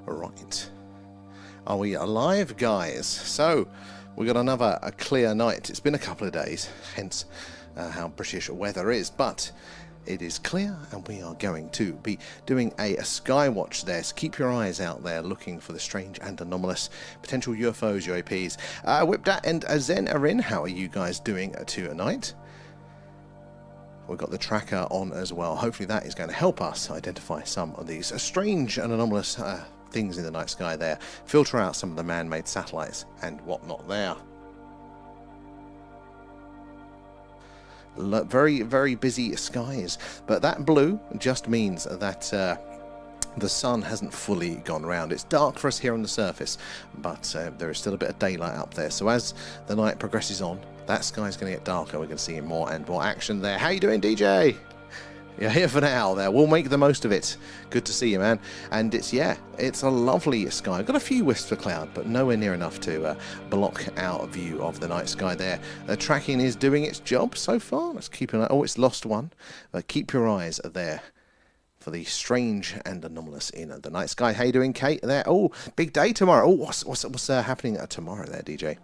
Right. Are we alive, guys? So, we got another clear night. It's been a couple of days, hence how British weather is, but it is clear, and we are going to be doing a Skywatch there. So keep your eyes out there looking for the strange and anomalous potential UFOs, UAPs. Whipdat and Zen are in. How are you guys doing tonight? We've got the tracker on as well. Hopefully that is going to help us identify some of these strange and anomalous things in the night sky there. Filter out some of the man-made satellites and whatnot there. Very, very busy skies, but that blue just means that the sun hasn't fully gone round. It's dark for us here on the surface, but there is still a bit of daylight up there. So as the night progresses on, that sky's going to get darker. We're going to see more and more action there. How you doing, DJ? You're here for now there. We'll make the most of it. Good to see you, man. And it's a lovely sky. Got a few wisps of cloud, but nowhere near enough to block our view of the night sky there. The tracking is doing its job so far. Let's keep an eye. Oh, it's lost one. Keep your eyes there for the strange and anomalous in the night sky. How you doing, Kate? There. Oh, big day tomorrow. Oh, what's happening tomorrow there, DJ?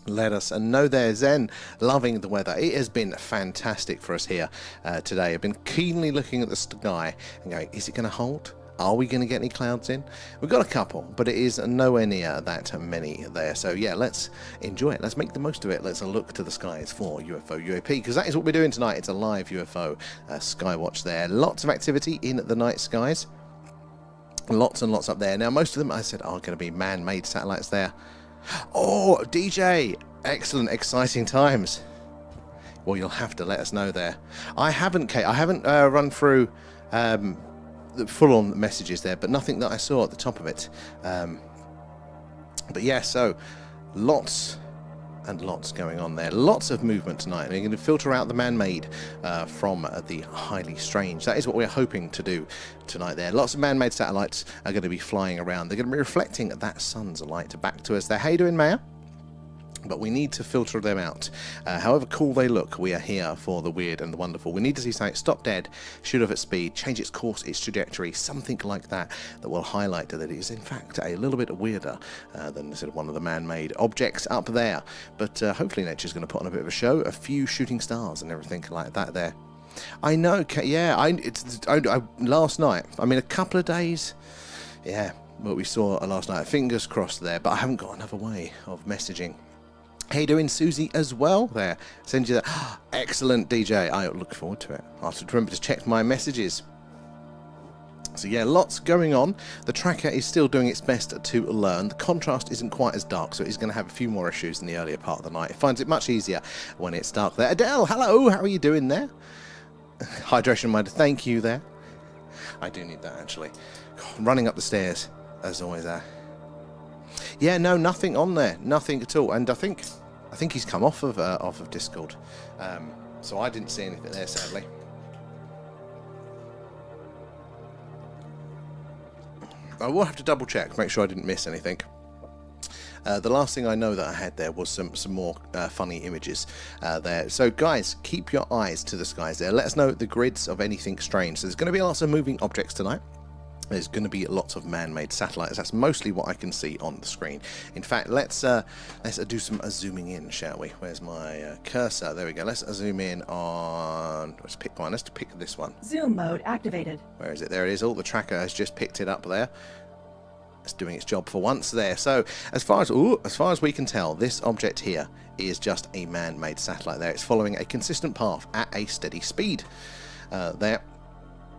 Let us know there. Zen, loving the weather. It has been fantastic for us here today. I've been keenly looking at the sky and going, is it going to hold? Are we going to get any clouds in? We've got a couple, but it is nowhere near that many there. So yeah, let's enjoy it. Let's make the most of it. Let's look to the skies for UFO UAP, because that is what we're doing tonight. It's a live UFO Skywatch there. Lots of activity in the night skies. Lots and lots up there. Now, most of them, I said, are going to be man-made satellites there. Oh, DJ! Excellent, exciting times. Well, you'll have to let us know there. I haven't, Kate, run through the full-on messages there, but nothing that I saw at the top of it. But yeah, so lots and lots going on there. Lots of movement tonight. And you're going to filter out the man-made from the highly strange. That is what we're hoping to do tonight there. Lots of man-made satellites are going to be flying around. They're going to be reflecting that sun's light back to us there. How you doing, Maya? But we need to filter them out. However cool they look, we are here for the weird and the wonderful. We need to see something stop dead, shoot off at speed, change its course, its trajectory, something like that, that will highlight that it is in fact a little bit weirder than sort of one of the man-made objects up there. But hopefully nature's going to put on a bit of a show, a few shooting stars and everything like that there. I know, yeah, last night, I mean a couple of days, yeah, what we saw last night, fingers crossed there, but I haven't got another way of messaging. How you doing, Susie, as well there? Send you that. Excellent, DJ. I look forward to it. I have to remember to check my messages. So yeah, lots going on. The tracker is still doing its best to learn. The contrast isn't quite as dark, so it's going to have a few more issues in the earlier part of the night. It finds it much easier when it's dark there. Adele, hello, how are you doing there? Hydration reminder, thank you there. I do need that, actually. God, running up the stairs, as always there. Yeah, no, nothing on there, nothing at all. And I think he's come off of Discord, so I didn't see anything there, sadly. I will have to double check, make sure I didn't miss anything. The last thing I know that I had there was some more funny images there. So guys, keep your eyes to the skies there. Let us know the grids of anything strange. So there's going to be lots of moving objects tonight. There's going to be lots of man-made satellites. That's mostly what I can see on the screen. In fact, let's do some zooming in, shall we? Where's my cursor? There we go. Let's zoom in on... Let's pick one. Let's pick this one. Zoom mode activated. Where is it? There it is. Oh, the tracker has just picked it up there. It's doing its job for once there. So, as far as we can tell, this object here is just a man-made satellite there. It's following a consistent path at a steady speed. There.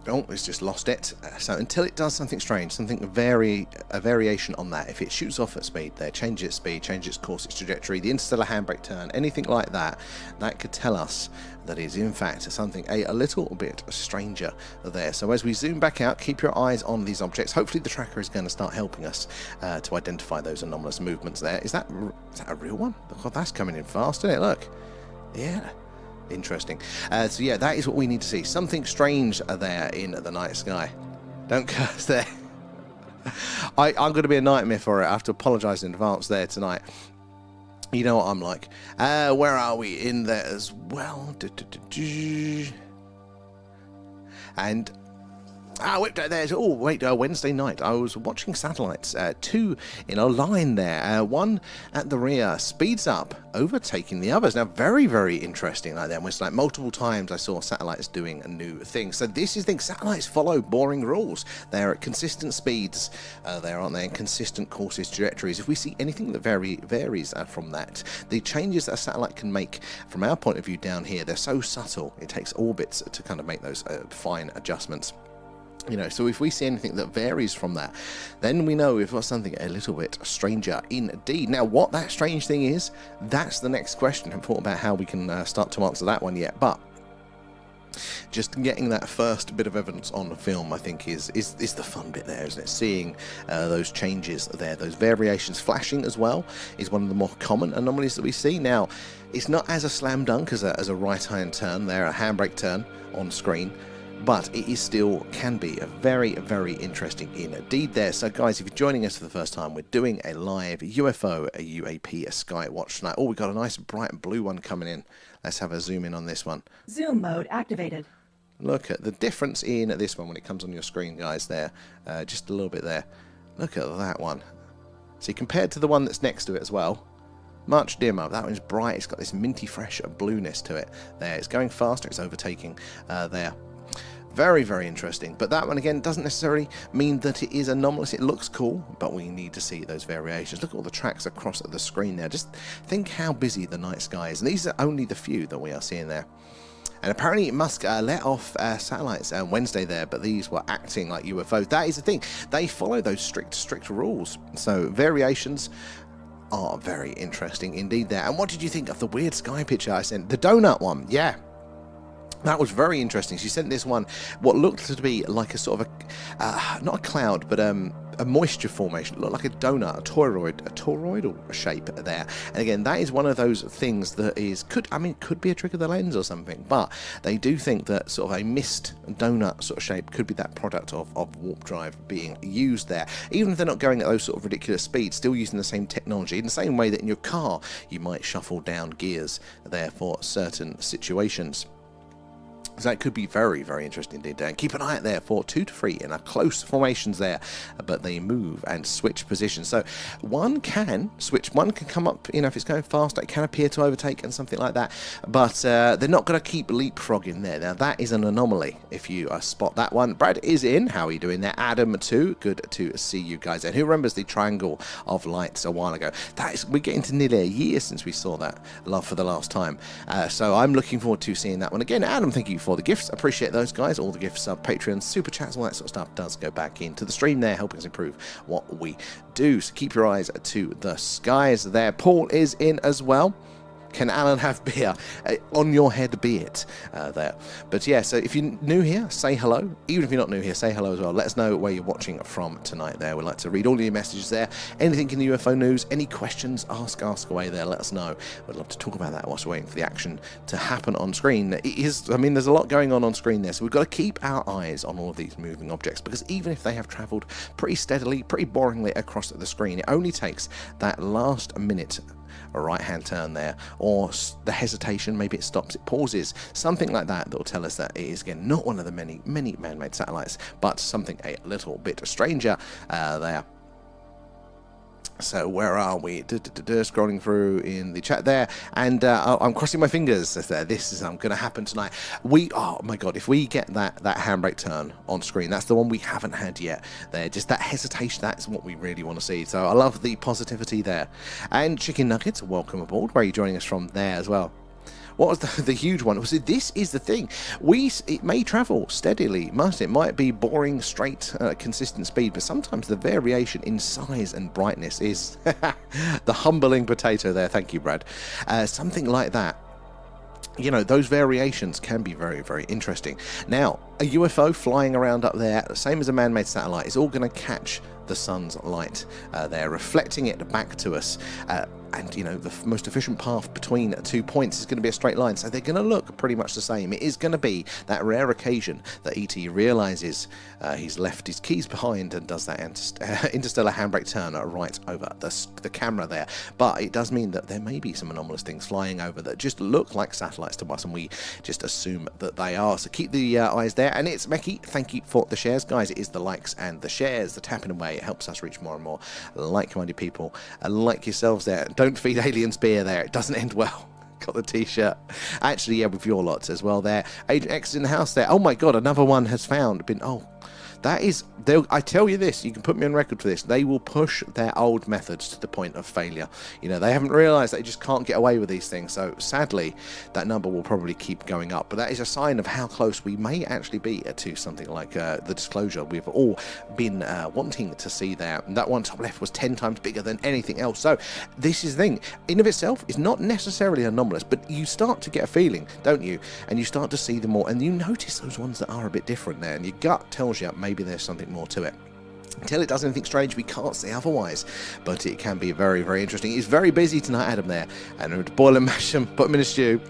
Oh, it's just lost it. So until it does something strange, a variation on that, if it shoots off at speed there, change its speed, change its course, its trajectory, the interstellar handbrake turn, anything like that, that could tell us that is in fact something a little bit stranger there. So as we zoom back out, keep your eyes on these objects. Hopefully the tracker is going to start helping us to identify those anomalous movements there. Is that a real one? God, that's coming in fast, isn't it? Look. Yeah. Interesting. So yeah, that is what we need to see. Something strange there in the night sky. Don't curse there. I'm going to be a nightmare for it. I have to apologise in advance there tonight. You know what I'm like. Where are we? In there as well. And There's, oh, wait, Wednesday night, I was watching satellites, two in a line there, one at the rear, speeds up, overtaking the others. Now, very, very interesting like that. It's like multiple times I saw satellites doing a new thing. So this is the thing, satellites follow boring rules. They're at consistent speeds, there, aren't they, and consistent courses, trajectories. If we see anything that varies from that, the changes that a satellite can make from our point of view down here, they're so subtle, it takes orbits to kind of make those fine adjustments. You know, so if we see anything that varies from that, then we know we've got something a little bit stranger indeed. Now, what that strange thing is, that's the next question. I haven't thought about how we can start to answer that one yet, but just getting that first bit of evidence on the film, I think, is the fun bit there, isn't it? Seeing those changes there, those variations flashing as well, is one of the more common anomalies that we see. Now, it's not as a slam dunk as a right-hand turn there, a handbrake turn on screen, but it is still can be a very, very interesting indeed there. So guys, if you're joining us for the first time, we're doing a live UFO, a UAP, a Skywatch tonight. Oh, we've got a nice bright blue one coming in. Let's have a zoom in on this one. Zoom mode activated. Look at the difference in this one when it comes on your screen, guys, there. Just a little bit there. Look at that one. See, compared to the one that's next to it as well, much dimmer. That one's bright. It's got this minty fresh blueness to it. There, it's going faster. It's overtaking there. Very, very interesting. But that one, again, doesn't necessarily mean that it is anomalous. It looks cool, but we need to see those variations. Look at all the tracks across the screen there. Just think how busy the night sky is. And these are only the few that we are seeing there. And apparently Musk let off satellites on Wednesday there, but these were acting like UFOs. That is the thing. They follow those strict rules. So variations are very interesting indeed there. And what did you think of the weird sky picture I sent? The donut one. Yeah. That was very interesting. She sent this one, what looked to be like a sort of a, not a cloud, but a moisture formation. It looked like a donut, a toroidal shape there. And again, that is one of those things that is, could be a trick of the lens or something, but they do think that sort of a mist donut sort of shape could be that product of warp drive being used there. Even if they're not going at those sort of ridiculous speeds, still using the same technology, in the same way that in your car, you might shuffle down gears there for certain situations. So that could be very, very interesting indeed. And keep an eye out there for 2 to 3 in a close formations there, but they move and switch positions. So one can switch, one can come up, you know, if it's going faster, it can appear to overtake and something like that, but they're not going to keep leapfrogging there. Now that is an anomaly if you spot that one. Brad is in. How are you doing there? Adam too. Good to see you guys. And who remembers the triangle of lights a while ago? We're getting to nearly a year since we saw that love for the last time. So I'm looking forward to seeing that one again. Adam, thank you for the gifts. Appreciate those, guys. All the gifts, Patreon, super chats, all that sort of stuff does go back into the stream there, helping us improve what we do. So keep your eyes to the skies there. Paul is in as well. Can Alan have beer? On your head be it there. But yeah, so if you're new here, say hello. Even if you're not new here, say hello as well. Let us know where you're watching from tonight there. We'd like to read all your messages there. Anything in the UFO news, any questions, ask away there. Let us know. We'd love to talk about that whilst we're waiting for the action to happen on screen. It is, I mean, there's a lot going on screen there, so we've got to keep our eyes on all of these moving objects, because even if they have travelled pretty steadily, pretty boringly across the screen, it only takes that last minute a right-hand turn there, or the hesitation, maybe it stops, it pauses, something like that will tell us that it is, again, not one of the many man-made satellites, but something a little bit stranger there. So where are we? Scrolling through in the chat there, and I'm crossing my fingers that this is going to happen tonight. Oh my god, if we get that handbrake turn on screen, that's the one we haven't had yet. There, just that hesitation, that's what we really want to see. So I love the positivity there. And Chicken Nuggets, welcome aboard. Where are you joining us from there as well? What was the huge one? So this is the thing. It may travel steadily, it might be boring, straight, consistent speed, but sometimes the variation in size and brightness is the humbling potato there. Thank you, Brad. Something like that. You know, those variations can be very, very interesting. Now, a UFO flying around up there, same as a man-made satellite, is all going to catch the sun's light there, reflecting it back to us. and you know, the most efficient path between 2 points is going to be a straight line, so they're going to look pretty much the same. It is going to be that rare occasion that ET realizes he's left his keys behind and does that interstellar handbrake turn right over the camera there. But it does mean that there may be some anomalous things flying over that just look like satellites to us, and we just assume that they are. So keep the eyes there. And it's Mecky, thank you for the shares, guys. It is the likes and the shares, the tapping away. It helps us reach more and more like-minded people like yourselves there. Don't feed aliens beer there, it doesn't end well. Got the t-shirt. Actually, yeah, with your lots as well there. Agent X is in the house there. Oh my god, another one has been, oh, that is, I tell you this, you can put me on record for this, they will push their old methods to the point of failure. You know, they haven't realised they just can't get away with these things, so sadly, that number will probably keep going up. But that is a sign of how close we may actually be to something like the disclosure we've all been wanting to see there. And that one top left was 10 times bigger than anything else. So this is the thing, in of itself, is not necessarily anomalous, but you start to get a feeling, don't you? And you start to see them more, and you notice those ones that are a bit different there, and your gut tells you maybe there's something more to it. Until it does anything strange, we can't say otherwise, but it can be very, very interesting. He's very busy tonight, Adam, there, and to boil and mash him, put him in a stew.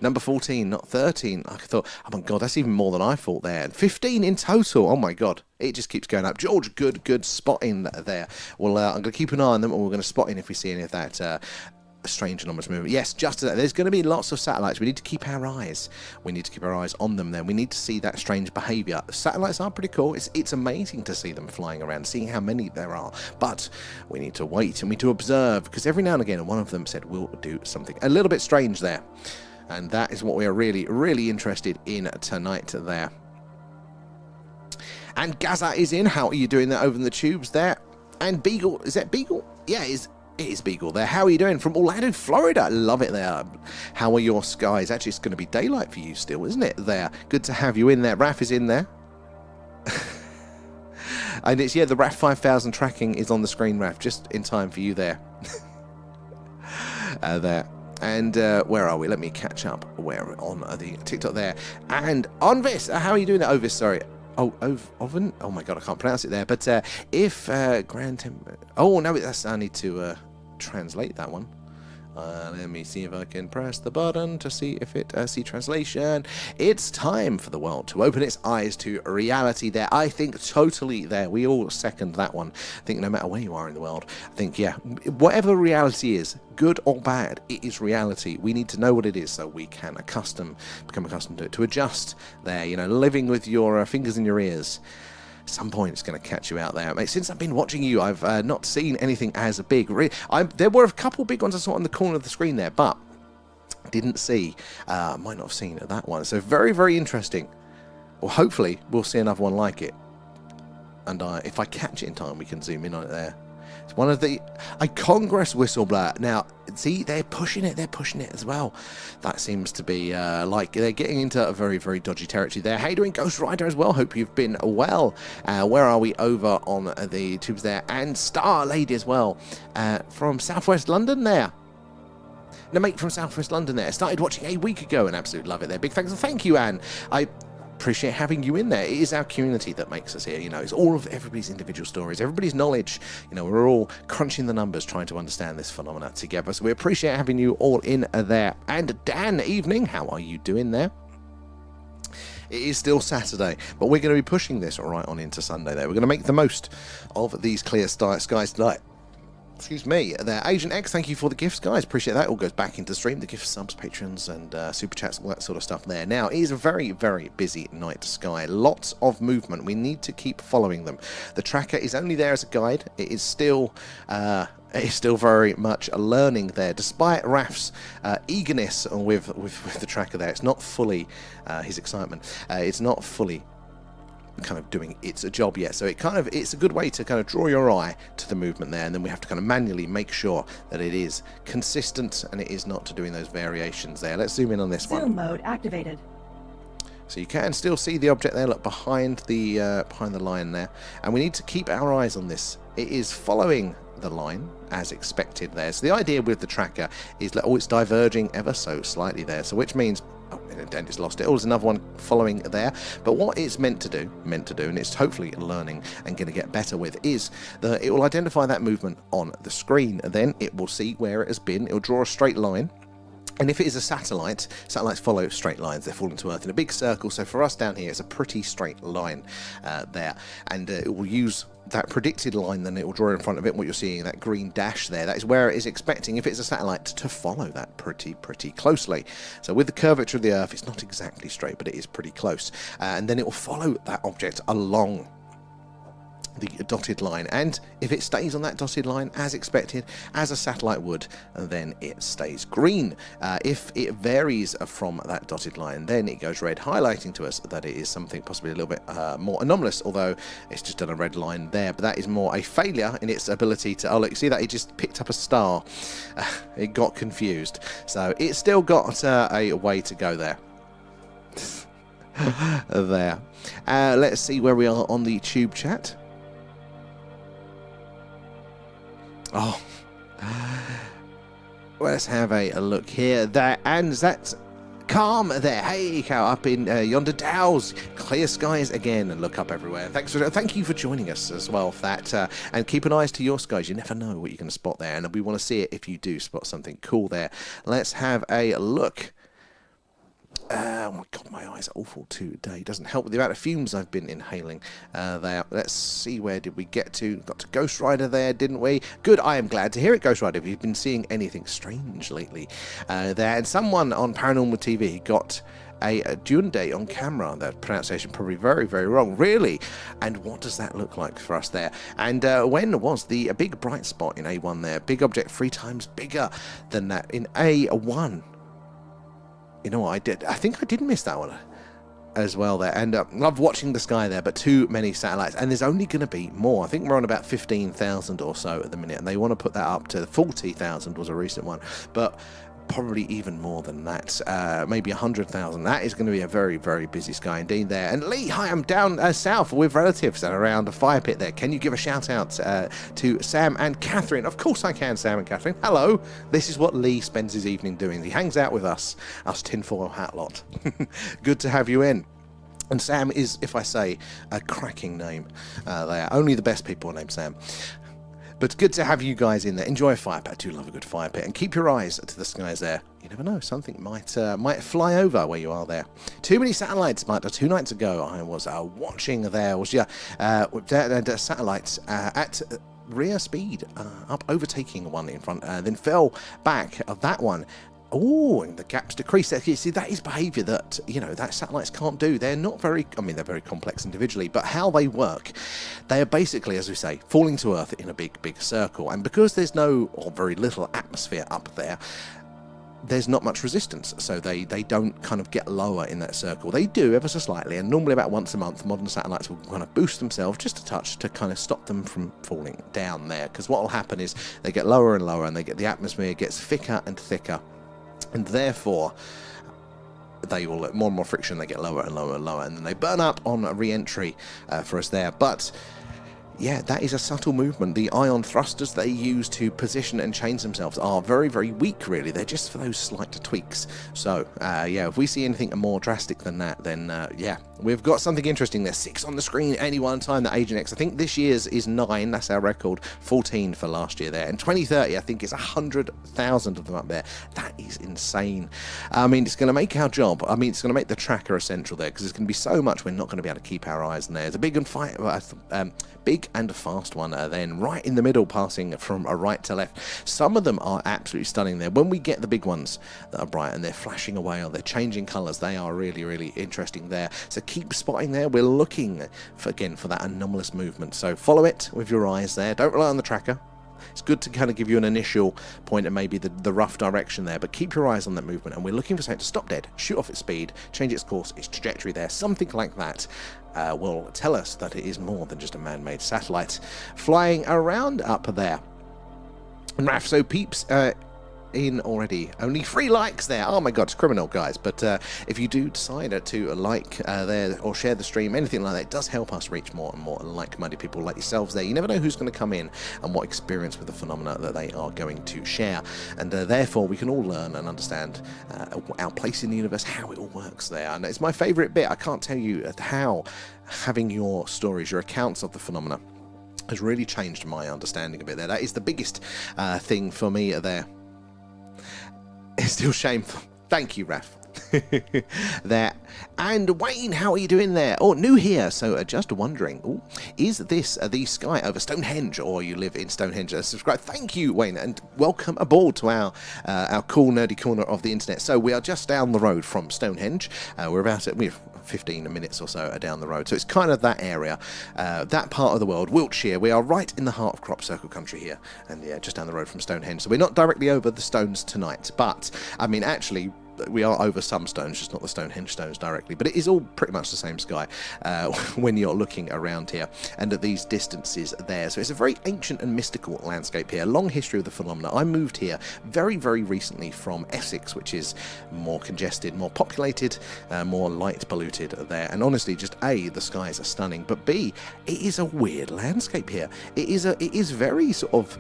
Number 14, not 13. I thought, oh my god, that's even more than I thought there. 15 in total. Oh my god, it just keeps going up. George, good spotting there. Well, I'm going to keep an eye on them, and we're going to spot in if we see any of that strange anomalous movement. Yes, just that. There's going to be lots of satellites. We need to keep our eyes. We need to keep our eyes on them then. We need to see that strange behaviour. Satellites are pretty cool. It's amazing to see them flying around, seeing how many there are. But we need to wait and we need to observe, because every now and again one of them said we'll do something a little bit strange there. And that is what we are really, really interested in tonight there. And Gaza is in. How are you doing there over in the tubes there? And Beagle, is that Beagle? Yeah, it is Beagle there. How are you doing from Orlando, Florida? Love it there. How are your skies? Actually, it's going to be daylight for you still, isn't it there? Good to have you in there. Raf is in there. And it's, yeah, the RAF 5000 tracking is on the screen, Raf, just in time for you there. There. And where are we? Let me catch up. Where on the TikTok there. And Onvis, how are you doing there? Ovis, sorry. Oh, Oven? Oh my god, I can't pronounce it there. But if Grand Temp... Oh, no, that's, I need to translate that one. Let me see if I can press the button to see if it see translation. It's time for the world to open its eyes to reality there. I think totally there. We all second that one. I think no matter where you are in the world, I think, yeah, whatever reality is, good or bad, it is reality. We need to know what it is so we can become accustomed to it, to adjust there, you know, living with your fingers in your ears. Some point it's going to catch you out there, mate. Since I've been watching you, I've not seen anything as big. There were a couple big ones I saw on the corner of the screen there, but didn't see. Might not have seen that one. So very, very interesting. Well, hopefully we'll see another one like it. And if I catch it in time, we can zoom in on it there. It's one of the Congress whistleblower. Now, see, they're pushing it as well. That seems to be like they're getting into a very, very dodgy territory there. How you doing, Ghost Rider, as well? Hope you've been well. Where are we over on the tubes there? And Star Lady as well, from Southwest London there. The mate from Southwest London there. Started watching a week ago and absolutely love it there. Big thanks and thank you, Anne. I appreciate having you in there. It is our community that makes us here, you know. It's all of everybody's individual stories, everybody's knowledge, you know. We're all crunching the numbers trying to understand this phenomena together, so we appreciate having you all in there. And Dan, evening, how are you doing there? It is still Saturday, but we're going to be pushing this right on into Sunday there. We're going to make the most of these clear skies tonight. Excuse me, there. Agent X, thank you for the gifts, guys. Appreciate that. All goes back into the stream. The gifts, subs, patrons, and super chats, all that sort of stuff there. Now, it is a very, very busy night sky. Lots of movement. We need to keep following them. The tracker is only there as a guide. It is still very much a learning there, despite Raf's eagerness with the tracker there. It's not fully his excitement. It's not fully kind of doing its job yet, so it's a good way to kind of draw your eye to the movement there, and then we have to kind of manually make sure that it is consistent and it is not doing those variations there. Let's zoom in on this one. Zoom mode activated. So you can still see the object there, look behind the line there, and we need to keep our eyes on this. It is following the line as expected there. So the idea with the tracker is that it's diverging ever so slightly there, so which means Oh, and it's lost it. Oh, there's another one following there. But what it's meant to do, and it's hopefully learning and going to get better with, is that it will identify that movement on the screen. And then it will see where it has been. It will draw a straight line. And if it is a satellite, satellites follow straight lines. They fall into Earth in a big circle. So for us down here, it's a pretty straight line there. And it will use that predicted line, then it will draw in front of it. What you're seeing, that green dash there, that is where it is expecting, if it's a satellite, to follow that pretty closely. So with the curvature of the Earth, it's not exactly straight, but it is pretty close. And then it will follow that object along the dotted line, and if it stays on that dotted line as expected, as a satellite would, then it stays green. If it varies from that dotted line, then it goes red, highlighting to us that it is something possibly a little bit more anomalous, although it's just done a red line there. But that is more a failure in its ability to, oh look, see that it just picked up a star. It got confused, so it's still got a way to go there. There. Let's see where we are on the tube chat. Oh, let's have a look here. There, and that's calm there. Hey, Cal, up in yonder downs, clear skies again, and look up everywhere. Thank you for joining us as well for that. And keep an eye to your skies. You never know what you're going to spot there, and we want to see it if you do spot something cool there. Let's have a look. Oh my god, my eyes are awful today. Doesn't help with the amount of fumes I've been inhaling there. Let's see, where did we get to? Got to Ghost Rider there, didn't we? Good, I am glad to hear it, Ghost Rider. If you've been seeing anything strange lately there. And someone on Paranormal TV got a Dunday on camera. That pronunciation probably very wrong. Really? And what does that look like for us there? And when was the big bright spot in A1 there? Big object 3 times bigger than that in A1. You know what, I think I did miss that one as well there. And love watching the sky there, but too many satellites. And there's only going to be more. I think we're on about 15,000 or so at the minute. And they want to put that up to 40,000 was a recent one. But probably even more than that, maybe 100,000. That is going to be a very busy sky indeed there. And Lee, hi, I'm down south with relatives and around a fire pit there. Can you give a shout out to Sam and Catherine? Of course I can, Sam and Catherine. Hello. This is what Lee spends his evening doing. He hangs out with us tinfoil hat lot. Good to have you in. And Sam is, if I say, a cracking name. They are only the best people are named Sam. But good to have you guys in there. Enjoy a fire pit. I do love a good fire pit. And keep your eyes to the skies there. You never know. Something might fly over where you are there. Too many satellites, but 2 nights ago I was watching there. Was satellites at rear speed, up overtaking one in front, then fell back of that one. Oh, and the gaps decrease. You see, that is behaviour that, you know, that satellites can't do. They're not very, I mean, they're very complex individually, but how they work, they are basically, as we say, falling to Earth in a big circle. And because there's no, or very little atmosphere up there, there's not much resistance, so they don't kind of get lower in that circle. They do ever so slightly, and normally about once a month modern satellites will kind of boost themselves just a touch to kind of stop them from falling down there, because what will happen is they get lower and lower, and they get, the atmosphere gets thicker and thicker, and therefore they will, more and more friction, they get lower and lower and lower, and then they burn up on a re-entry for us there. But yeah, that is a subtle movement. The ion thrusters they use to position and change themselves are very weak, really. They're just for those slight tweaks. So, yeah, if we see anything more drastic than that, then, yeah, we've got something interesting. There's 6 on the screen at any one time, the Agent X. I think this year's is 9, that's our record. 14 for last year there. And 2030, I think it's 100,000 of them up there. That is insane. I mean, it's going to make our job, I mean, it's going to make the tracker essential there, because there's going to be so much we're not going to be able to keep our eyes on there. It's a big and a fast one then right in the middle, passing from a right to left. Some of them are absolutely stunning there. When we get the big ones that are bright and they're flashing away or they're changing colours, they are really interesting there. So keep spotting there. We're looking for, again, for that anomalous movement. So follow it with your eyes there. Don't rely on the tracker. It's good to kind of give you an initial point and maybe the rough direction there, but keep your eyes on that movement. And we're looking for something to stop dead, shoot off its speed, change its course, its trajectory there. Something like that will tell us that it is more than just a man-made satellite flying around up there. And Raf, so peeps, in already. Only 3 likes there. Oh my god, it's criminal, guys. But if you do decide to like there or share the stream, anything like that, it does help us reach more and more like-minded people like yourselves there. You never know who's going to come in and what experience with the phenomena that they are going to share. And therefore, we can all learn and understand our place in the universe, how it all works there. And it's my favourite bit. I can't tell you how having your stories, your accounts of the phenomena has really changed my understanding of it there. That is the biggest thing for me there. It's still shameful. Thank you, Raf. There. And Wayne, how are you doing there? Oh, new here, so just wondering, is this the sky over Stonehenge, or you live in Stonehenge? Subscribe. Thank you, Wayne, and welcome aboard to our cool nerdy corner of the internet. So we are just down the road from Stonehenge. We're 15 minutes or so down the road, so it's kind of that area, that part of the world, Wiltshire. We are right in the heart of crop circle country here, and yeah, just down the road from Stonehenge. So we're not directly over the stones tonight, but I mean, actually, we are over some stones, just not the Stonehenge stones directly, but it is all pretty much the same sky when you're looking around here and at these distances there. So it's a very ancient and mystical landscape here, long history of the phenomena. I moved here very, very recently from Essex, which is more congested, more populated, more light polluted there, and honestly, just A, the skies are stunning, but B, it is a weird landscape here. It is very sort of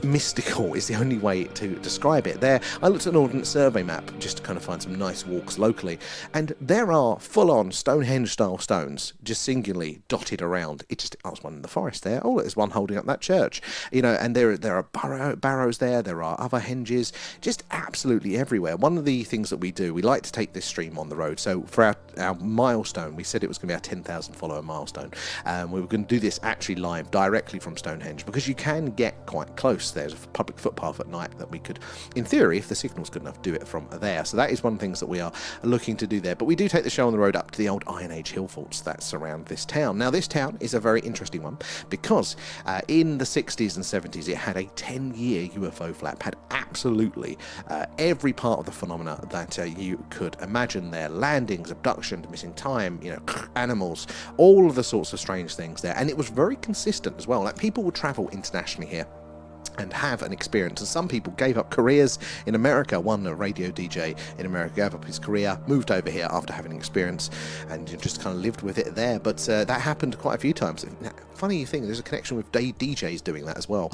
mystical is the only way to describe it. There, I looked at an Ordnance Survey map just to kind of find some nice walks locally, and there are full-on Stonehenge-style stones just singularly dotted around. I was one in the forest there. Oh, there's one holding up that church, you know, and there are barrows there. There are other henges, just absolutely everywhere. One of the things that we do, we like to take this stream on the road. So for our milestone, we said it was going to be our 10,000 follower milestone. We were going to do this actually live directly from Stonehenge, because you can get quite close. There's a public footpath at night that we could, in theory, if the signal's good enough, do it from there. So that is one of the things that we are looking to do there. But we do take the show on the road up to the old Iron Age hill forts that surround this town. Now, this town is a very interesting one, because in the 60s and 70s, it had a 10-year UFO flap, had absolutely every part of the phenomena that you could imagine there. Landings, abductions, missing time, you know, animals, all of the sorts of strange things there. And it was very consistent as well. Like, people would travel internationally here and have an experience, and some people gave up careers in America. One, a radio DJ in America, gave up his career, moved over here after having an experience, and just kind of lived with it there. But that happened quite a few times. Funny thing, there's a connection with DJs doing that as well.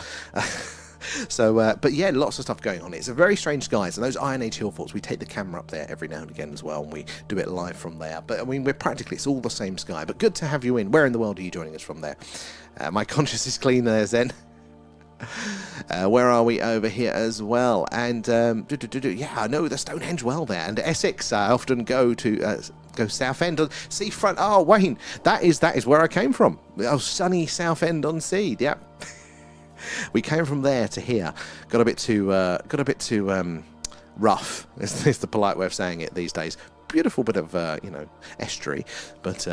So, but yeah, lots of stuff going on. It's a very strange skies, and those Iron Age hill forts, we take the camera up there every now and again as well, and we do it live from there. But I mean, it's all the same sky. But good to have you in. Where in the world are you joining us from there? My conscience is clean there, Zen. Where are we over here as well? And yeah, I know the Stonehenge well there, and Essex. I often go Southend on seafront. Oh, Wayne, that is where I came from. Oh, sunny Southend on Sea. Yeah, we came from there to here. Got a bit too rough. Is the polite way of saying it these days. Beautiful bit of estuary, but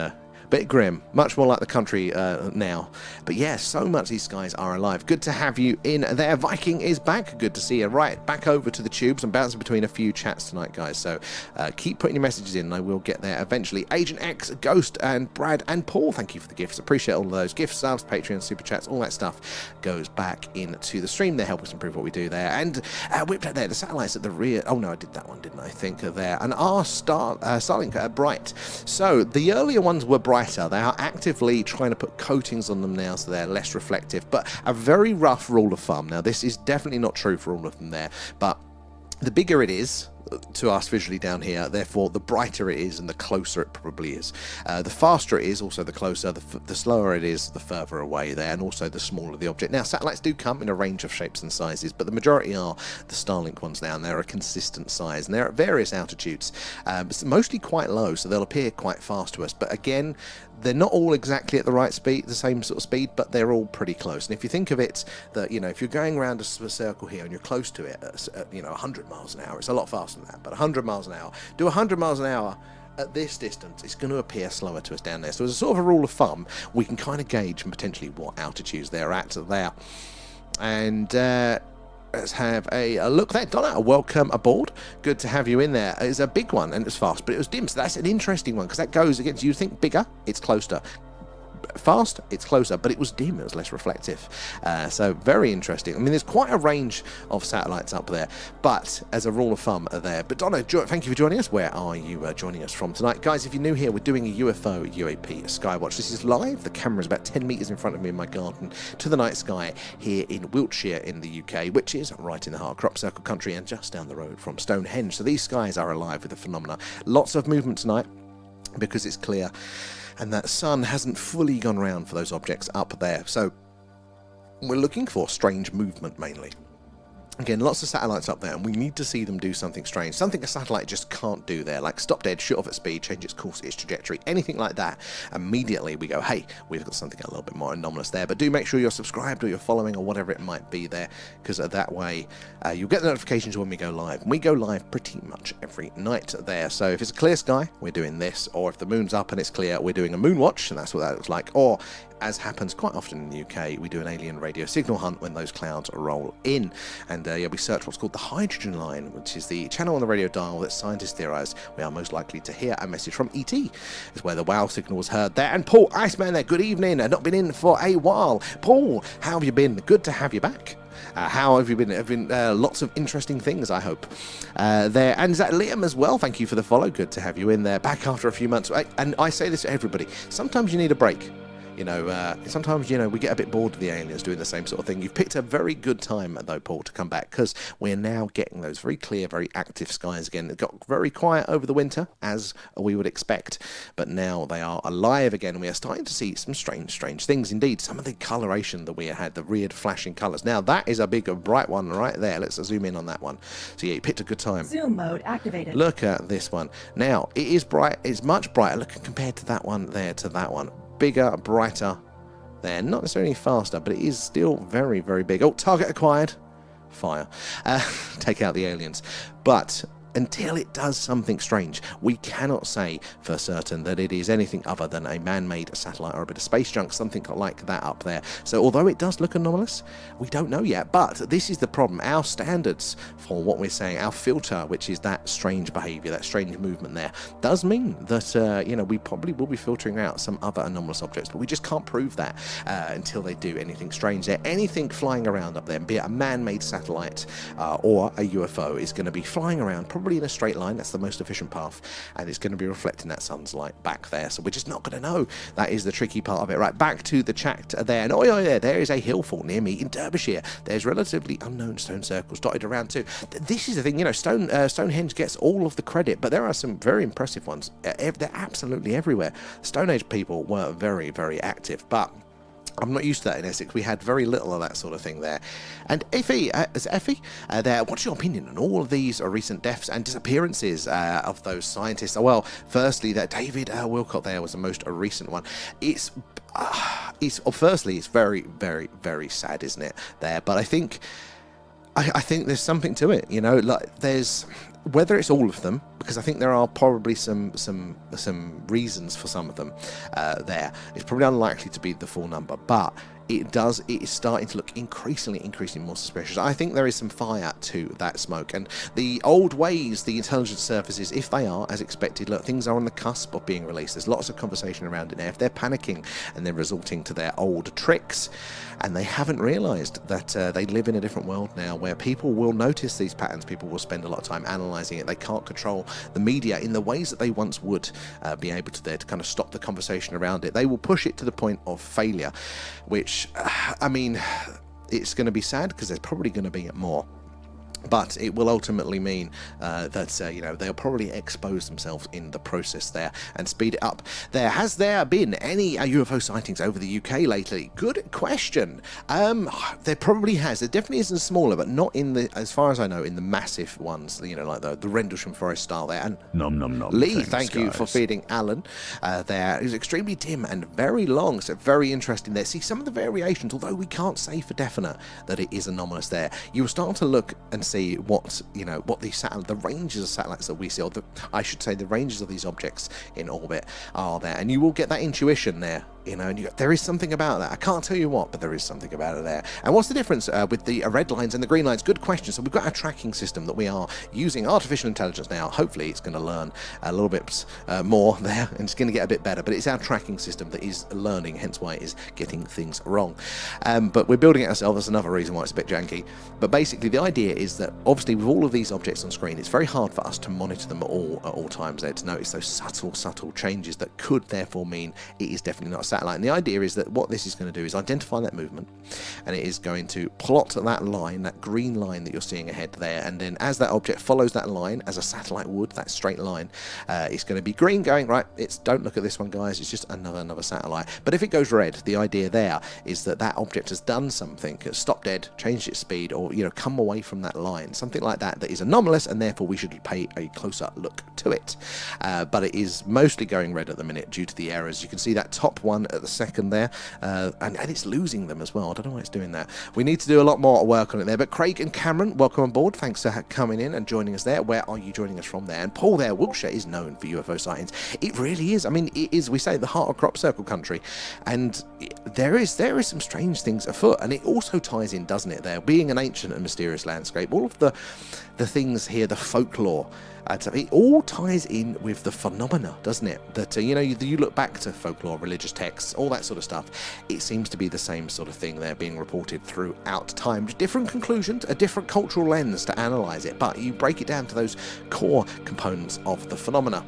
bit grim, much more like the country now. But yeah, so much these guys are alive. Good to have you in there. Viking is back. Good to see you. Right, back over to the tubes. I'm bouncing between a few chats tonight, guys. So keep putting your messages in, and I will get there eventually. Agent X, Ghost, and Brad, and Paul, thank you for the gifts. Appreciate all of those gifts, subs, Patreon, super chats, all that stuff goes back into the stream. They help us improve what we do there. And whipped out there, the satellites at the rear. Oh no, I did that one, didn't I? think there. And our Starlink are bright. So the earlier ones were brighter. They are actively trying to put coatings on them now so they're less reflective, but a very rough rule of thumb. Now this is definitely not true for all of them there, but the bigger it is to us visually down here, therefore the brighter it is and the closer it probably is. The faster it is, also the closer. The slower it is, the further away there, and also the smaller the object. Now satellites do come in a range of shapes and sizes, but the majority are the Starlink ones now, and they're a consistent size, and they're at various altitudes, but mostly quite low, so they'll appear quite fast to us. But again, they're not all exactly at the right speed, the same sort of speed, but they're all pretty close. And if you think of it, that, you know, if you're going around a circle here and you're close to it at 100 miles an hour, it's a lot faster than that, but 100 miles an hour, do 100 miles an hour at this distance, it's going to appear slower to us down there. So as a sort of a rule of thumb, we can kind of gauge potentially what altitudes they're at there. And let's have a look there. Donna, welcome aboard. Good to have you in there. It's a big one and it's fast, but it was dim. So that's an interesting one because that goes against, you think bigger, it's closer. fast, it's closer, but it was dim, it was less reflective. So very interesting. I mean, there's quite a range of satellites up there, but as a rule of thumb are there. But Donna, thank you for joining us. Where are you joining us from tonight? Guys, if you're new here, we're doing a UFO UAP Skywatch. This is live. The camera's about 10 metres in front of me in my garden to the night sky here in Wiltshire in the UK, which is right in the heart of crop circle country and just down the road from Stonehenge. So these skies are alive with the phenomena. Lots of movement tonight because it's clear and that sun hasn't fully gone round for those objects up there. So we're looking for strange movement mainly. Again, lots of satellites up there, and we need to see them do something strange. Something a satellite just can't do there, like stop dead, shoot off at speed, change its course, its trajectory, anything like that. Immediately we go, hey, we've got something a little bit more anomalous there. But do make sure you're subscribed or you're following or whatever it might be there, because that way you'll get the notifications when we go live. And we go live pretty much every night there. So if it's a clear sky, we're doing this. Or if the moon's up and it's clear, we're doing a moon watch, and that's what that looks like. Or as happens quite often in the UK, we do an alien radio signal hunt when those clouds roll in. And we search what's called the hydrogen line, which is the channel on the radio dial that scientists theorise we are most likely to hear a message from ET. Is where the wow signal was heard there. And Paul Iceman there, good evening. Not been in for a while. Paul, how have you been? Good to have you back. How have you been? Have been lots of interesting things, I hope. There. And Zach Liam as well, thank you for the follow. Good to have you in there. Back after a few months. And I say this to everybody. Sometimes you need a break. You know, sometimes, you know, we get a bit bored of the aliens doing the same sort of thing. You've picked a very good time, though, Paul, to come back, because we're now getting those very clear, very active skies again. It got very quiet over the winter, as we would expect, but now they are alive again. We are starting to see some strange things indeed. Some of the coloration that we had, the weird flashing colours. Now, that is a big, bright one right there. Let's zoom in on that one. So, yeah, you picked a good time. Zoom mode activated. Look at this one. Now, it is bright. It's much brighter. Look, compared to that one there, to that one. Bigger, brighter there, not necessarily faster, but it is still very, very big. Oh, target acquired. Fire. Take out the aliens. But until it does something strange, we cannot say for certain that it is anything other than a man-made satellite or a bit of space junk, something like that up there. So although it does look anomalous, we don't know yet. But this is the problem. Our standards for what we're saying, our filter, which is that strange behavior, that strange movement there, does mean that, you know, we probably will be filtering out some other anomalous objects, but we just can't prove that until they do anything strange there. Anything flying around up there, be it a man-made satellite or a UFO, is going to be flying around probably in a straight line. That's the most efficient path, and it's going to be reflecting that sun's light back there, so we're just not going to know. That is the tricky part of it. Right, back to the chat there, and oh yeah, there is a hill fall near me in Derbyshire. There's relatively unknown stone circles dotted around too. This is the thing, you know, Stonehenge gets all of the credit, but there are some very impressive ones. They're absolutely everywhere. Stone Age people were very, very active, but I'm not used to that in Essex. We had very little of that sort of thing there. And Effie, there, what's your opinion on all of these recent deaths and disappearances of those scientists? Well, firstly, that David Wilcott there was the most recent one. Firstly, it's very, very, very sad, isn't it? There, but I think there's something to it. You know, like there's. Whether it's all of them, because I think there are probably some reasons for some of them there. It's probably unlikely to be the full number, but it is starting to look increasingly more suspicious. I think there is some fire to that smoke, and the old ways, the intelligence services, if they are as expected, look, things are on the cusp of being released. There's lots of conversation around it now. If they're panicking and they're resorting to their old tricks, and they haven't realised that they live in a different world now where people will notice these patterns, people will spend a lot of time analysing it. They can't control the media in the ways that they once would be able to there to kind of stop the conversation around it. They will push it to the point of failure, which, I mean, it's going to be sad because there's probably going to be more. But it will ultimately mean that, you know, they'll probably expose themselves in the process there and speed it up. Has there been any UFO sightings over the UK lately? Good question. There probably has. There definitely is in smaller, but not in the, as far as I know, in the massive ones, you know, like the Rendlesham Forest style there. And Lee, thank you for feeding Alan there. It was extremely dim and very long, so very interesting there. See, some of the variations, although we can't say for definite that it is anomalous there, you will start to look and see what, you know, what the ranges of satellites that we see, or I should say the ranges of these objects in orbit are there, and you will get that intuition there you know, and there is something about that. I can't tell you what, but there is something about it there. And what's the difference with the red lines and the green lines? Good question. So we've got our tracking system that we are using artificial intelligence now. Hopefully it's going to learn a little bit more there, and it's going to get a bit better, but it's our tracking system that is learning, hence why it is getting things wrong. But we're building it ourselves. That's another reason why it's a bit janky. But basically the idea is that obviously with all of these objects on screen, it's very hard for us to monitor them at all times there, to notice those subtle changes that could therefore mean it is definitely not a satellite. And the idea is that what this is going to do is identify that movement, and it is going to plot that line, that green line that you're seeing ahead there, and then as that object follows that line, as a satellite would, that straight line, it's going to be green going, right, don't look at this one, guys, it's just another satellite. But if it goes red, the idea there is that that object has done something, has stopped dead, changed its speed, or, you know, come away from that line, something like that, that is anomalous, and therefore we should pay a closer look to it. But it is mostly going red at the minute due to the errors. You can see that top one at the second there, and it's losing them as well. I don't know why it's doing that. We need to do a lot more work on it there. But Craig and Cameron, welcome on board. Thanks for coming in and joining us there. Where are you joining us from there? And Paul there, Wiltshire is known for UFO sightings. It really is. I mean, it is, we say, the heart of crop circle country, and there is some strange things afoot, and it also ties in, doesn't it, there, being an ancient and mysterious landscape, all of the things here, the folklore, it all ties in with the phenomena, doesn't it? That, you know, you look back to folklore, religious texts, all that sort of stuff, it seems to be the same sort of thing there being reported throughout time. Different conclusions, a different cultural lens to analyse it, but you break it down to those core components of the phenomena.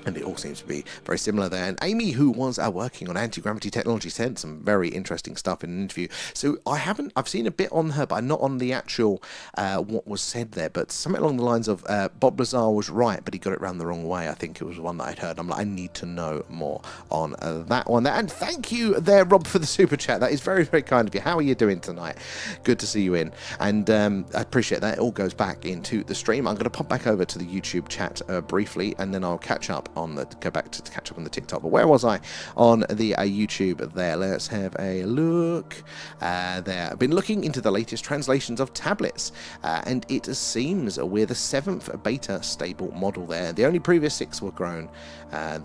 And it all seems to be very similar there. And Amy, who was working on anti-gravity technology, said some very interesting stuff in an interview. So I've seen a bit on her, but not on the actual what was said there. But something along the lines of Bob Lazar was right, but he got it round the wrong way. I think it was one that I'd heard. I'm like, I need to know more on that one there. And thank you there, Rob, for the super chat. That is very, very kind of you. How are you doing tonight? Good to see you in. And I appreciate that. It all goes back into the stream. I'm going to pop back over to the YouTube chat briefly, and then I'll catch up on the catch up on the TikTok. But where was I on the YouTube there? Let's have a look there. I've been looking into the latest translations of tablets, and it seems we're the 7th beta stable model there. The only previous 6 were grown.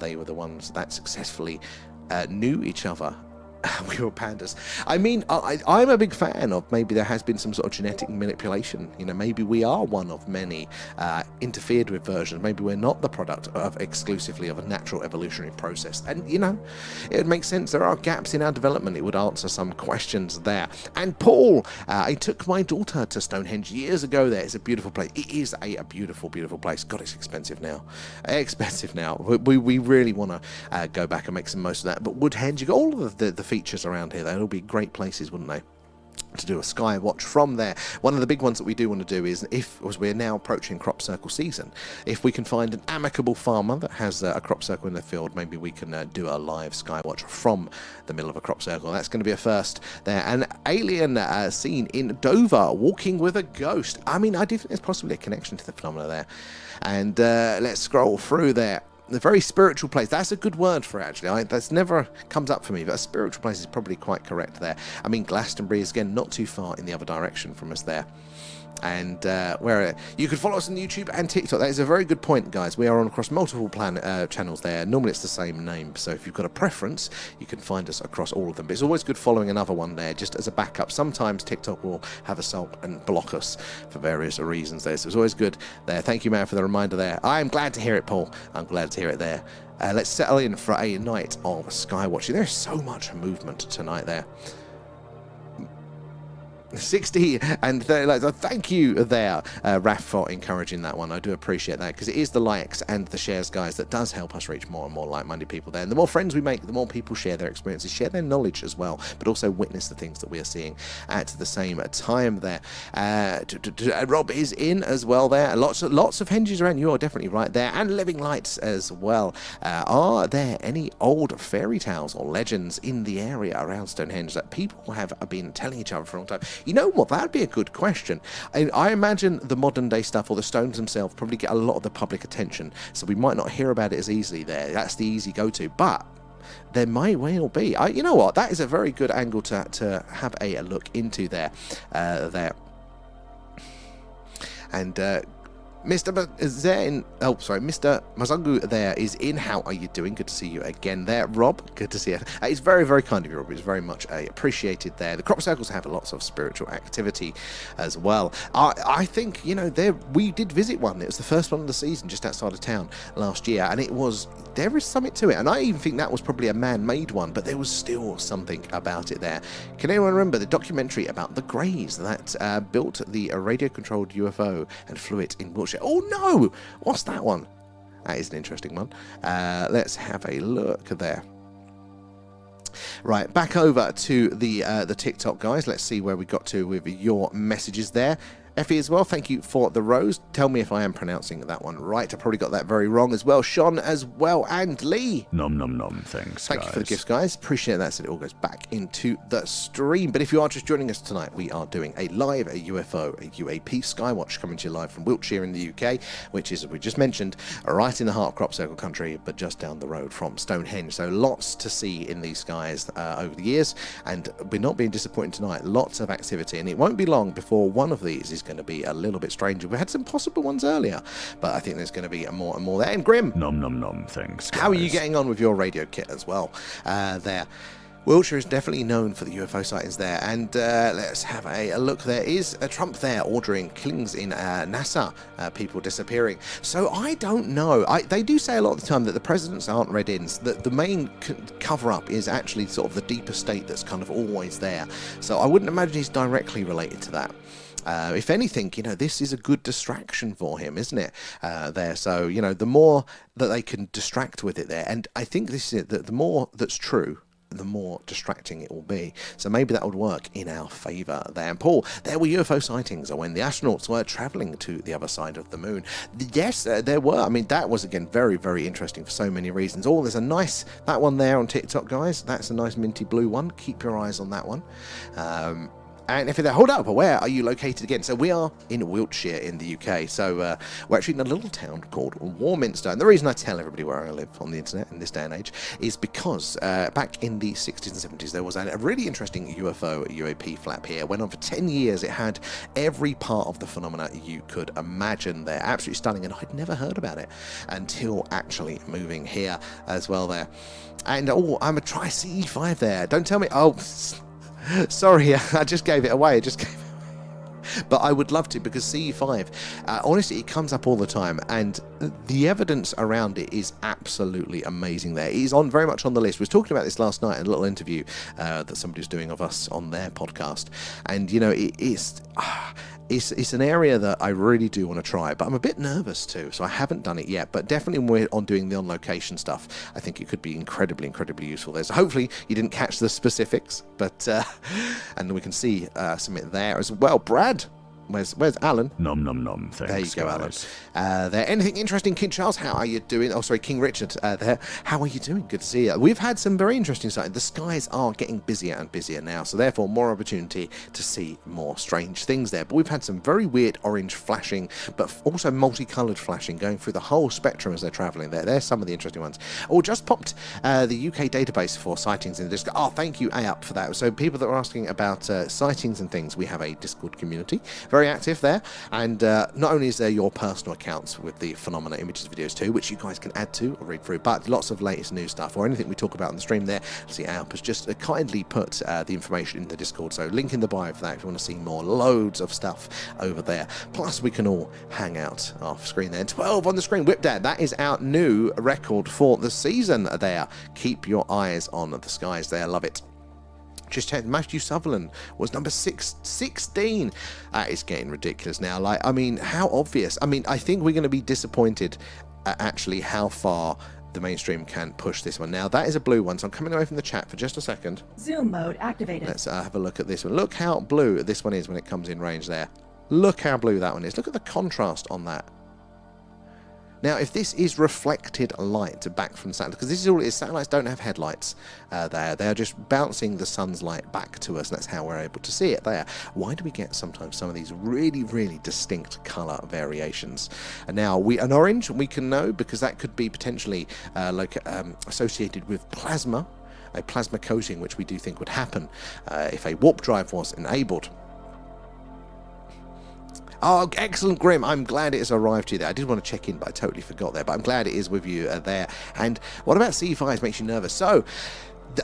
They were the ones that successfully knew each other. We were pandas. I mean, I'm a big fan of maybe there has been some sort of genetic manipulation. You know, maybe we are one of many interfered with versions. Maybe we're not the product of exclusively of a natural evolutionary process. And, you know, it would make sense. There are gaps in our development. It would answer some questions there. And Paul, I took my daughter to Stonehenge years ago there. It's a beautiful place. It is a beautiful, beautiful place. God, it's expensive now. Expensive now. We really want to go back and make some most of that. But Woodhenge, you got all of the features around here. They'd all be great places, wouldn't they, to do a Skywatch from there. One of the big ones that we do want to do is, as we're now approaching crop circle season, if we can find an amicable farmer that has a crop circle in their field, maybe we can do a live Skywatch from the middle of a crop circle. That's going to be a first there. An alien seen in Dover walking with a ghost. I mean, I do think there's possibly a connection to the phenomena there. And let's scroll through there. A very spiritual place. That's a good word for it, actually. That's never comes up for me, but a spiritual place is probably quite correct there. I mean, Glastonbury is, again, not too far in the other direction from us there. And where you can follow us on YouTube and TikTok. That is a very good point, guys. We are on across multiple channels there. Normally it's the same name, so if you've got a preference, you can find us across all of them. But it's always good following another one there, just as a backup. Sometimes TikTok will have assault and block us for various reasons there, so it's always good there. Thank you, man, for the reminder there. I am glad to hear it, Paul. I'm glad to hear it there. Let's settle in for a night of skywatching. There's so much movement tonight there. 60 and 30 likes. Thank you there, Raf, for encouraging that one. I do appreciate that, because it is the likes and the shares, guys, that does help us reach more and more like-minded people there. And the more friends we make, the more people share their experiences, share their knowledge as well, but also witness the things that we are seeing at the same time there. Rob is in as well there. Lots of henges around. You are definitely right there. And living lights as well. Are there any old fairy tales or legends in the area around Stonehenge that people have been telling each other for a long time? You know what? That'd be a good question. I imagine the modern day stuff, or the stones themselves, probably get a lot of the public attention, so we might not hear about it as easily there. That's the easy go-to, but there might well be. You know what? That is a very good angle to have a look into there. And Mr. Mazungu there is in. How are you doing? Good to see you again there. Rob, good to see you. It's very, very kind of you, Rob. It's very much appreciated there. The crop circles have lots of spiritual activity as well. I think, we did visit one. It was the first one of the season just outside of town last year, and there is something to it. And I even think that was probably a man-made one, but there was still something about it there. Can anyone remember the documentary about the Greys that built the radio-controlled UFO and flew it in Wiltshire? Oh no! What's that one? That is an interesting one. Let's have a look there. Right, back over to the TikTok, guys. Let's see where we got to with your messages there. Effie as well, thank you for the rose. Tell me if I am pronouncing that one right. I probably got that very wrong as well. Sean as well, and Lee. Nom nom nom, thanks, Thank you for the gifts, guys. Appreciate that, so it all goes back into the stream. But if you are just joining us tonight, we are doing a live UFO, a UAP Skywatch coming to you live from Wiltshire in the UK, which is, as we just mentioned, right in the heart of crop circle country, but just down the road from Stonehenge. So lots to see in these skies over the years, and we're not being disappointed tonight. Lots of activity, and it won't be long before one of these is going to be a little bit stranger. We had some possible ones earlier, but I think there's going to be more and more there. And Grim, nom nom nom, thanks, guys. How are you getting on with your radio kit as well there? Wiltshire is definitely known for the UFO sightings there, and let's have a look. There is a Trump there ordering killings in NASA, people disappearing. So I don't know. They do say a lot of the time that the presidents aren't read-ins, that the main cover-up is actually sort of the deeper state that's kind of always there. So I wouldn't imagine he's directly related to that. If anything, this is a good distraction for him, isn't it? There, so the more that they can distract with it there, and I think this is it. That the more that's true, the more distracting it will be. So maybe that would work in our favour there. And Paul, there were UFO sightings when the astronauts were travelling to the other side of the moon. Yes, there were. I mean, that was, again, very, very interesting for so many reasons. Oh, there's that one there on TikTok, guys. That's a nice minty blue one. Keep your eyes on that one. And if you're there, hold up, where are you located again? So we are in Wiltshire in the UK. So we're actually in a little town called Warminster. And the reason I tell everybody where I live on the internet in this day and age is because back in the 60s and 70s, there was a really interesting UFO UAP flap here. It went on for 10 years. It had every part of the phenomena you could imagine there. Absolutely stunning. And I'd never heard about it until actually moving here as well there. And, I'm a try CE5 there. Don't tell me. Oh, sorry, I just gave it away. But I would love to, because CE5, honestly, it comes up all the time, and the evidence around it is absolutely amazing there. It is very much on the list. We were talking about this last night in a little interview that somebody was doing of us on their podcast, and, it's an area that I really do want to try, but I'm a bit nervous too, so I haven't done it yet. But definitely when we're on doing the on-location stuff, I think it could be incredibly, incredibly useful there. So hopefully you didn't catch the specifics, but and we can see something there as well. Brad, where's Alan? Nom nom nom, thanks, there you go, guys. Alan. There, anything interesting, King Charles? How are you doing? Oh, sorry, King Richard there. How are you doing? Good to see you. We've had some very interesting sightings. The skies are getting busier and busier now, so therefore more opportunity to see more strange things there. But we've had some very weird orange flashing, but also multicoloured flashing going through the whole spectrum as they're travelling there. There's some of the interesting ones. Oh, just popped the UK database for sightings in the Discord. Oh, thank you, AUP, for that. So people that are asking about sightings and things, we have a Discord community. Very active there, and not only is there your personal accounts with the phenomena images videos too, which you guys can add to or read through, but lots of latest news stuff or anything we talk about on the stream there. See, Alp has just kindly put the information in the Discord, so link in the bio for that if you want to see more. Loads of stuff over there, plus we can all hang out off screen there. 12 on the screen. Whip Dad, that is our new record for the season there. Keep your eyes on the skies there. Love it. Just checked, Matthew Sutherland was number 16. That is getting ridiculous now. How obvious. I think we're going to be disappointed at actually how far the mainstream can push this one. Now, that is a blue one, so I'm coming away from the chat for just a second. Zoom mode activated. Let's have a look at this one. Look how blue this one is when it comes in range there. Look how blue that one is. Look at the contrast on that. Now, if this is reflected light back from satellites, because this is all it is, satellites don't have headlights there. They are just bouncing the sun's light back to us, and that's how we're able to see it there. Why do we get sometimes some of these really, really distinct colour variations? And now, an orange, we can know, because that could be potentially associated with plasma, a plasma coating, which we do think would happen if a warp drive was enabled. Oh, excellent, Grim. I'm glad it has arrived to you there. I did want to check in, but I totally forgot there. But I'm glad it is with you there. And what about C5s makes you nervous? So,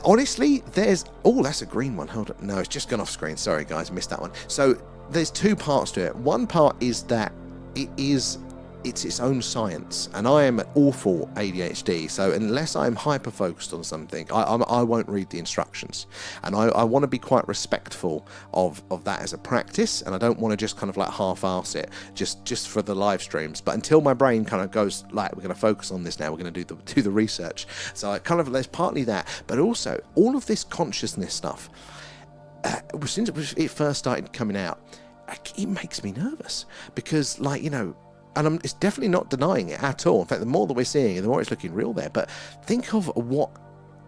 honestly, there's... Oh, that's a green one. Hold on. No, it's just gone off screen. Sorry, guys. Missed that one. So, there's two parts to it. One part is that it's its own science, and I am an awful ADHD, so unless I'm hyper focused on something, I won't read the instructions, and I want to be quite respectful of that as a practice, and I don't want to just kind of like half-arse it just for the live streams. But until my brain kind of goes like, we're going to focus on this now, we're going to do the research. So I kind of, there's partly that, but also all of this consciousness stuff. Since it first started coming out, it makes me nervous because, like, you know. And it's definitely not denying it at all. In fact, the more that we're seeing it, the more it's looking real there. But think of what...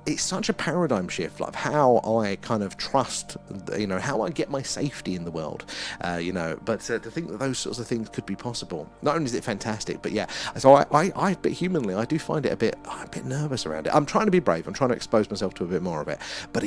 It's such a paradigm shift, like how I kind of trust, you know, how I get my safety in the world, you know. But to think that those sorts of things could be possible, not only is it fantastic, but yeah. So I but humanly, I do find it a bit nervous around it. I'm trying to be brave. I'm trying to expose myself to a bit more of it. But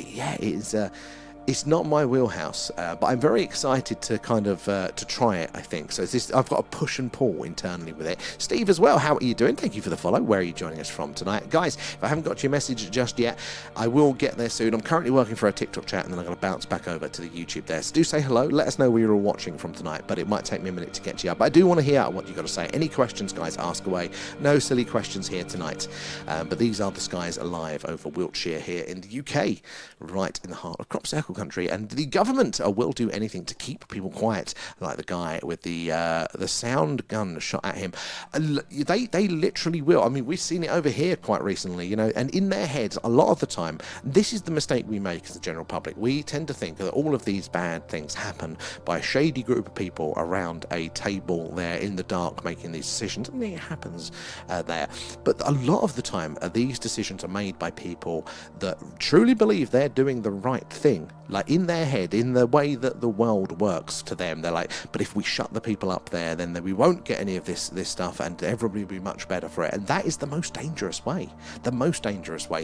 it's not my wheelhouse, but I'm very excited to kind of to try it, I think. So I've got a push and pull internally with it. Steve as well, how are you doing? Thank you for the follow. Where are you joining us from tonight? Guys, if I haven't got your message just yet, I will get there soon. I'm currently working for a TikTok chat, and then I'm going to bounce back over to the YouTube there. So do say hello. Let us know where you're all watching from tonight, but it might take me a minute to get you up. But I do want to hear what you've got to say. Any questions, guys, ask away. No silly questions here tonight. But these are the skies alive over Wiltshire here in the UK, right in the heart of crop circle country. And the government will do anything to keep people quiet, like the guy with the sound gun shot at him. They literally will. I mean, we've seen it over here quite recently, you know, and in their heads, a lot of the time, this is the mistake we make as the general public. We tend to think that all of these bad things happen by a shady group of people around a table there in the dark making these decisions, and it happens there. But a lot of the time, these decisions are made by people that truly believe they're doing the right thing, like in their head, in the way that the world works to them. They're like, but if we shut the people up there, then we won't get any of this stuff, and everybody will be much better for it. And that is the most dangerous way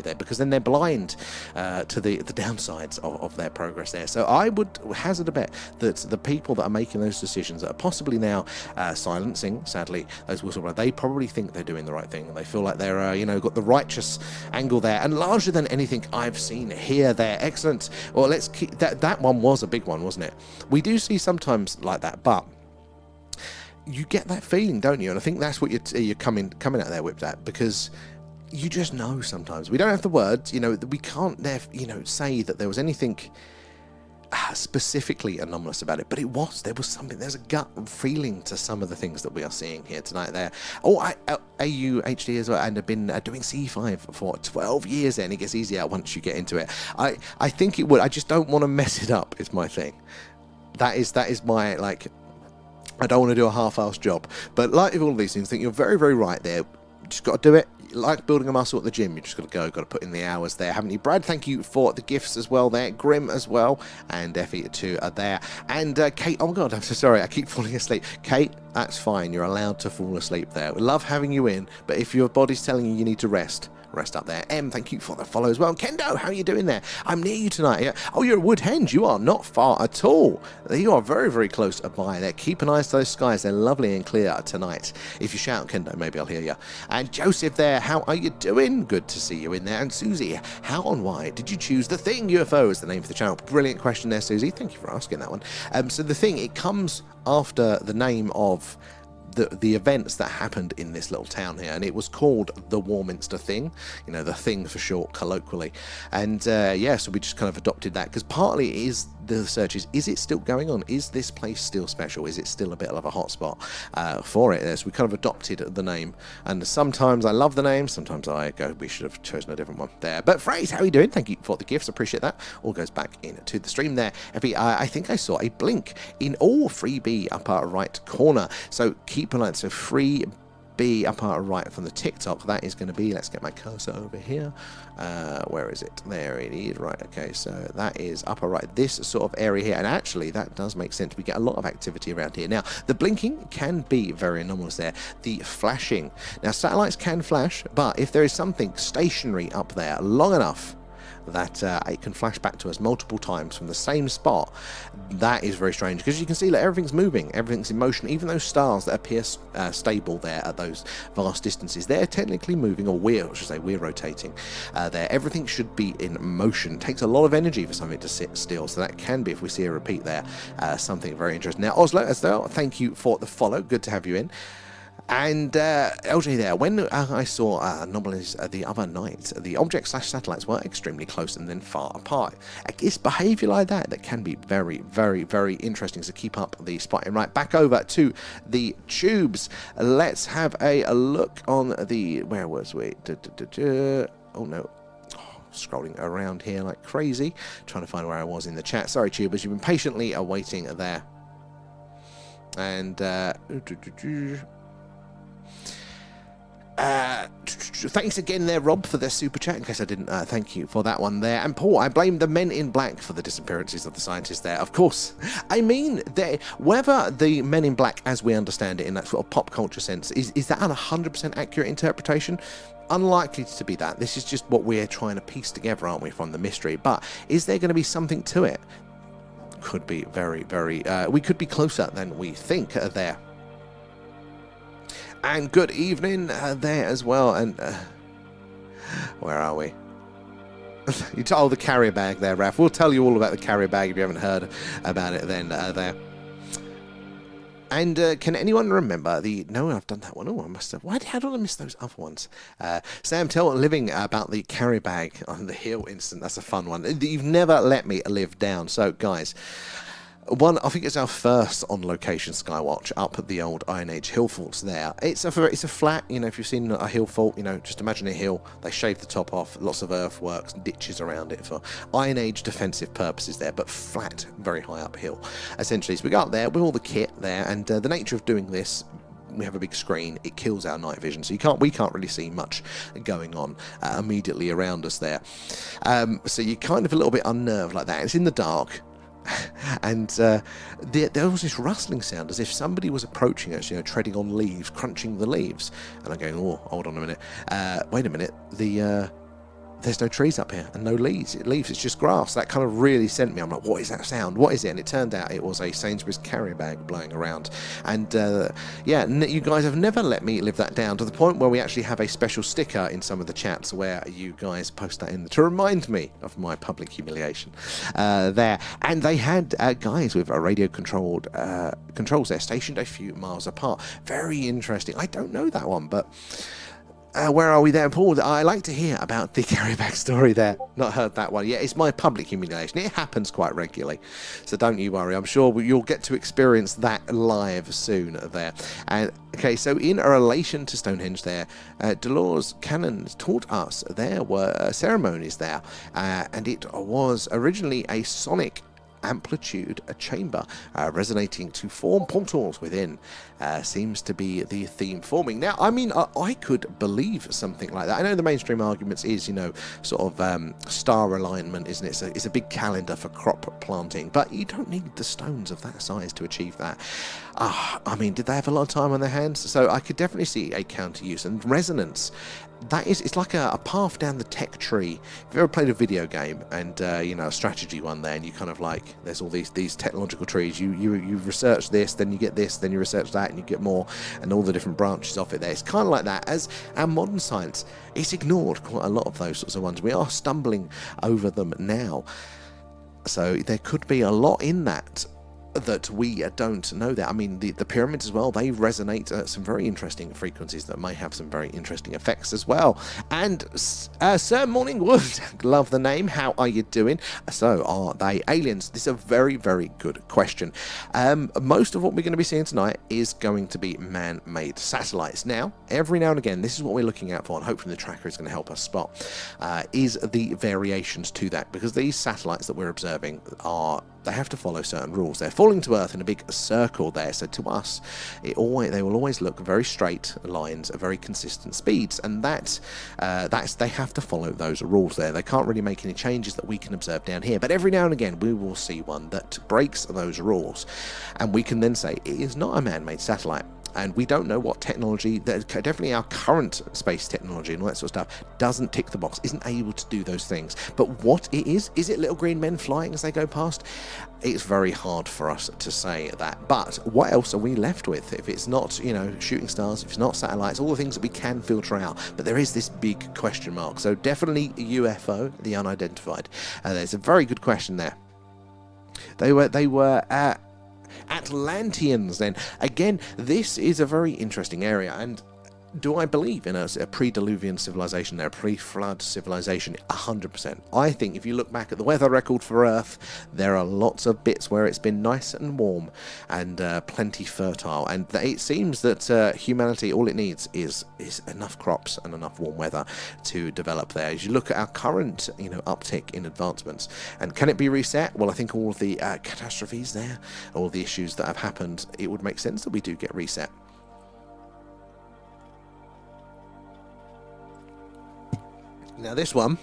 there, because then they're blind to the downsides of their progress there. So I would hazard a bet that the people that are making those decisions, that are possibly now silencing, sadly, those whistleblowers, they probably think they're doing the right thing, and they feel like they're you know, got the righteous angle there. And larger than anything I've seen here, there. Excellent. Well, let's keep that one was a big one, wasn't it? We do see sometimes like that, but you get that feeling, don't you? And I think that's what you're coming out there with that, because you just know sometimes. We don't have the words, you know, we can't, you know, say that there was anything specifically anomalous about it, but there was something. There's a gut feeling to some of the things that we are seeing here tonight there. Oh, AUHD as well, and have been doing C5 for 12 years there, and it gets easier once you get into it. I think it would. I just don't want to mess it up, is my thing. That is my, like, I don't want to do a half-assed job. But like with all of these things, I think you're very, very right there. You just got to do it. Like building a muscle at the gym, you just got to put in the hours there, haven't you? Brad, thank you for the gifts as well there. Grim as well, and Effie too are there. And Kate, oh my god, I'm so sorry, I keep falling asleep. Kate, that's fine, you're allowed to fall asleep there. We love having you in, but if your body's telling you need to rest up there. Thank you for the follow as well. Kendo, how are you doing there? I'm near you tonight. Yeah. Oh, you're at Woodhenge. You are not far at all. You are very, very close by there. Keep an eye to those skies. They're lovely and clear tonight. If you shout, Kendo, maybe I'll hear you. And Joseph there, how are you doing? Good to see you in there. And Susie, how and why did you choose The Thing UFO as the name for the channel? Brilliant question there, Susie. Thank you for asking that one. So The Thing, it comes after the name of the events that happened in this little town here, and it was called the Warminster Thing, you know, the Thing for short, colloquially. And yeah, so we just kind of adopted that, because partly it is the search is it still going on? Is this place still special? Is it still a bit of a hotspot for it? So we kind of adopted the name, and sometimes I love the name, sometimes I go, we should have chosen a different one there. But Phrase, how are you doing? Thank you for the gifts, appreciate that. All goes back into the stream there. I think I saw a blink in all freebie upper right corner, so keep an eye. So free B upper right from the TikTok, that is going to be, let's get my cursor over here, where is it? There it is. Right, okay, so that is upper right, this sort of area here, and actually that does make sense. We get a lot of activity around here. Now the blinking can be very anomalous there. The flashing, now satellites can flash, but if there is something stationary up there long enough, that it can flash back to us multiple times from the same spot. That is very strange, because you can see that everything's moving, everything's in motion. Even those stars that appear stable there at those vast distances, they're technically moving, or we're rotating there. Everything should be in motion. It takes a lot of energy for something to sit still, so that can be, if we see a repeat there, something very interesting. Now, Oslo as well, thank you for the follow, good to have you in. And LJ there, when I saw anomalies the other night, the objects/satellites were extremely close and then far apart. It's behaviour like that can be very, very, very interesting, so keep up the spotting. Right, back over to the tubes. Let's have a look on the, where was we? Oh no. Scrolling around here like crazy, trying to find where I was in the chat. Sorry, tubers, you've been patiently awaiting there. And thanks again there, Rob, for the super chat, in case I didn't thank you for that one there. And Paul, I blame the men in black for the disappearances of the scientists there. Of course, I mean, whether the men in black, as we understand it in that sort of pop culture sense, is that an 100% accurate interpretation? Unlikely to be that. This is just what we're trying to piece together, aren't we, from the mystery. But is there going to be something to it? Could be very, very, we could be closer than we think there. And good evening there as well. And where are we? You told the carrier bag there, Raf. We'll tell you all about the carrier bag if you haven't heard about it then there. And can anyone remember the... No, I've done that one. Oh, I must have... How did I miss those other ones? Sam, tell Living about the carrier bag on the hill incident. That's a fun one. You've never let me live down. So, guys... I think it's our first on-location Skywatch up at the old Iron Age hill faults there. It's a flat, you know, if you've seen a hill fault, you know, just imagine a hill. They shave the top off, lots of earthworks, ditches around it for Iron Age defensive purposes there, but flat, very high uphill, essentially. So we go up there with all the kit there, and the nature of doing this, we have a big screen, it kills our night vision, so we can't really see much going on immediately around us there. So you're kind of a little bit unnerved like that. It's in the dark. And there was this rustling sound as if somebody was approaching us, you know, treading on leaves, crunching the leaves. And I'm going, oh, hold on a minute. Wait a minute. There's no trees up here and no leaves. It's just grass. That kind of really sent me. I'm like, what is that sound? What is it? And it turned out it was a Sainsbury's carrier bag blowing around. And yeah, you guys have never let me live that down, to the point where we actually have a special sticker in some of the chats where you guys post that in to remind me of my public humiliation there. And they had guys with radio controls there, stationed a few miles apart. Very interesting. I don't know that one, but... where are we there, Paul? I like to hear about the carrier bag story there. Not heard that one. Yeah, it's my public humiliation. It happens quite regularly, so don't you worry. I'm sure you'll get to experience that live soon there. And okay, so in relation to Stonehenge there, Dolores Cannons taught us there were ceremonies there, and it was originally a sonic amplitude, a chamber resonating to form portals within. Seems to be the theme forming. Now, I mean, I could believe something like that. I know the mainstream arguments is, you know, sort of star alignment, isn't it? It's a big calendar for crop planting, but you don't need the stones of that size to achieve that. I mean, did they have a lot of time on their hands? So I could definitely see a counter use and resonance. It's like a path down the tech tree. If you've ever played a video game and you know, a strategy one there, and you kind of like, there's all these technological trees. You research this, then you get this, then you research that, and you get more, and all the different branches of it there. It's kind of like that. As our modern science, it's ignored quite a lot of those sorts of ones. We are stumbling over them now. So there could be a lot in that we don't know that. I mean, the pyramids as well, they resonate at some very interesting frequencies that may have some very interesting effects as well. And Sir Morningwood, love the name, how are you doing? So, are they aliens? This is a very, very good question. Most of what we're going to be seeing tonight is going to be man-made satellites. Now, every now and again, this is what we're looking out for, and hopefully the tracker is going to help us spot, is the variations to that, because these satellites that we're observing they have to follow certain rules. They're falling to Earth in a big circle there, so to us, they will always look very straight lines at very consistent speeds, and they have to follow those rules there. They can't really make any changes that we can observe down here, but every now and again we will see one that breaks those rules, and we can then say it is not a man-made satellite. and we don't know what technology, that definitely our current space technology and all that sort of stuff, doesn't tick the box, isn't able to do those things. But what it is it little green men flying as they go past? It's very hard for us to say that. But what else are we left with if it's not, you know, shooting stars, if it's not satellites, all the things that we can filter out? But there is this big question mark. So definitely UFO, the unidentified. There's a very good question there. They were Atlanteans then. Again, this is a very interesting area, and do I believe in a pre-Diluvian civilization there, a pre-flood civilization? 100%. I think if you look back at the weather record for Earth, there are lots of bits where it's been nice and warm and plenty fertile, and it seems that humanity, all it needs is enough crops and enough warm weather to develop there. As you look at our current, you know, uptick in advancements, and can it be reset? Well, I think all of the catastrophes there, all the issues that have happened, it would make sense that we do get reset. Now this one,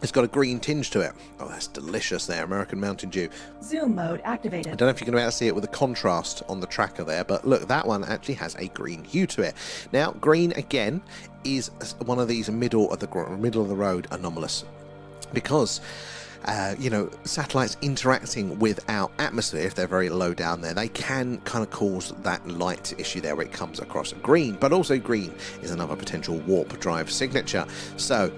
it's got a green tinge to it. Oh, that's delicious there, American Mountain Dew. Zoom mode activated. I don't know if you can be able to see it with the contrast on the tracker there, but look, that one actually has a green hue to it. Now, green, again, is one of these middle of the road anomalous, because you know, satellites interacting with our atmosphere, if they're very low down there, they can kind of cause that light issue there where it comes across green. But also green is another potential warp drive signature. So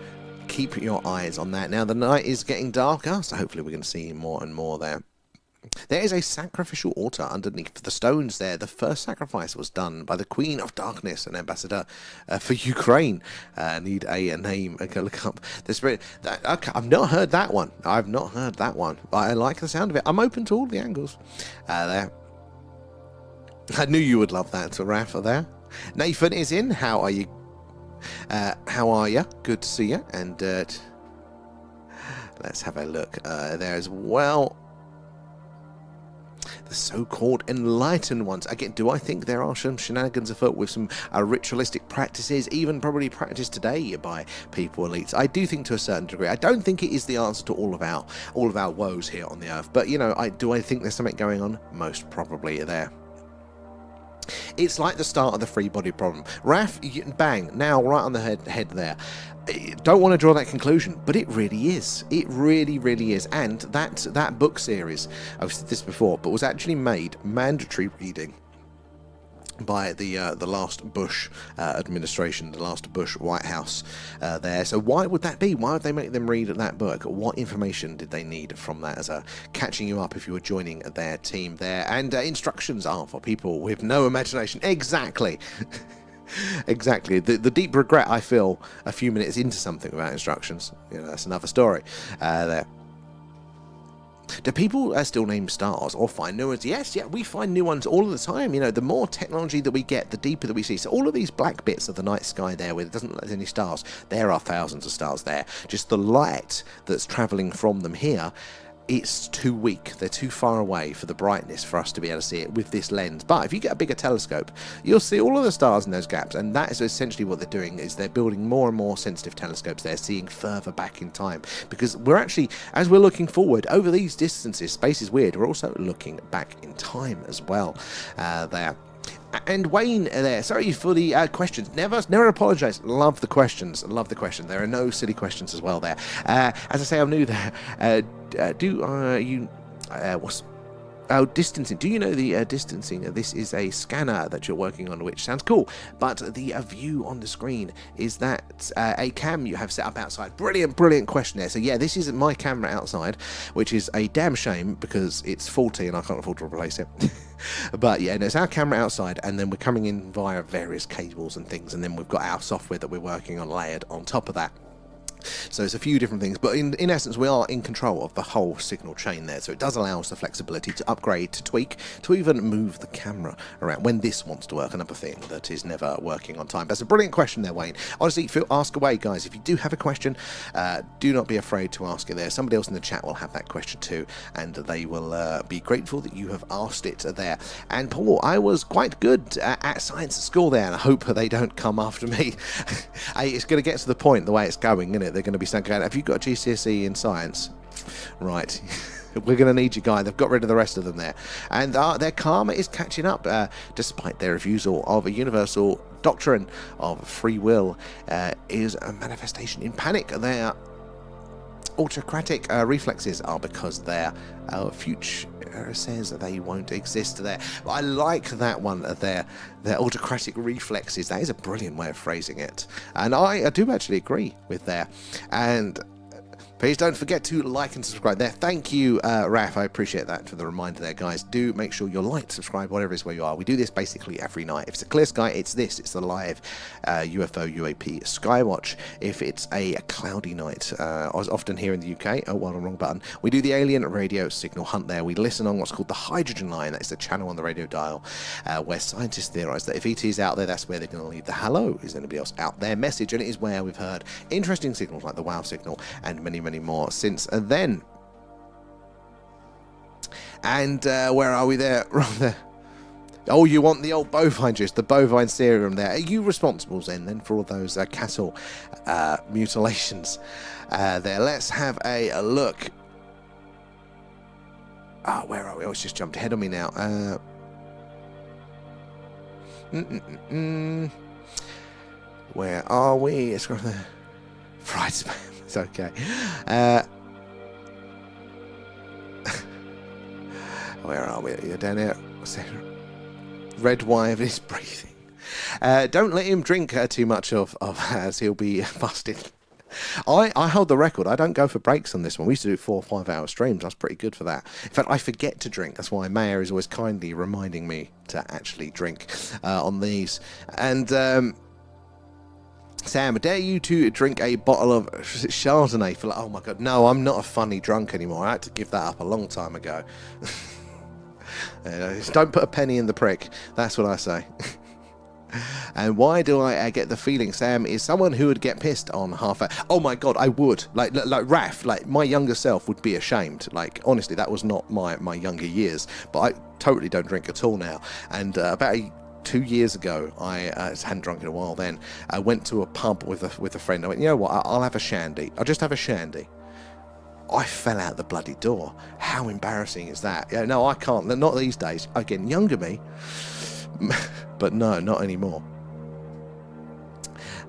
keep your eyes on that. Now the night is getting darker, so hopefully we're going to see more and more there. There is a sacrificial altar underneath the stones there. The first sacrifice was done by the Queen of Darkness, an ambassador for Ukraine. Need a name. Okay, look up the spirit. Okay, I've not heard that one. I've not heard that one. But I like the sound of it. I'm open to all the angles. There. I knew you would love that, Raph, there. Nathan is in. How are you? How are you? Good to see you. And let's have a look there as well. The so-called enlightened ones. Again, do I think there are some shenanigans afoot with some ritualistic practices, even probably practiced today by people elites? I do think to a certain degree. I don't think it is the answer to all of our woes here on the earth. But you know, do I think there's something going on? Most probably there. It's like the start of the free body problem. Raf, bang, now right on the head there. Don't want to draw that conclusion, but it really is. It really, really is. And that book series, I've said this before, but was actually made mandatory reading by the last Bush administration, the last Bush White House there. So why would that be? Why would they make them read that book? What information did they need from that as a catching you up if you were joining their team there? And instructions are for people with no imagination. Exactly. Exactly. The deep regret I feel a few minutes into something without instructions. You know, that's another story there. Do people still name stars or find new ones? Yes, yeah, we find new ones all of the time. You know, the more technology that we get, the deeper that we see. So all of these black bits of the night sky there where it doesn't look like any stars, there are thousands of stars there. Just the light that's travelling from them here, it's too weak. They're too far away for the brightness for us to be able to see it with this lens. But if you get a bigger telescope, you'll see all of the stars in those gaps, and that is essentially what they're doing, is they're building more and more sensitive telescopes. They're seeing further back in time, because we're actually, as we're looking forward over these distances, space is weird, we're also looking back in time as well there. And Wayne there, sorry for the questions. Never apologise. Love the questions. Love the question. There are no silly questions as well there. As I say, I'm new there. Distancing. Do you know the distancing? This is a scanner that you're working on, which sounds cool. But the view on the screen, is that a cam you have set up outside? Brilliant question there. So yeah, this is my camera outside, which is a damn shame because it's faulty and I can't afford to replace it. But yeah, and it's our camera outside, and then we're coming in via various cables and things, and then we've got our software that we're working on layered on top of that. So it's a few different things, but in essence we are in control of the whole signal chain there, so it does allow us the flexibility to upgrade, to tweak, to even move the camera around when this wants to work, another thing that is never working on time. That's a brilliant question there, Wayne. Honestly, ask away, guys. If you do have a question, do not be afraid to ask it there. Somebody else in the chat will have that question too, and they will be grateful that you have asked it there. And Paul, I was quite good at science at school there, and I hope they don't come after me. It's going to get to the point, the way it's going, isn't it? They're going to be saying, have you got a GCSE in science? Right. We're going to need you, guy. They've got rid of the rest of them there. And their karma is catching up, despite their refusal of a universal doctrine of free will is a manifestation in panic. Their autocratic reflexes are because their future says they won't exist there. But I like that one, their autocratic reflexes. That is a brilliant way of phrasing it. And I do actually agree with that. And please don't forget to like and subscribe there. Thank you, Raf. I appreciate that for the reminder there, guys. Do make sure you're like, subscribe, whatever it is where you are. We do this basically every night. If it's a clear sky, it's this. It's the live UFO UAP Skywatch. If it's a cloudy night, I was often here in the UK. Oh, well, wrong button. We do the alien radio signal hunt there. We listen on what's called the hydrogen line. That's the channel on the radio dial where scientists theorize that if ET is out there, that's where they're going to leave the hello, is anybody else out there message. And it is where we've heard interesting signals like the wow signal and many, many more since then. And where are we there? Right there. Oh, you want the old bovine juice, the bovine serum there. Are you responsible then for all those cattle mutilations there? Let's have a look. Oh, where are we? Oh, it's just jumped ahead on me now. Where are we? It's got the fried spam. It's okay. Where are we? You're down here. What's that? Red wine is breathing. Don't let him drink too much of as he'll be busted. I hold the record. I don't go for breaks on this one. We used to do 4 or 5 hour streams. I was pretty good for that. In fact, I forget to drink. That's why Maya is always kindly reminding me to actually drink on these. And Sam, I dare you to drink a bottle of Chardonnay for oh my god, no, I'm not a funny drunk anymore. I had to give that up a long time ago. Don't put a penny in the prick. That's what I say. And why do I get the feeling Sam is someone who would get pissed on half a... Oh my god, I would. Like Raph, like my younger self would be ashamed. Like, honestly, that was not my younger years. But I totally don't drink at all now. And about 2 years ago, I hadn't drunk in a while then. I went to a pub with a friend. I went, you know what, I'll have a shandy. I'll just have a shandy. I fell out the bloody door. How embarrassing is that? Yeah, no, I can't. Not these days. Again, younger me. But no, not anymore.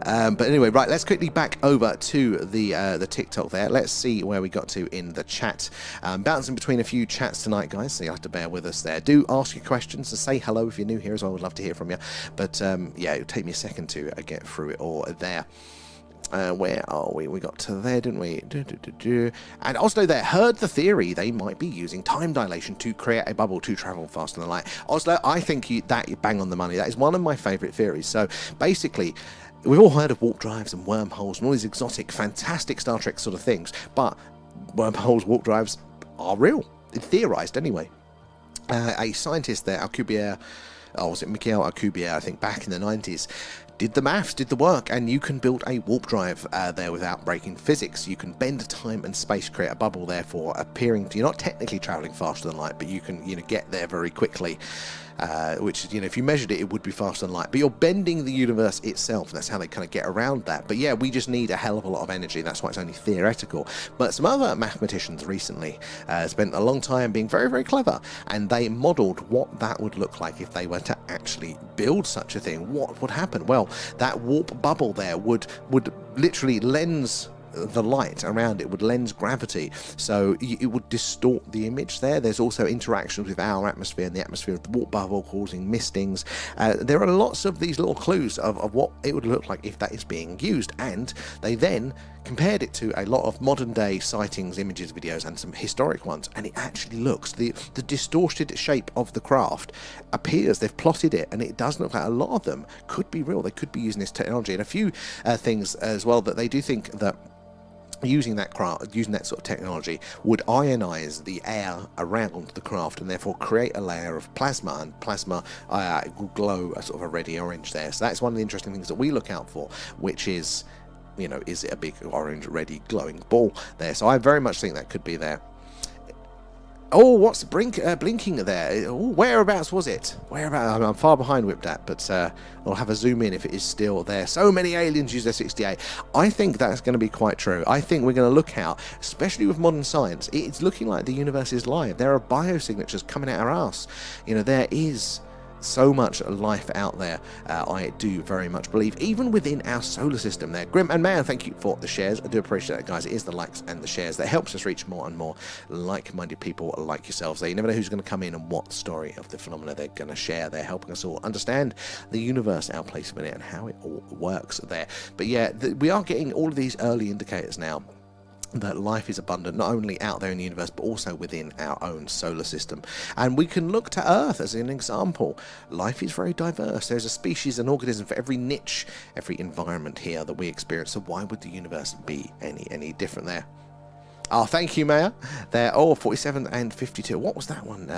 But anyway, right, let's quickly back over to the TikTok there. Let's see where we got to in the chat. Bouncing between a few chats tonight, guys, so you'll have to bear with us there. Do ask your questions and say hello if you're new here as well. I would love to hear from you. But yeah, it'll take me a second to get through it all there. Where are we? We got to there, didn't we? And Oslo there heard the theory they might be using time dilation to create a bubble to travel faster than light. Oslo, I think you bang on the money. That is one of my favourite theories. So basically, we've all heard of warp drives and wormholes and all these exotic, fantastic Star Trek sort of things, but wormholes, warp drives are real. It's theorised anyway. A scientist there, Alcubierre, was it Mikhail Alcubierre, I think, back in the 90s, did the maths, did the work, and you can build a warp drive there without breaking physics. You can bend time and space, create a bubble, therefore appearing to, you're not technically traveling faster than light, but you can, get there very quickly. Which, if you measured it, it would be faster than light. But you're bending the universe itself, and that's how they kind of get around that. But yeah, we just need a hell of a lot of energy. That's why it's only theoretical. But some other mathematicians recently spent a long time being very, very clever, and they modelled what that would look like if they were to actually build such a thing. What would happen? Well, that warp bubble there would literally lens the light around it, would lens gravity, so it would distort the image there. There's also interactions with our atmosphere and the atmosphere of the warp bubble causing mistings. There are lots of these little clues of what it would look like if that is being used, and they then compared it to a lot of modern day sightings, images, videos, and some historic ones, and it actually looks, the distorted shape of the craft appears, they've plotted it, and it does look like a lot of them could be real. They could be using this technology, and a few things as well that they do think that using that sort of technology would ionize the air around the craft and therefore create a layer of plasma, and plasma will glow a sort of a reddy orange there. So that's one of the interesting things that we look out for, which is, is it a big orange reddy glowing ball there? So I very much think that could be there. Oh, what's blinking there? Oh, whereabouts was it? Whereabouts? I'm far behind with that, but I'll have a zoom in if it is still there. So many aliens use their 68. I think that's going to be quite true. I think we're going to look out, especially with modern science. It's looking like the universe is live. There are biosignatures coming out our ass. You know, there is so much life out there. I do very much believe, even within our solar system there. Grim and Man, thank you for the shares. I do appreciate it, guys. It is the likes and the shares that helps us reach more and more like-minded people like yourselves. You never know who's going to come in and what story of the phenomena they're going to share. They're helping us all understand the universe, our place in it, and how it all works there. But yeah, we are getting all of these early indicators now that life is abundant, not only out there in the universe, but also within our own solar system. And we can look to Earth as an example. Life is very diverse. There's a species, an organism for every niche, every environment here that we experience. So why would the universe be any different there? Oh, thank you, Maya. There. Oh, 47 and 52. What was that one?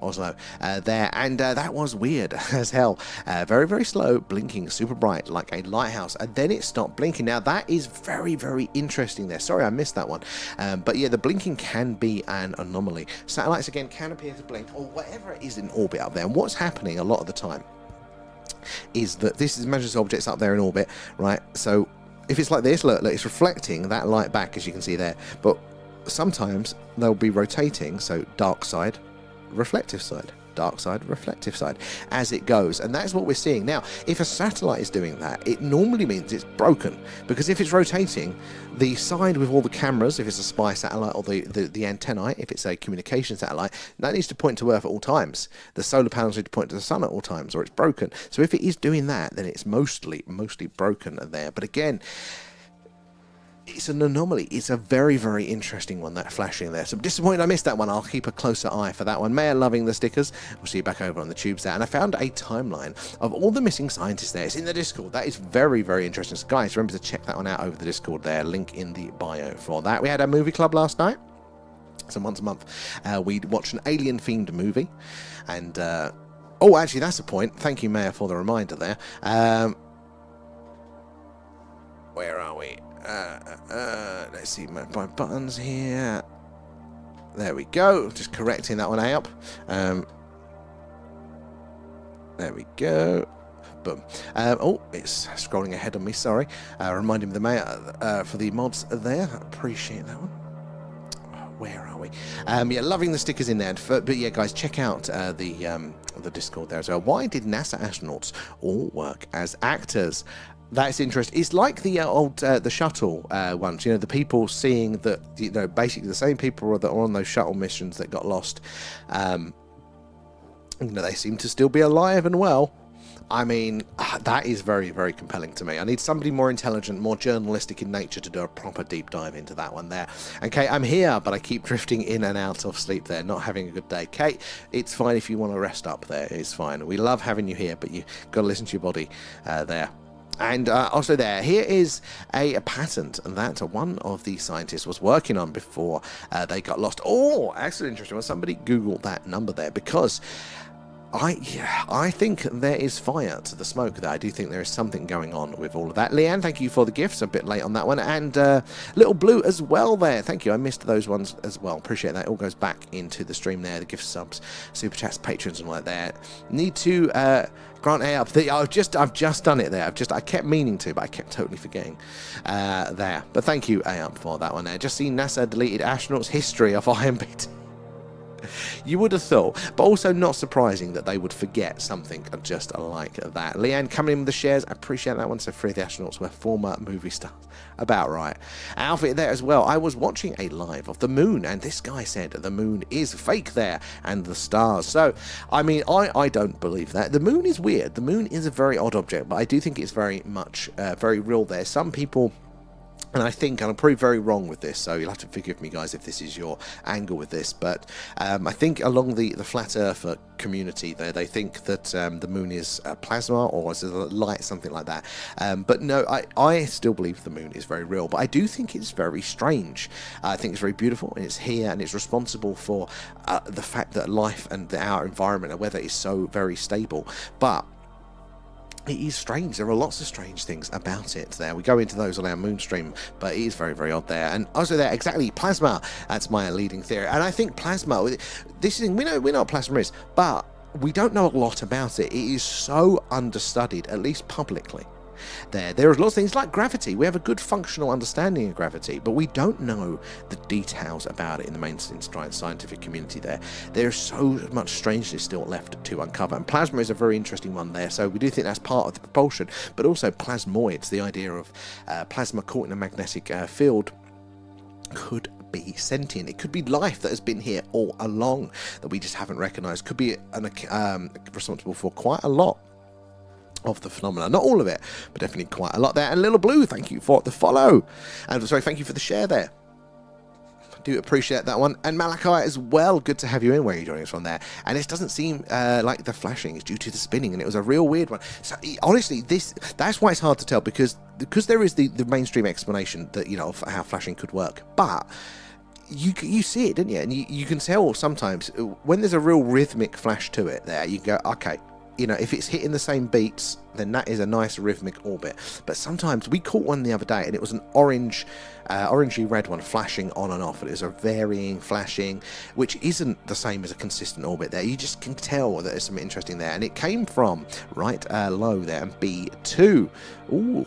Oslo. There. And that was weird as hell. Very, very slow, blinking, super bright, like a lighthouse. And then it stopped blinking. Now, that is very, very interesting there. Sorry, I missed that one. But yeah, the blinking can be an anomaly. Satellites, again, can appear to blink, or whatever it is in orbit up there. And what's happening a lot of the time is that this is measures objects up there in orbit, right? So if it's like this, look, it's reflecting that light back, as you can see there. But sometimes they'll be rotating, so dark side, reflective side, dark side, reflective side, as it goes. And that's what we're seeing. Now, if a satellite is doing that, it normally means it's broken. Because if it's rotating, the side with all the cameras, if it's a spy satellite, or the antennae, if it's a communication satellite, that needs to point to Earth at all times. The solar panels need to point to the sun at all times, or it's broken. So if it is doing that, then it's mostly broken there. But again, it's an anomaly. It's a very, very interesting one, that flashing there. So I'm disappointed I missed that one. I'll keep a closer eye for that one. Mayor loving the stickers. We'll see you back over on the tubes there. And I found a timeline of all the missing scientists there. It's in the Discord. That is very, very interesting. So guys, remember to check that one out over the Discord there. Link in the bio for that. We had a movie club last night. So once a month, we'd watch an alien-themed movie. And, oh, actually, that's a point. Thank you, Mayor, for the reminder there. Where are we? Let's see my buttons here. There we go. Just correcting that one up. There we go. Boom. Oh, it's scrolling ahead on me. Sorry. Reminding the mayor for the mods there. Appreciate that one. Where are we? Yeah, loving the stickers in there. But yeah, guys, check out the Discord there as well. Why did NASA astronauts all work as actors? That's interesting. It's like the old the shuttle ones. You know, the people seeing that, you know, basically the same people that are on those shuttle missions that got lost. You know, they seem to still be alive and well. I mean, that is very, very compelling to me. I need somebody more intelligent, more journalistic in nature to do a proper deep dive into that one there. And Kate, I'm here, but I keep drifting in and out of sleep there, not having a good day. Kate, it's fine if you want to rest up there. It's fine. We love having you here, but you got to listen to your body there. And also here is a patent that one of the scientists was working on before they got lost. Oh, actually interesting. Well, somebody Googled that number there, because I think there is fire to the smoke there. I do think there is something going on with all of that. Leanne, thank you for the gifts. A bit late on that one. And Little Blue as well there. Thank you. I missed those ones as well. Appreciate that. It all goes back into the stream there. The gift subs, super chats, patrons and all that there. Need to grant A up. I've just done it there. I kept meaning to, but I kept totally forgetting there. But thank you, A up, for that one there. Just seen NASA deleted astronauts' history of IMBT. You would have thought, but also not surprising that they would forget something just like that. Leanne coming in with the shares, I appreciate that one. So 3 of the astronauts were former movie stars. About right. Outfit there as well. I was watching a live of the moon, and this guy said the moon is fake there, and the stars. So, I mean, I don't believe that. The moon is weird. The moon is a very odd object, but I do think it's very much, very real there. Some people... And I think, and I'm probably very wrong with this, so you'll have to forgive me, guys, if this is your angle with this, but I think along the flat earther community there, they think that the moon is plasma or is light, something like that. But no, I still believe the moon is very real, but I do think it's very strange. I think it's very beautiful, and it's here, and it's responsible for the fact that life and our environment and weather is so very stable. But It is strange. There are lots of strange things about it there. We go into those on our moon stream, but it is very, very odd there. And also there, exactly, plasma. That's my leading theory. And I think plasma, this is, we know what plasma is, but we don't know a lot about it. It is so understudied, at least publicly. There are lots of things like gravity. We have a good functional understanding of gravity, but we don't know the details about it in the mainstream scientific community there. There's so much strangeness still left to uncover, and plasma is a very interesting one there, so we do think that's part of the propulsion, but also plasmoids, the idea of plasma caught in a magnetic field, could be sentient. It could be life that has been here all along that we just haven't recognized. Could be responsible for quite a lot of the phenomena. Not all of it, but definitely quite a lot there. And Little Blue, thank you for the follow. And sorry, thank you for the share there. I do appreciate that one. And Malachi as well, good to have you in. Where are you joining us from there? And it doesn't seem like the flashing is due to the spinning, and it was a real weird one. So honestly, that's why it's hard to tell, because there is the mainstream explanation that, you know, of how flashing could work, but you see it, didn't you? And you can tell sometimes when there's a real rhythmic flash to it there, you go, okay, you know, if it's hitting the same beats, then that is a nice rhythmic orbit. But sometimes we caught one the other day, and it was an orangey red one flashing on and off. It was a varying flashing, which isn't the same as a consistent orbit there. You just can tell that there's something interesting there. And it came from right low there, and B2. Ooh.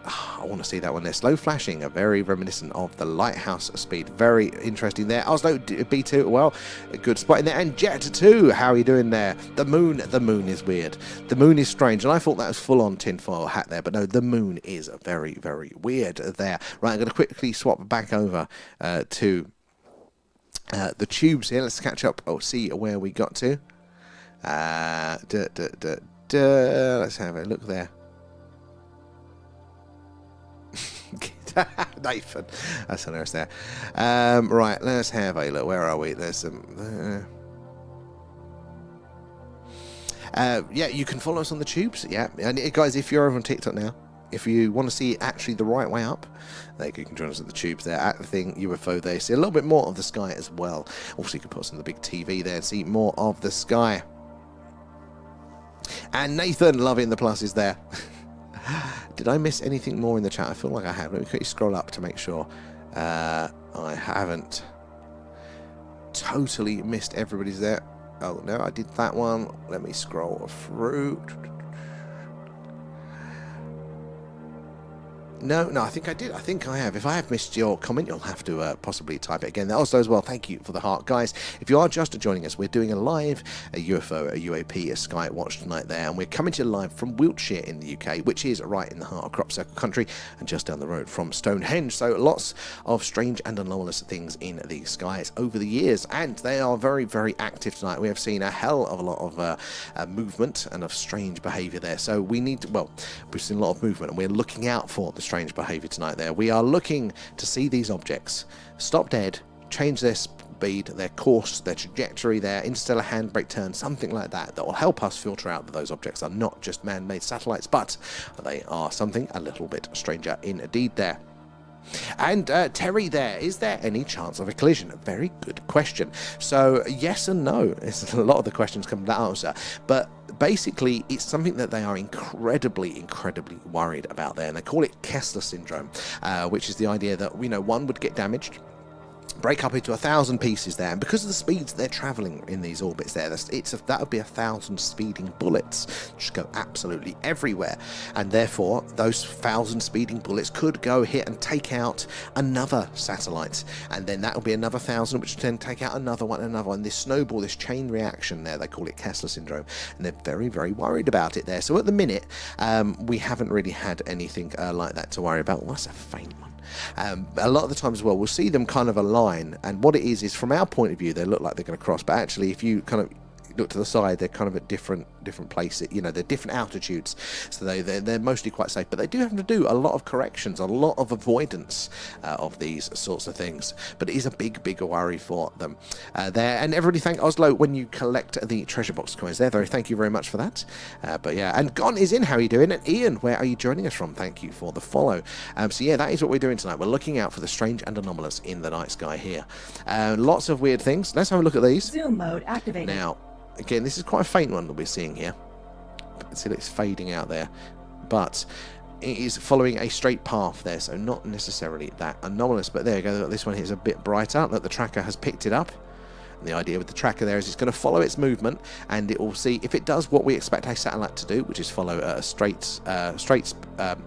I want to see that one there. Slow flashing, a very reminiscent of the lighthouse speed. Very interesting there. Oslo B2, well, a good spot in there. And Jet 2, how are you doing there? The moon is weird. The moon is strange, and I thought that was full on tinfoil hat there, but no, the moon is very, very weird there. Right, I'm going to quickly swap back over to the tubes here. Let's catch up or see where we got to. Let's have a look there. Nathan, that's hilarious there. Right, let's have a look. Where are we? There's some. Yeah, you can follow us on the tubes. Yeah, and guys, if you're over on TikTok now, if you want to see it actually the right way up, you can join us at the tubes there at the thing UFO there. See a little bit more of the sky as well. Also, you can put us on the big TV there and see more of the sky. And Nathan, loving the pluses there. Did I miss anything more in the chat? I feel like I have. Let me quickly scroll up to make sure I haven't totally missed everybody's there. Oh, no, I did that one. Let me scroll through. No, I think I did. I think I have. If I have missed your comment, you'll have to possibly type it again. Also as well, thank you for the heart. Guys, if you are just joining us, we're doing a live UFO, a UAP, a Skywatch tonight there, and we're coming to you live from Wiltshire in the UK, which is right in the heart of crop circle country and just down the road from Stonehenge. So lots of strange and anomalous things in the skies over the years, and they are very, very active tonight. We have seen a hell of a lot of movement and of strange behaviour there. So we need to, well, we've seen a lot of movement, and we're looking out for the strange behaviour tonight there. We are looking to see these objects stop dead, change their speed, their course, their trajectory, their interstellar handbrake turn, something like that will help us filter out that those objects are not just man-made satellites, but they are something a little bit stranger indeed there. And Terry there, is there any chance of a collision? A very good question. So yes and no. It's a lot of the questions come to that answer, but basically it's something that they are incredibly worried about there, and they call it Kessler syndrome, which is the idea that, you know, one would get damaged, break up into 1,000 pieces there, and because of the speeds they're traveling in these orbits there, that would be 1,000 speeding bullets, just go absolutely everywhere, and therefore those 1,000 speeding bullets could go hit and take out another satellite, and then that will be another 1,000, which then take out another one, this snowball, this chain reaction there, they call it Kessler syndrome, and they're very worried about it there. So at the minute we haven't really had anything like that to worry about. Well, that's a faint one. A lot of the time as well, we'll see them kind of align, and what it is from our point of view, they look like they're going to cross, but actually if you kind of look to the side, they're kind of at different places, you know, they're different altitudes, so they're mostly quite safe, but they do have to do a lot of corrections, a lot of avoidance of these sorts of things, but it is a big worry for them there. And everybody thank Oslo when you collect the treasure box coins there, though. Thank you very much for that. But yeah, and Gon is in, how are you doing? And Ian, where are you joining us from? Thank you for the follow. So yeah, that is what we're doing tonight. We're looking out for the strange and anomalous in the night sky here. Lots of weird things. Let's have a look at these. Zoom mode activated. Now again, this is quite a faint one that we're seeing here. see it's fading out there, but it is following a straight path there, so not necessarily that anomalous. But there you go, look, this one here is a bit brighter. Look, the tracker has picked it up. And the idea with the tracker there is it's going to follow its movement, and it will see if it does what we expect a satellite to do, which is follow a straight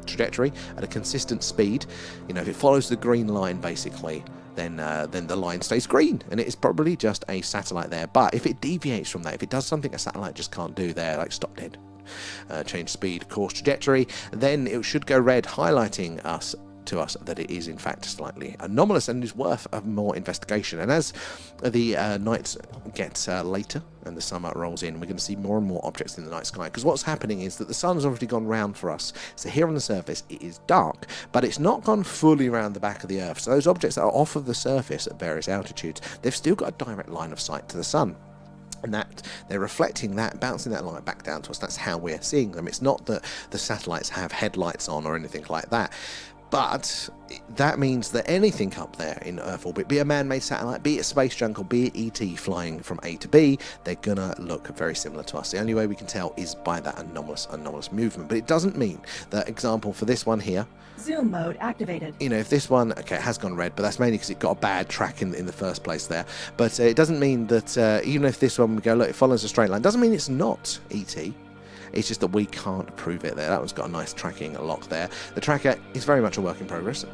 trajectory at a consistent speed. You know, if it follows the green line basically, then the line stays green, and it is probably just a satellite there. But if it deviates from that, if it does something a satellite just can't do there, like stop dead, change speed, course, trajectory, then it should go red, highlighting to us that it is in fact slightly anomalous and is worth more investigation. And as the nights get later and the summer rolls in, we're going to see more and more objects in the night sky, because what's happening is that the sun's already gone round for us. So here on the surface it is dark, but it's not gone fully around the back of the Earth. So those objects that are off of the surface at various altitudes, they've still got a direct line of sight to the sun. And that they're reflecting that, bouncing that light back down to us. That's how we're seeing them. It's not that the satellites have headlights on or anything like that. But that means that anything up there in Earth orbit, be it a man-made satellite, be it a space junk, or be it ET flying from A to B, they're gonna look very similar to us. The only way we can tell is by that anomalous movement. But it doesn't mean that, example for this one here, zoom mode activated. You know, if this one, okay, it has gone red, but that's mainly because it got a bad track in the first place there. But it doesn't mean that even if this one we go, look, it follows a straight line, doesn't mean it's not ET. It's just that we can't prove it there. That one's got a nice tracking lock there. The tracker is very much a work in progress.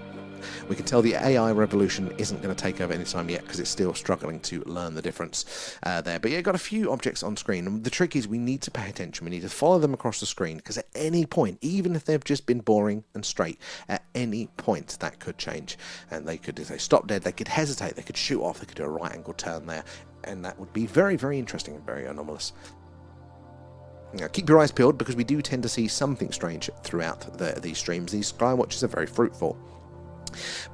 We can tell the AI revolution isn't going to take over anytime yet, because it's still struggling to learn the difference there. But yeah, got a few objects on screen, and the trick is we need to pay attention. We need to follow them across the screen, because at any point, even if they've just been boring and straight, at any point that could change. And they could, if they stop dead, they could hesitate, they could shoot off, they could do a right angle turn there, and that would be very, very interesting and very anomalous. Now, keep your eyes peeled, because we do tend to see something strange throughout these streams. These Skywatches are very fruitful,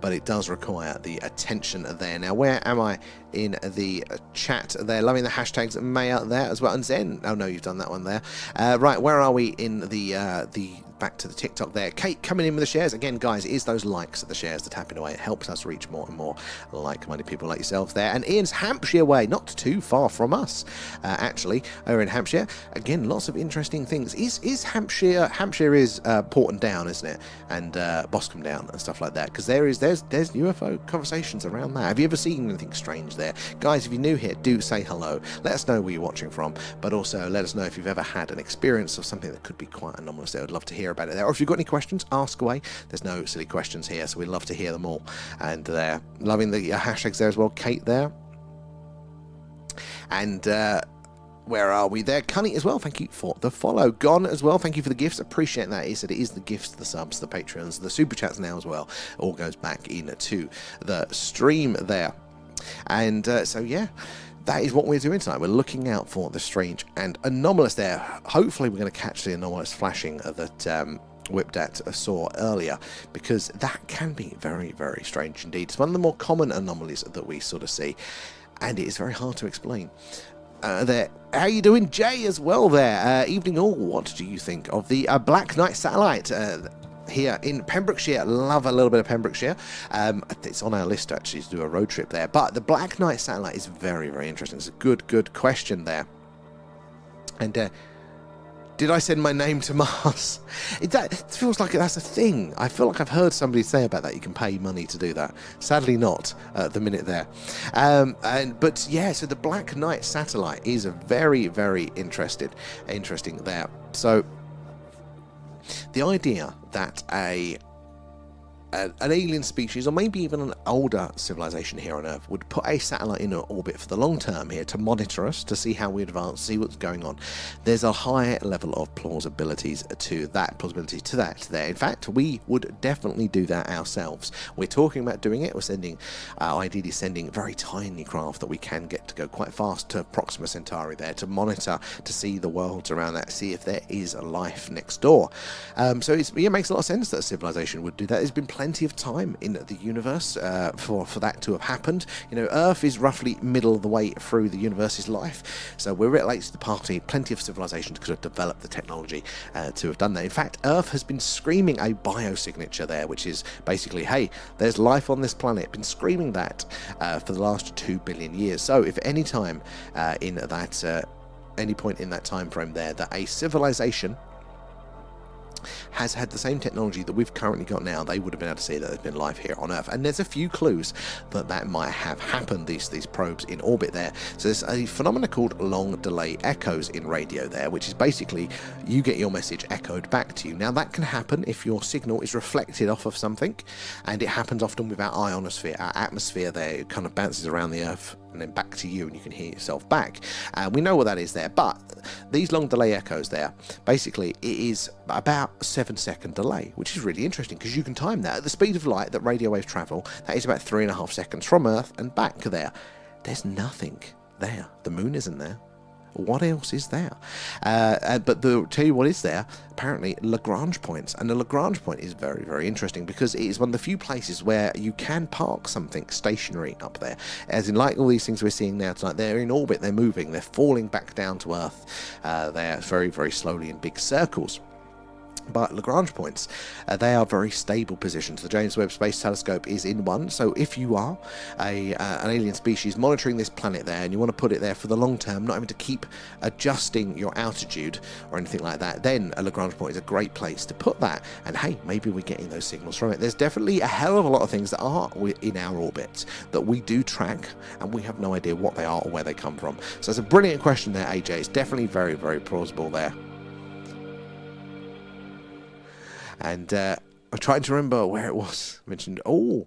but it does require the attention there. Now, where am I in the chat there? Loving the hashtags Maya there as well, and Zen. Oh no, you've done that one there. Right, where are we in the back to the TikTok there? Kate coming in with the shares again, guys. It is those likes at the shares that tapping away. It helps us reach more and more like-minded people like yourselves there. And Ian's Hampshire way, not too far from us, actually, over in Hampshire. Again, lots of interesting things. Is Hampshire is Porton Down, isn't it? And Boscombe Down and stuff like that. Because there's UFO conversations around that. Have you ever seen anything strange there? Guys, if you're new here, do say hello. Let us know where you're watching from, but also let us know if you've ever had an experience of something that could be quite anomalous. I would love to hear about it there. Or if you've got any questions, ask away. There's no silly questions here, so we'd love to hear them all. And they're loving the hashtags there as well. Kate there. And where are we there? Cunny as well, thank you for the follow. Gone as well, thank you for the gifts. Appreciate that. It is the gifts, the subs, the Patreons, the super chats now as well. All goes back into the stream there. And so yeah, that is what we're doing tonight. We're looking out for the strange and anomalous there. Hopefully we're going to catch the anomalous flashing that Whipdat saw earlier, because that can be very, very strange indeed. It's one of the more common anomalies that we sort of see, and it is very hard to explain. There, how you doing, Jay, as well there? Evening all, what do you think of the Black Knight satellite here in Pembrokeshire? Love a little bit of Pembrokeshire. It's on our list actually to do a road trip there, but the Black Knight satellite is very, very interesting. It's a good question there. And did I send my name to Mars? It feels like that's a thing. I feel like I've heard somebody say about that. You can pay money to do that. Sadly not at the minute there. But yeah, so the Black Knight satellite is a very, very interesting there. So the idea that an alien species, or maybe even an older civilization here on Earth, would put a satellite in orbit for the long term here to monitor us, to see how we advance, see what's going on. There's a high level of plausibility to that there. In fact, we would definitely do that ourselves. We're talking about doing it. We're sending, ideally sending very tiny craft that we can get to go quite fast to Proxima Centauri there to monitor, to see the worlds around that, see if there is life next door. So it makes a lot of sense that a civilization would do that. There's been plenty of time in the universe for that to have happened. You know, Earth is roughly middle of the way through the universe's life, so we're a bit late to the party. Plenty of civilizations could have developed the technology to have done that. In fact, Earth has been screaming a biosignature there, which is basically, hey, there's life on this planet. Been screaming that for the last 2 billion years. So if any time in that any point in that time frame there that a civilization has had the same technology that we've currently got now, they would have been able to see that there's been life here on Earth. And there's a few clues that that might have happened, these probes in orbit there. So there's a phenomenon called long delay echoes in radio there, which is basically you get your message echoed back to you. Now that can happen if your signal is reflected off of something, and it happens often with our ionosphere, our atmosphere there. It kind of bounces around the Earth and then back to you, and you can hear yourself back. We know what that is there, but these long delay echoes there, basically it is about a 7-second delay, which is really interesting because you can time that. At the speed of light that radio waves travel, that is about 3.5 seconds from Earth and back there. There's nothing there. The moon isn't there. What else is there? But tell you what is there, apparently Lagrange points. And the Lagrange point is very, very interesting because it is one of the few places where you can park something stationary up there. As in, like all these things we're seeing now tonight, they're in orbit, they're moving, they're falling back down to Earth. They're very, very slowly in big circles. But Lagrange points, they are very stable positions. The James Webb Space Telescope is in one, so if you are an alien species monitoring this planet there and you want to put it there for the long term, not having to keep adjusting your altitude or anything like that, then a Lagrange point is a great place to put that. And hey, maybe we're getting those signals from it. There's definitely a hell of a lot of things that are in our orbit that we do track, and we have no idea what they are or where they come from. So it's a brilliant question there, AJ. It's definitely very, very plausible there. And I'm trying to remember where it was mentioned. Oh,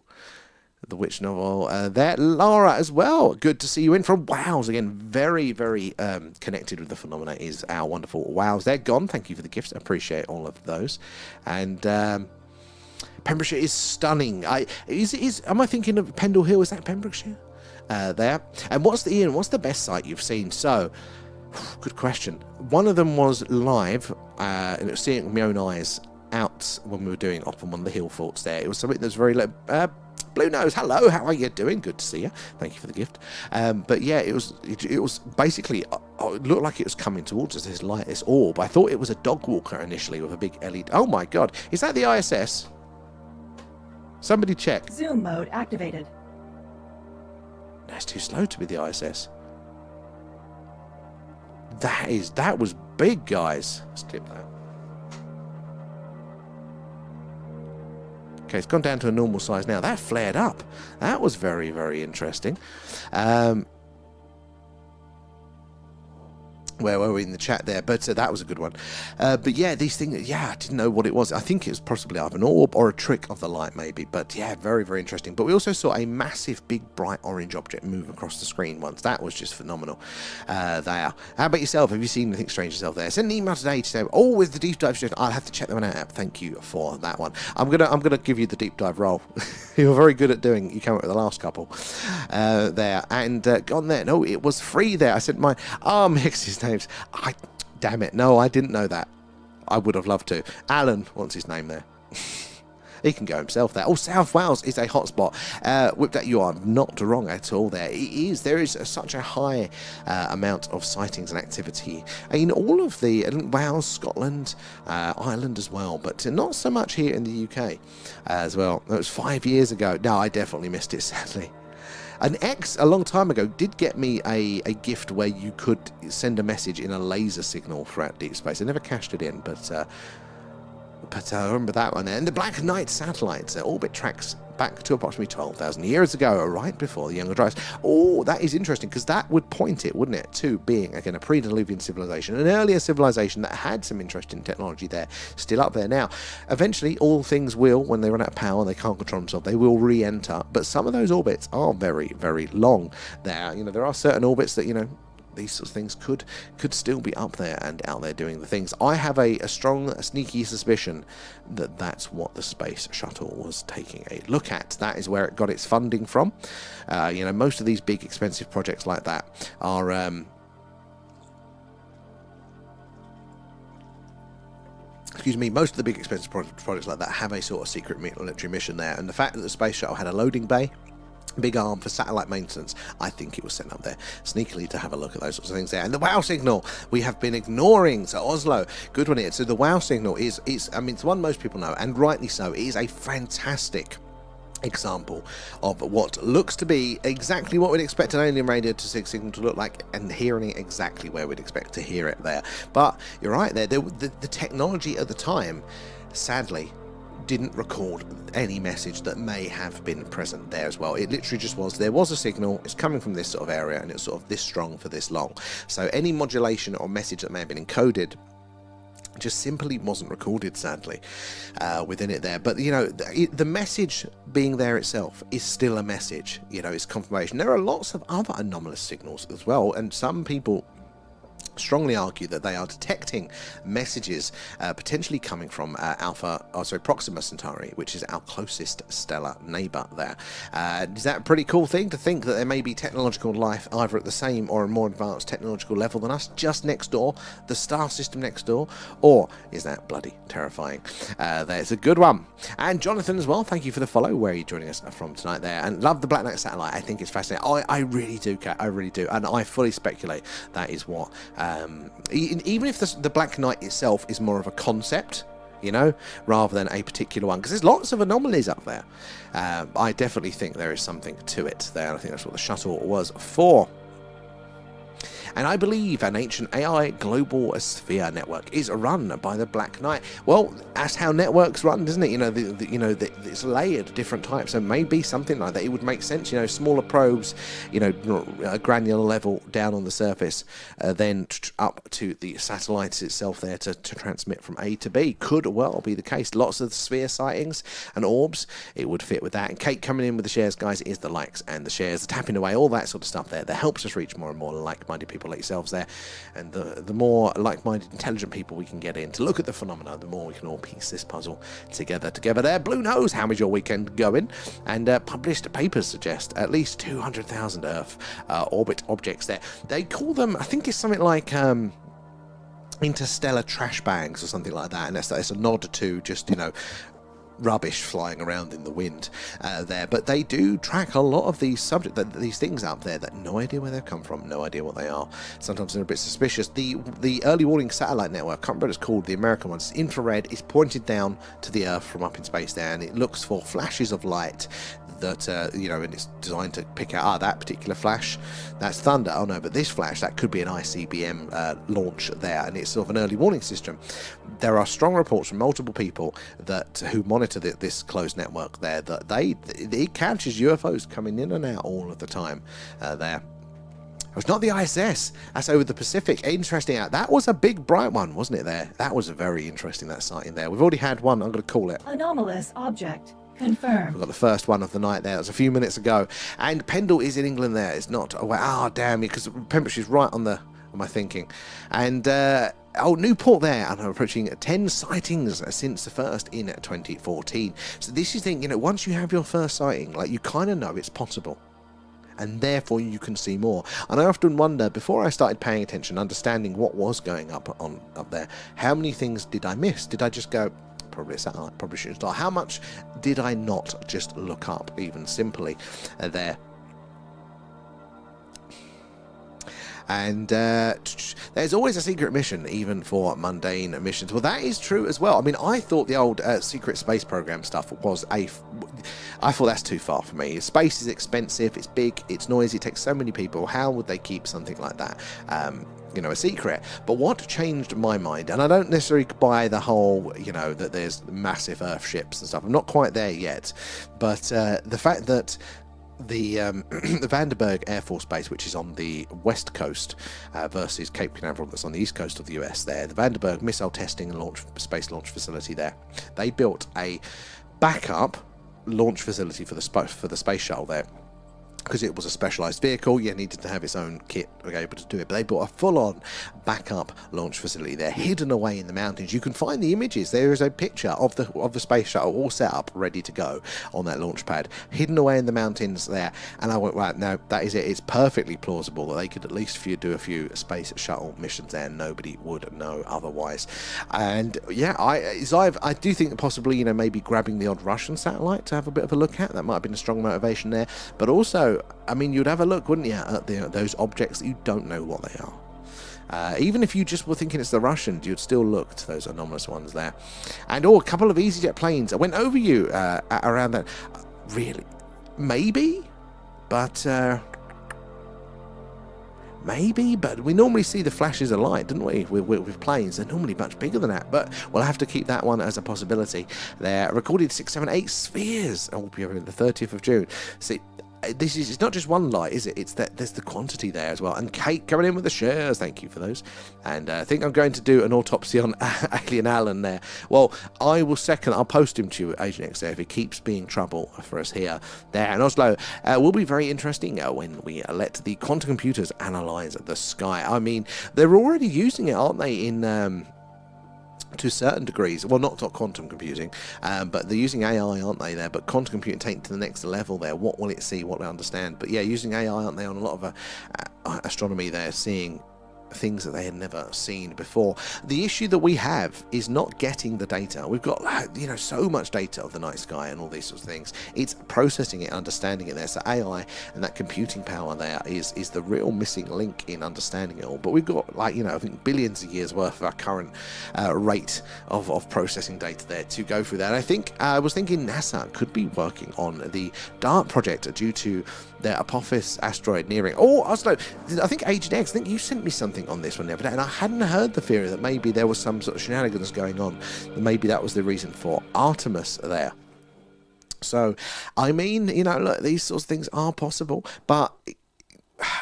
the Witch novel there. Lara as well. Good to see you in from Wows. Again, very, very connected with the phenomena is our wonderful Wows. They're gone. Thank you for the gifts. I appreciate all of those. And Pembrokeshire is stunning. Am I thinking of Pendle Hill? Is that Pembrokeshire? There. And what's the best site you've seen? So, good question. One of them was live, and it was seeing it with my own eyes out when we were doing off on one of the hill forts there. It was something that was very Blue Nose, hello, how are you doing? Good to see you. Thank you for the gift. But yeah, it was basically, it looked like it was coming towards us, this light, this orb. I thought it was a dog walker initially with a big LED. Oh my god, is that the ISS? Somebody check. Zoom mode activated. That's too slow to be the ISS. That was big, guys. Let's clip that. Okay, it's gone down to a normal size now. That flared up. That was very, very interesting. Where were we in the chat there? But that was a good one. But yeah, these things, yeah, I didn't know what it was. I think it was possibly either an orb or a trick of the light, maybe. But yeah, very, very interesting. But we also saw a massive, big, bright orange object move across the screen once. That was just phenomenal. There. How about yourself? Have you seen anything strange yourself there? Send an email today to say, oh, with the deep dive session. I'll have to check that one out. Thank you for that one. I'm gonna give you the deep dive role. You're very good at doing. You came up with the last couple there, and gone there. No, it was free there. I said my mixes names. Damn it! No, I didn't know that. I would have loved to. Alan wants his name there. He can go himself there. Oh, South Wales is a hotspot. Whipped at you are not wrong at all there. It is. There is such a high amount of sightings and activity in all of the Wales, Scotland, Ireland as well, but not so much here in the UK as well. That was 5 years ago. No, I definitely missed it, sadly. An ex, a long time ago, did get me a gift where you could send a message in a laser signal throughout deep space. I never cashed it in, but I remember that one. And the Black Knight satellites, orbit tracks back to approximately 12,000 years ago, right before the Younger Dryas. Oh, that is interesting, because that would point it, wouldn't it, to being, again, a pre-Diluvian civilization, an earlier civilization that had some interesting technology there, still up there now. Eventually, all things will, when they run out of power and they can't control themselves, they will re-enter, but some of those orbits are very, very long there. You know, there are certain orbits that, you know, these sorts of things could still be up there and out there doing the things. I have a strong, sneaky suspicion that that's what the space shuttle was taking a look at. That is where it got its funding from. You know, most of these big, expensive projects like that are... Excuse me, most of the big, expensive projects like that have a sort of secret military mission there. And the fact that the space shuttle had a loading bay, big arm for satellite maintenance, I think it was sent up there sneakily to have a look at those sorts of things there. And the WOW signal we have been ignoring. So Oslo, good one here. So the WOW signal is I mean, it's one most people know, and rightly so. It is a fantastic example of what looks to be exactly what we'd expect an alien radio to signal to look like, and hearing it exactly where we'd expect to hear it there. But you're right there, the technology at the time, sadly, didn't record any message that may have been present there as well. It literally just was, there was a signal, it's coming from this sort of area, and it's sort of this strong for this long. So any modulation or message that may have been encoded just simply wasn't recorded, sadly, within it there. But you know, the message being there itself is still a message, you know, it's confirmation. There are lots of other anomalous signals as well, and some people strongly argue that they are detecting messages potentially coming from Proxima Centauri, which is our closest stellar neighbour there. Is that a pretty cool thing to think that there may be technological life either at the same or a more advanced technological level than us just next door, the star system next door? Or is that bloody terrifying? There's a good one. And Jonathan as well, thank you for the follow. Where are you joining us from tonight there? And love the Black Knight satellite. I think it's fascinating. I really do, Kat. I really do. And I fully speculate that is what even if the Black Knight itself is more of a concept, you know, rather than a particular one, because there's lots of anomalies up there. I definitely think there is something to it there. I think that's what the shuttle was for. And I believe an ancient AI global sphere network is run by the Black Knight. Well, that's how networks run, isn't it? You know, it's layered different types, so maybe something like that. It would make sense, you know, smaller probes, you know, a granular level down on the surface, then up to the satellites itself there to transmit from A to B. Could well be the case. Lots of sphere sightings and orbs, it would fit with that. And Kate coming in with the shares, guys, is the likes and the shares, the tapping away, all that sort of stuff there that helps us reach more and more like-minded people like yourselves there, and the more like-minded, intelligent people we can get in to look at the phenomena, the more we can all piece this puzzle together there. Blue Nose, how is your weekend going? And published papers suggest at least 200,000 Earth orbit objects there. They call them, I think it's something like interstellar trash bags or something like that, and that's a nod to just, you know, rubbish flying around in the wind there. But they do track a lot of these these things up there that no idea where they've come from, no idea what they are. Sometimes they're a bit suspicious. The early warning satellite network, I can't remember what it's called, the American one, it's infrared, is pointed down to the Earth from up in space there, and it looks for flashes of light that you know, and it's designed to pick out that particular flash, that's thunder. Oh no, but this flash, that could be an ICBM launch there, and it's sort of an early warning system. There are strong reports from multiple people who monitor this closed network there that it catches UFOs coming in and out all of the time there. It was not the ISS, that's over the Pacific. Interesting. That was a big bright one, wasn't it there? That was very interesting, that sighting there. We've already had one, I'm going to call it anomalous object confirmed. We've got the first one of the night there. That was a few minutes ago. And Pendle is in England there. It's not away. Ah, damn, because Pembrokeshire's right on my thinking. And Newport there, and I'm approaching 10 sightings since the first in 2014. So this is the thing, you know, once you have your first sighting, like, you kind of know it's possible, and therefore you can see more. And I often wonder, before I started paying attention, understanding what was going up there, how many things did I miss? Did I just go, probably a satellite, probably shooting star? How much did I not just look up, even simply there? And there's always a secret mission, even for mundane missions. Well, that is true as well. I mean, I thought the old secret space program stuff was I thought that's too far for me. Space is expensive, it's big, it's noisy, it takes so many people. How would they keep something like that, you know, a secret? But what changed my mind, and I don't necessarily buy the whole, you know, that there's massive Earth ships and stuff. I'm not quite there yet. But the fact that the Vandenberg Air Force Base, which is on the west coast, versus Cape Canaveral, that's on the east coast of the US there, the Vandenberg Missile Testing and Space Launch Facility there, they built a backup launch facility for the space shuttle there, because it was a specialized vehicle. You needed to have its own kit to be able to do it, but they built a full-on backup launch facility there, hidden away in the mountains. You can find the images. There is a picture of the space shuttle all set up, ready to go on that launch pad, hidden away in the mountains there. And I went, right, no, that is it. It's perfectly plausible that they could at least do a few space shuttle missions there, and nobody would know otherwise. And yeah, I do think that possibly, you know, maybe grabbing the odd Russian satellite to have a bit of a look at, that might have been a strong motivation there. But also, I mean, you'd have a look, wouldn't you, at those objects that you don't know what they are. Even if you just were thinking it's the Russians, you'd still look to those anomalous ones there. And a couple of EasyJet planes. I went over you around that. really, maybe, but maybe, but we normally see the flashes of light, don't we, with planes? They're normally much bigger than that, but we'll have to keep that one as a possibility. They're recorded 678 spheres. Oh, we'll be over the 30th of June. See, it's not just one light, is it? It's that there's the quantity there as well. And Kate coming in with the shares, thank you for those. And I think I'm going to do an autopsy on Alien Alan there. Well, I will second. I'll post him to you, Agent X, there if he keeps being trouble for us here, there, and Oslo. Will be very interesting when we let the quantum computers analyze the sky. I mean, they're already using it, aren't they? In to certain degrees, well, not quantum computing, but they're using AI, aren't they, there? But quantum computing take it to the next level there. What will it see? What will it understand? But yeah, using AI, aren't they, on a lot of astronomy there, seeing things that they had never seen before. The issue that we have is not getting the data. We've got, so much data of the night sky and all these sorts of things. It's processing it, understanding it there. So AI and that computing power there is the real missing link in understanding it all. But we've got, I think billions of years worth of our current rate of processing data there to go through that. And I was thinking NASA could be working on the DART project due to their Apophis asteroid nearing. Oh, Oslo, I think Agent X, I think you sent me something on this one the other day, and I hadn't heard the theory that maybe there was some sort of shenanigans going on, and maybe that was the reason for Artemis there. So, I mean, look, these sorts of things are possible, but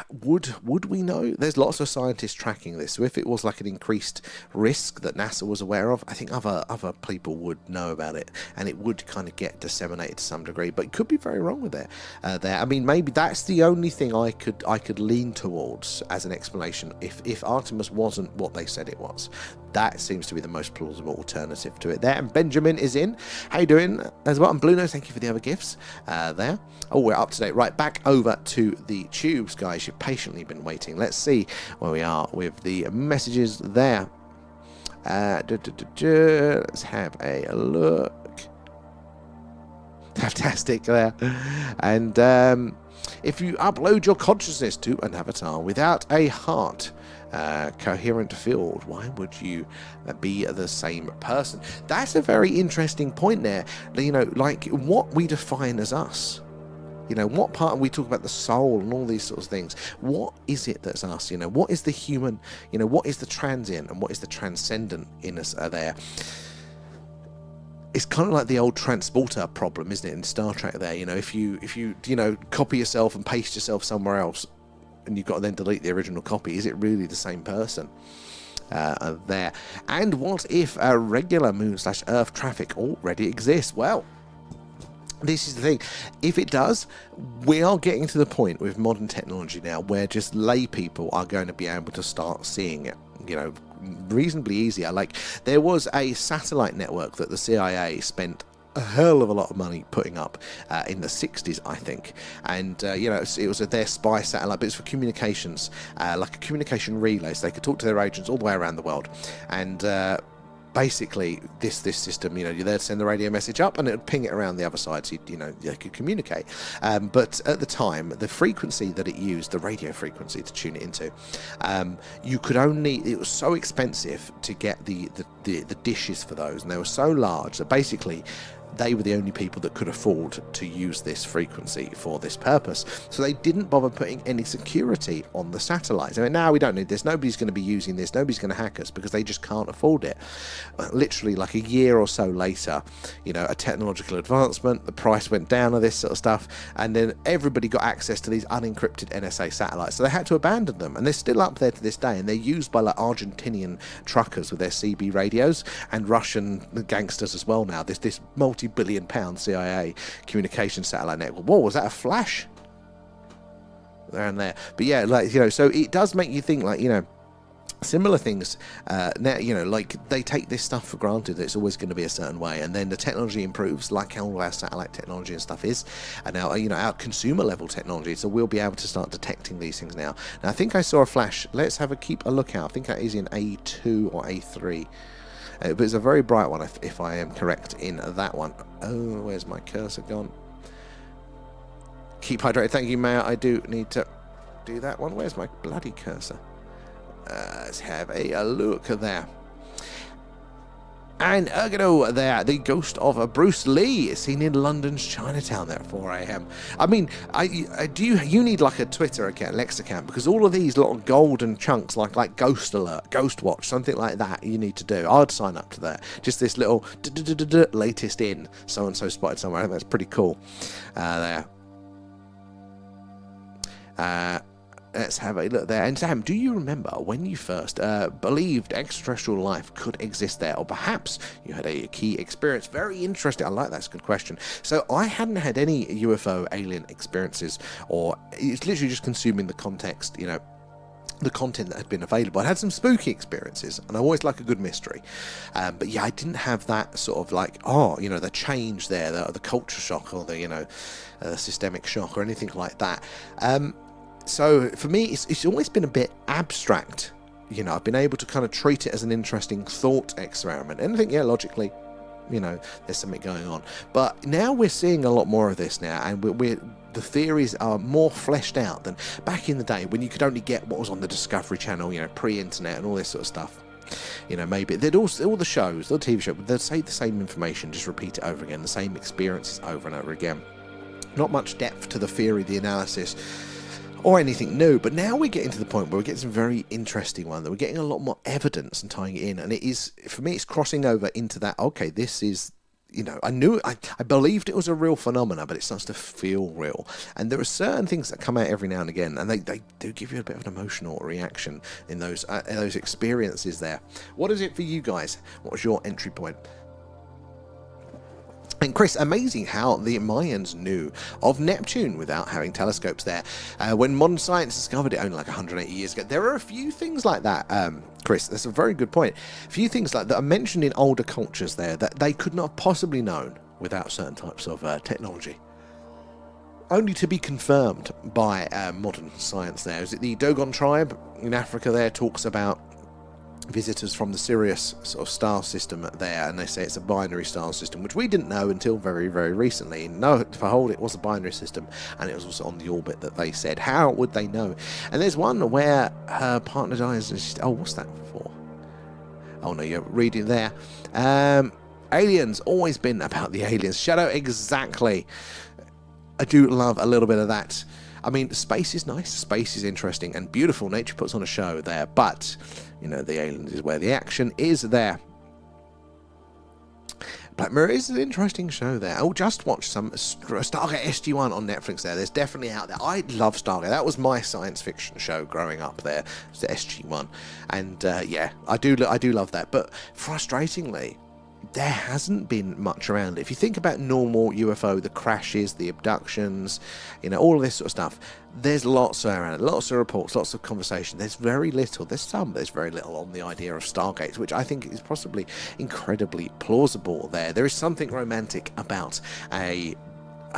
would we know? There's lots of scientists tracking this, so if it was like an increased risk that NASA was aware of, I think other people would know about it, and it would kind of get disseminated to some degree. But it could be very wrong with it. I mean, maybe that's the only thing I could lean towards as an explanation. If Artemis wasn't what they said it was, that seems to be the most plausible alternative to it there. And Benjamin is in. How you doing as well? And Blue Nose, thank you for the other gifts there. Oh, we're up to date. Right, back over to the tubes, guys. You've patiently been waiting. Let's see where we are with the messages there. Let's have a look. Fantastic there. And if you upload your consciousness to an avatar without a heart, coherent field, why would you be the same person? That's a very interesting point there. Like what we define as us. What part, we talk about the soul and all these sorts of things. What is it that's us? What is the human? What is the transient and what is the transcendent in us there? It's kind of like the old transporter problem, isn't it, in Star Trek there? If you copy yourself and paste yourself somewhere else, and you've got to then delete the original copy, is it really the same person? There. And what if a regular moon/Earth traffic already exists? Well, this is the thing. If it does, we are getting to the point with modern technology now where just lay people are going to be able to start seeing it, reasonably easier. Like, there was a satellite network that the CIA spent a hell of a lot of money putting up in the 60s, I think, and it was their spy satellite, but it's for communications, like a communication relay, so they could talk to their agents all the way around the world. And basically this system, you're there to send the radio message up and it would ping it around the other side, so they could communicate. But at the time, the frequency that it used, the radio frequency to tune it into, it was so expensive to get the dishes for those, and they were so large that basically they were the only people that could afford to use this frequency for this purpose. So they didn't bother putting any security on the satellites. I mean, now we don't need this. Nobody's going to be using this. Nobody's going to hack us because they just can't afford it. Literally, like a year or so later, a technological advancement, the price went down of this sort of stuff, and then everybody got access to these unencrypted NSA satellites. So they had to abandon them, and they're still up there to this day, and they're used by like Argentinian truckers with their CB radios and Russian gangsters as well now. This multi-billion-pound CIA communication satellite network. Whoa, was that a flash? There and there. But yeah, so it does make you think, similar things now, like they take this stuff for granted that it's always going to be a certain way, and then the technology improves, like how all our satellite technology and stuff is, and now our consumer level technology, so we'll be able to start detecting these things now. I think I saw a flash. Let's keep a lookout. I think that is in A2 or A3. But it's a very bright one, if I am correct in that one. Oh, where's my cursor gone? Keep hydrated. Thank you, Mayor. I do need to do that one. Where's my bloody cursor? Let's have a look there. And Ergono there, the ghost of Bruce Lee, seen in London's Chinatown there at 4 a.m. I mean, you need like a Twitter account, Lex account, because all of these little golden chunks like Ghost Alert, Ghost Watch, something like that you need to do. I'd sign up to that. Just this little latest in, so-and-so spotted somewhere. I think that's pretty cool. There. Let's have a look there. And Sam, do you remember when you first believed extraterrestrial life could exist there? Or perhaps you had a key experience? Very interesting. I like that. That's a good question. So I hadn't had any UFO alien experiences, or it's literally just consuming the context, you know, the content that had been available. I had some spooky experiences, and I always like a good mystery. But yeah, I didn't have that sort of like, the change there, the culture shock, or the, systemic shock, or anything like that. So for me, it's always been a bit abstract. You know, I've been able to kind of treat it as an interesting thought experiment. And I think, yeah, logically, there's something going on. But now we're seeing a lot more of this now, and the theories are more fleshed out than back in the day when you could only get what was on the Discovery Channel, pre-internet and all this sort of stuff. Maybe they'd all the shows, all the TV shows, they'd say the same information, just repeat it over again, the same experiences over and over again. Not much depth to the theory, the analysis, or anything new. But now we're getting to the point where we're getting some very interesting one, that we're getting a lot more evidence and tying it in, and it is, for me, it's crossing over into that, okay, this is, I believed it was a real phenomena, but it starts to feel real. And there are certain things that come out every now and again, and they do give you a bit of an emotional reaction in those experiences there. What is it for you guys? What was your entry point? And Chris, amazing how the Mayans knew of Neptune without having telescopes there. When modern science discovered it only like 180 years ago. There are a few things like that, Chris. That's a very good point. A few things like that are mentioned in older cultures there that they could not have possibly known without certain types of technology. Only to be confirmed by modern science there. Is it the Dogon tribe in Africa there talks about visitors from the Sirius sort of star system there, and they say it's a binary star system, which we didn't know until very, very recently. No, behold, it was a binary system, and it was also on the orbit that they said. How would they know? And there's one where her partner dies, and she's, what's that for? Oh no, you're reading there. Aliens, always been about the aliens. Shadow, exactly. I do love a little bit of that. I mean, space is nice, space is interesting and beautiful. Nature puts on a show there, but the aliens is where the action is there. Black Mirror is an interesting show there. Oh, just watch some Stargate SG-1 on Netflix there. There's definitely out there. I love Stargate. That was my science fiction show growing up there. It's the SG-1. And yeah, I do love that. But frustratingly, there hasn't been much around it. If you think about normal UFO, the crashes, the abductions, all of this sort of stuff, there's lots around it, lots of reports, lots of conversation. There's very little, there's very little on the idea of Stargates, which I think is possibly incredibly plausible there. There is something romantic about a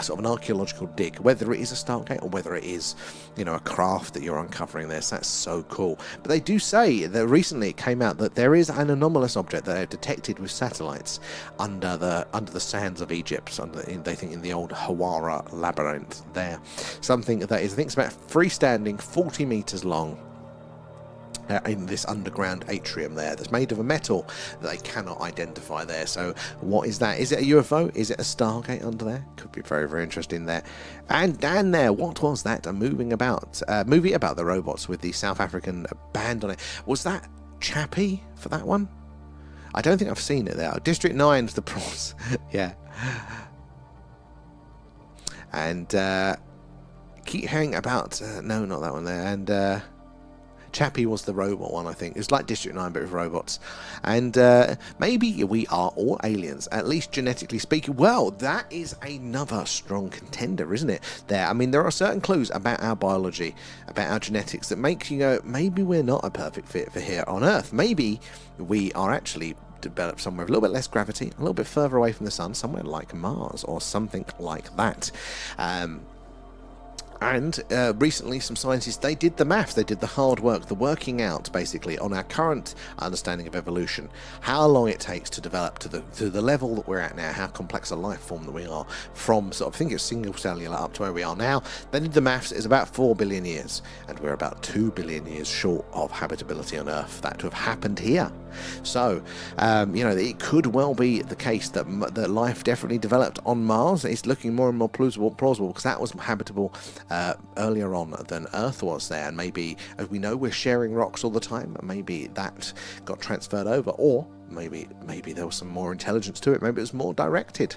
sort of an archaeological dig, whether it is a Stargate or whether it is, a craft that you're uncovering there. So that's so cool. But they do say that recently it came out that there is an anomalous object that they've detected with satellites under the sands of Egypt. They think in the old Hawara labyrinth there. Something that is, I think it's about freestanding, 40 meters long. In this underground atrium there that's made of a metal that they cannot identify there. So what is that? Is it a UFO? Is it a Stargate under there? Could be very, very interesting there. And down there, what was that? A movie about the robots with the South African band on it. Was that Chappie for that one? I don't think I've seen it there. District 9's the prawns. Yeah. And keep hearing about no, not that one there. And Chappie was the robot one, I think. It was like District 9, but with robots. And maybe we are all aliens, at least genetically speaking. Well, that is another strong contender, isn't it? There, I mean, there are certain clues about our biology, about our genetics, that make you go, maybe we're not a perfect fit for here on Earth. Maybe we are actually developed somewhere with a little bit less gravity, a little bit further away from the sun, somewhere like Mars or something like that. And recently, some scientists, they did the math, they did the hard work, the working out, basically, on our current understanding of evolution, how long it takes to develop to the level that we're at now, how complex a life form that we are, from sort of, I think it's single cellular up to where we are now. They did the maths, it's about 4 billion years, and we're about 2 billion years short of habitability on Earth. That to have happened here. So, it could well be the case that life definitely developed on Mars. It's looking more and more plausible because that was habitable earlier on than Earth was there. And maybe, as we know, we're sharing rocks all the time. Maybe that got transferred over, or maybe there was some more intelligence to it. Maybe it was more directed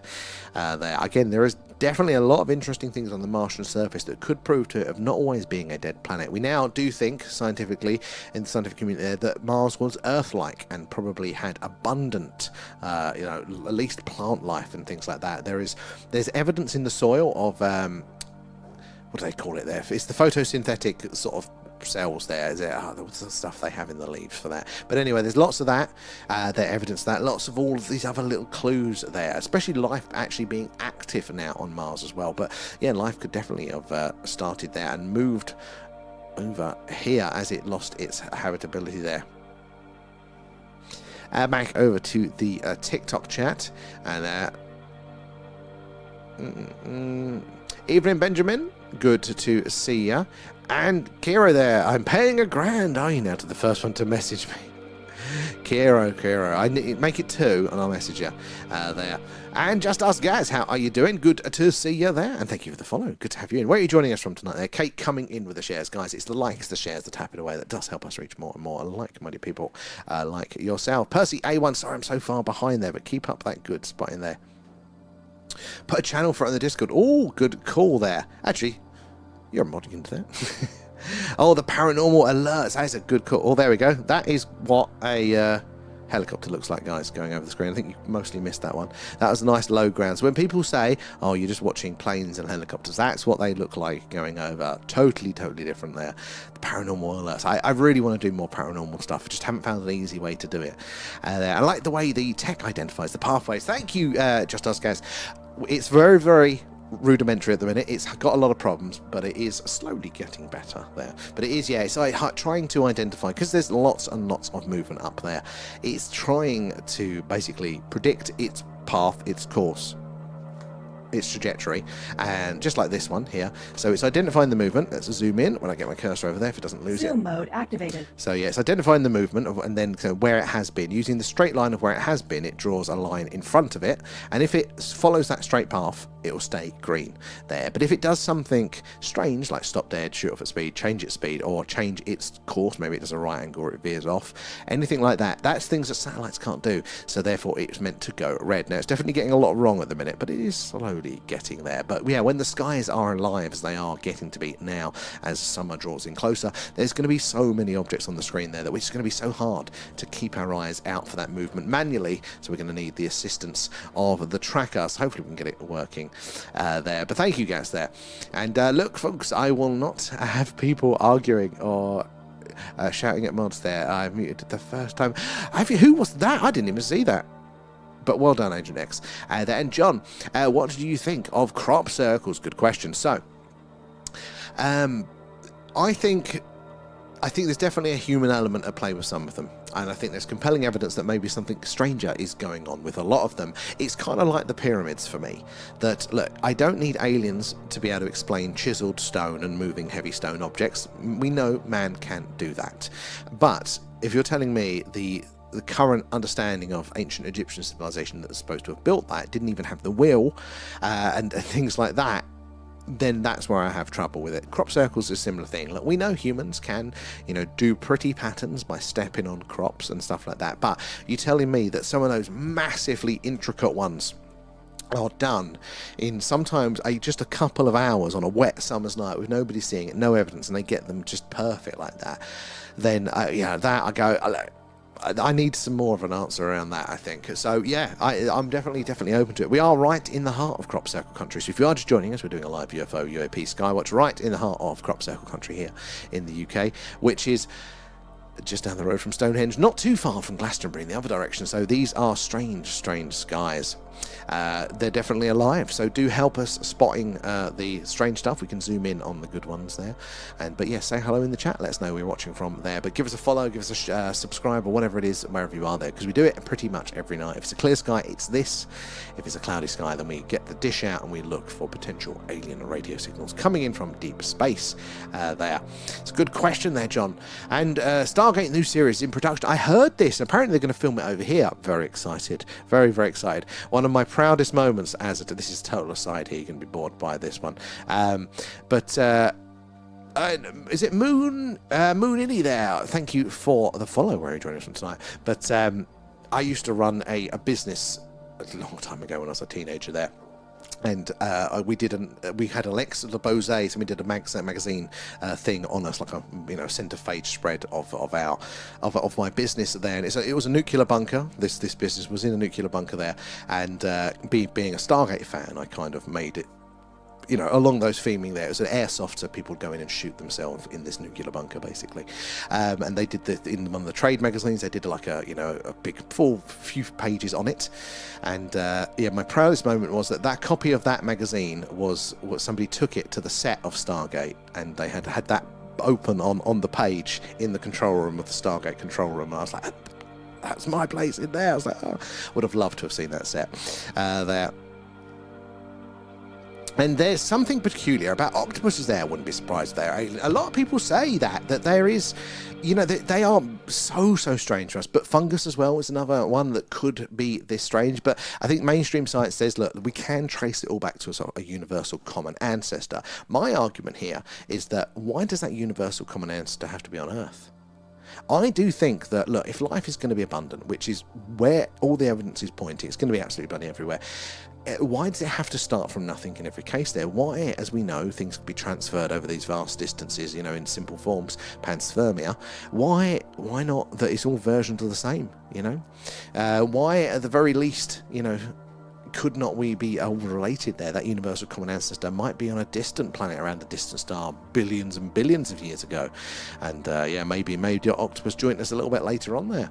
there. Again, there is definitely a lot of interesting things on the Martian surface that could prove to it of not always being a dead planet. We now do think, scientifically, in the scientific community there, that Mars was Earth-like and probably had abundant, at least plant life and things like that. There's evidence in the soil of, what do they call it there? It's the photosynthetic sort of cells there. Is it the stuff they have in the leaves for that? But anyway, there's lots of that. There's evidence of that. Lots of all of these other little clues there, especially life actually being active now on Mars as well. But yeah, life could definitely have started there and moved over here as it lost its habitability there. Back over to the TikTok chat, and evening, Benjamin. Good to see ya. And Kira there, I'm paying $1,000. Are you now to the first one to message me? Kira, I make it 2 and I'll message you there. And Just Ask Gaz, how are you doing? Good to see you there, and thank you for the follow. Good to have you in. Where are you joining us from tonight there? Kate coming in with the shares, guys. It's the likes, the shares, the tapping away that does help us reach more and more like-minded people like yourself. Percy A1, sorry I'm so far behind there, but keep up that good spot in there. Put a channel for it on the Discord. Oh, good call there. Actually, you're modding into that. Oh, the paranormal alerts. That is a good call. Oh, there we go. That is what a helicopter looks like, guys, going over the screen. I think you mostly missed that one. That was a nice low ground. So when people say, oh, you're just watching planes and helicopters, that's what they look like going over. Totally different there. The paranormal alerts. I really want to do more paranormal stuff. I just haven't found an easy way to do it. I like the way the tech identifies the pathways. Thank you, Just Us Guys. It's very rudimentary at the minute. It's got a lot of problems, but it is slowly getting better there. But it is, yeah, it's like trying to identify, because there's lots and lots of movement up there. It's trying to basically predict its path, its course, its trajectory, and just like this one here. So it's identifying the movement. Let's zoom in when I get my cursor over there if it doesn't lose Zoom it. mode activated. So yeah, it's identifying the movement and then where it has been. Using the straight line of where it has been, it draws a line in front of it, and if it follows that straight path, it will stay green there. But if it does something strange, like stop dead, shoot off at speed, change its speed, or change its course, maybe it does a right angle or it veers off, anything like that, that's things that satellites can't do. So therefore it's meant to go red. Now it's definitely getting a lot wrong at the minute, but it is slowly getting there. But yeah, when the skies are alive, as they are getting to be now, as summer draws in closer, there's going to be so many objects on the screen there that it's going to be so hard to keep our eyes out for that movement manually. So we're going to need the assistance of the tracker. So hopefully we can get it working there. But thank you guys there. And look, folks, I will not have people arguing or shouting at mods there. I muted it the first time. Who was that? I didn't even see that. But well done, Agent X. And John, what did you think of crop circles? Good question. So, I think there's definitely a human element at play with some of them, and I think there's compelling evidence that maybe something stranger is going on with a lot of them. It's kind of like the pyramids for me, that look, I don't need aliens to be able to explain chiseled stone and moving heavy stone objects. We know man can't do that. But if you're telling me the current understanding of ancient Egyptian civilization that was supposed to have built that didn't even have the wheel and things like that, then that's where I have trouble with it. Crop circles is a similar thing. Look, we know humans can, do pretty patterns by stepping on crops and stuff like that, but you're telling me that some of those massively intricate ones are done in sometimes just a couple of hours on a wet summer's night with nobody seeing it, no evidence, and they get them just perfect like that, then that I go, I need some more of an answer around that, I think. So yeah, I'm definitely open to it. We are right in the heart of crop circle country. So if you are just joining us, we're doing a live UFO UAP Skywatch right in the heart of crop circle country here in the UK, which is just down the road from Stonehenge, not too far from Glastonbury in the other direction. So these are strange skies. They're definitely alive, so do help us spotting the strange stuff. We can zoom in on the good ones there, but yeah, say hello in the chat, let us know where you're watching from there, but give us a follow, give us a subscribe or whatever it is wherever you are there, because we do it pretty much every night. If it's a clear sky, it's this. If it's a cloudy sky, then we get the dish out and we look for potential alien radio signals coming in from deep space there. It's a good question there, John. And Stargate new series in production. I heard this. Apparently they're going to film it over here. Very excited. Very, very excited. One of my proudest moments as a... This is a total aside here. You're going to be bored by this one. Is it Moon Innie there? Thank you for the follow where you joining us from tonight. But I used to run a business a long time ago when I was a teenager there. And we had Alex the Bose, and we did a magazine thing on us, like a centre page spread of my business there. And it was a nuclear bunker. This business was in a nuclear bunker there, and being a Stargate fan, I kind of made it. Along those theming there. It was an airsoft, so people would go in and shoot themselves in this nuclear bunker, basically. And they did in one of the trade magazines, they did like a big full few pages on it. And my proudest moment was that copy of that magazine was somebody took it to the set of Stargate, and they had that open on the page in the control room of the Stargate control room. And I was like, that's my place in there. I was like, oh, would have loved to have seen that set there. And there's something peculiar about octopuses there. I wouldn't be surprised there. A lot of people say that there is, they are so strange to us. But fungus as well is another one that could be this strange. But I think mainstream science says, look, we can trace it all back to a sort of a universal common ancestor. My argument here is that why does that universal common ancestor have to be on Earth? I do think that, look, if life is going to be abundant, which is where all the evidence is pointing, it's going to be absolutely abundant everywhere. Why does it have to start from nothing in every case there? Why, as we know, things can be transferred over these vast distances, in simple forms, panspermia. Why not that it's all versions of the same, Why, at the very least, could not we be all related there? That universal common ancestor might be on a distant planet around a distant star billions and billions of years ago. And maybe your octopus joined us a little bit later on there.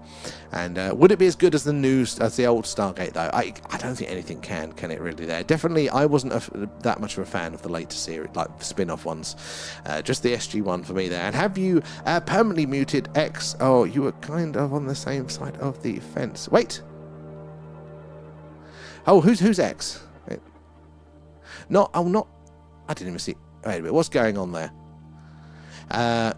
And would it be as good as the old Stargate though? I don't think anything can it really there? Definitely, I wasn't that much of a fan of the later series, like the spin-off ones. Just the SG one for me there. And have you permanently muted X? Oh, you were kind of on the same side of the fence. Wait. Oh, who's X? Not. I didn't even see. Wait a minute, what's going on there? I'll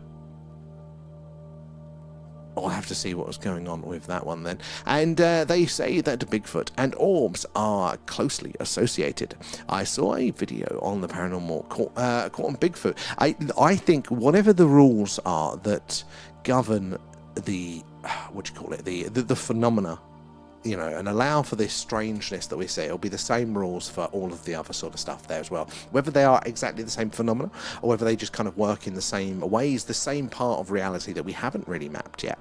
have to see what was going on with that one then. And they say that Bigfoot and orbs are closely associated. I saw a video on the paranormal caught on Bigfoot. I think whatever the rules are that govern the the phenomena, and allow for this strangeness that we see, it'll be the same rules for all of the other sort of stuff there as well. Whether they are exactly the same phenomena, or whether they just kind of work in the same ways, the same part of reality that we haven't really mapped yet,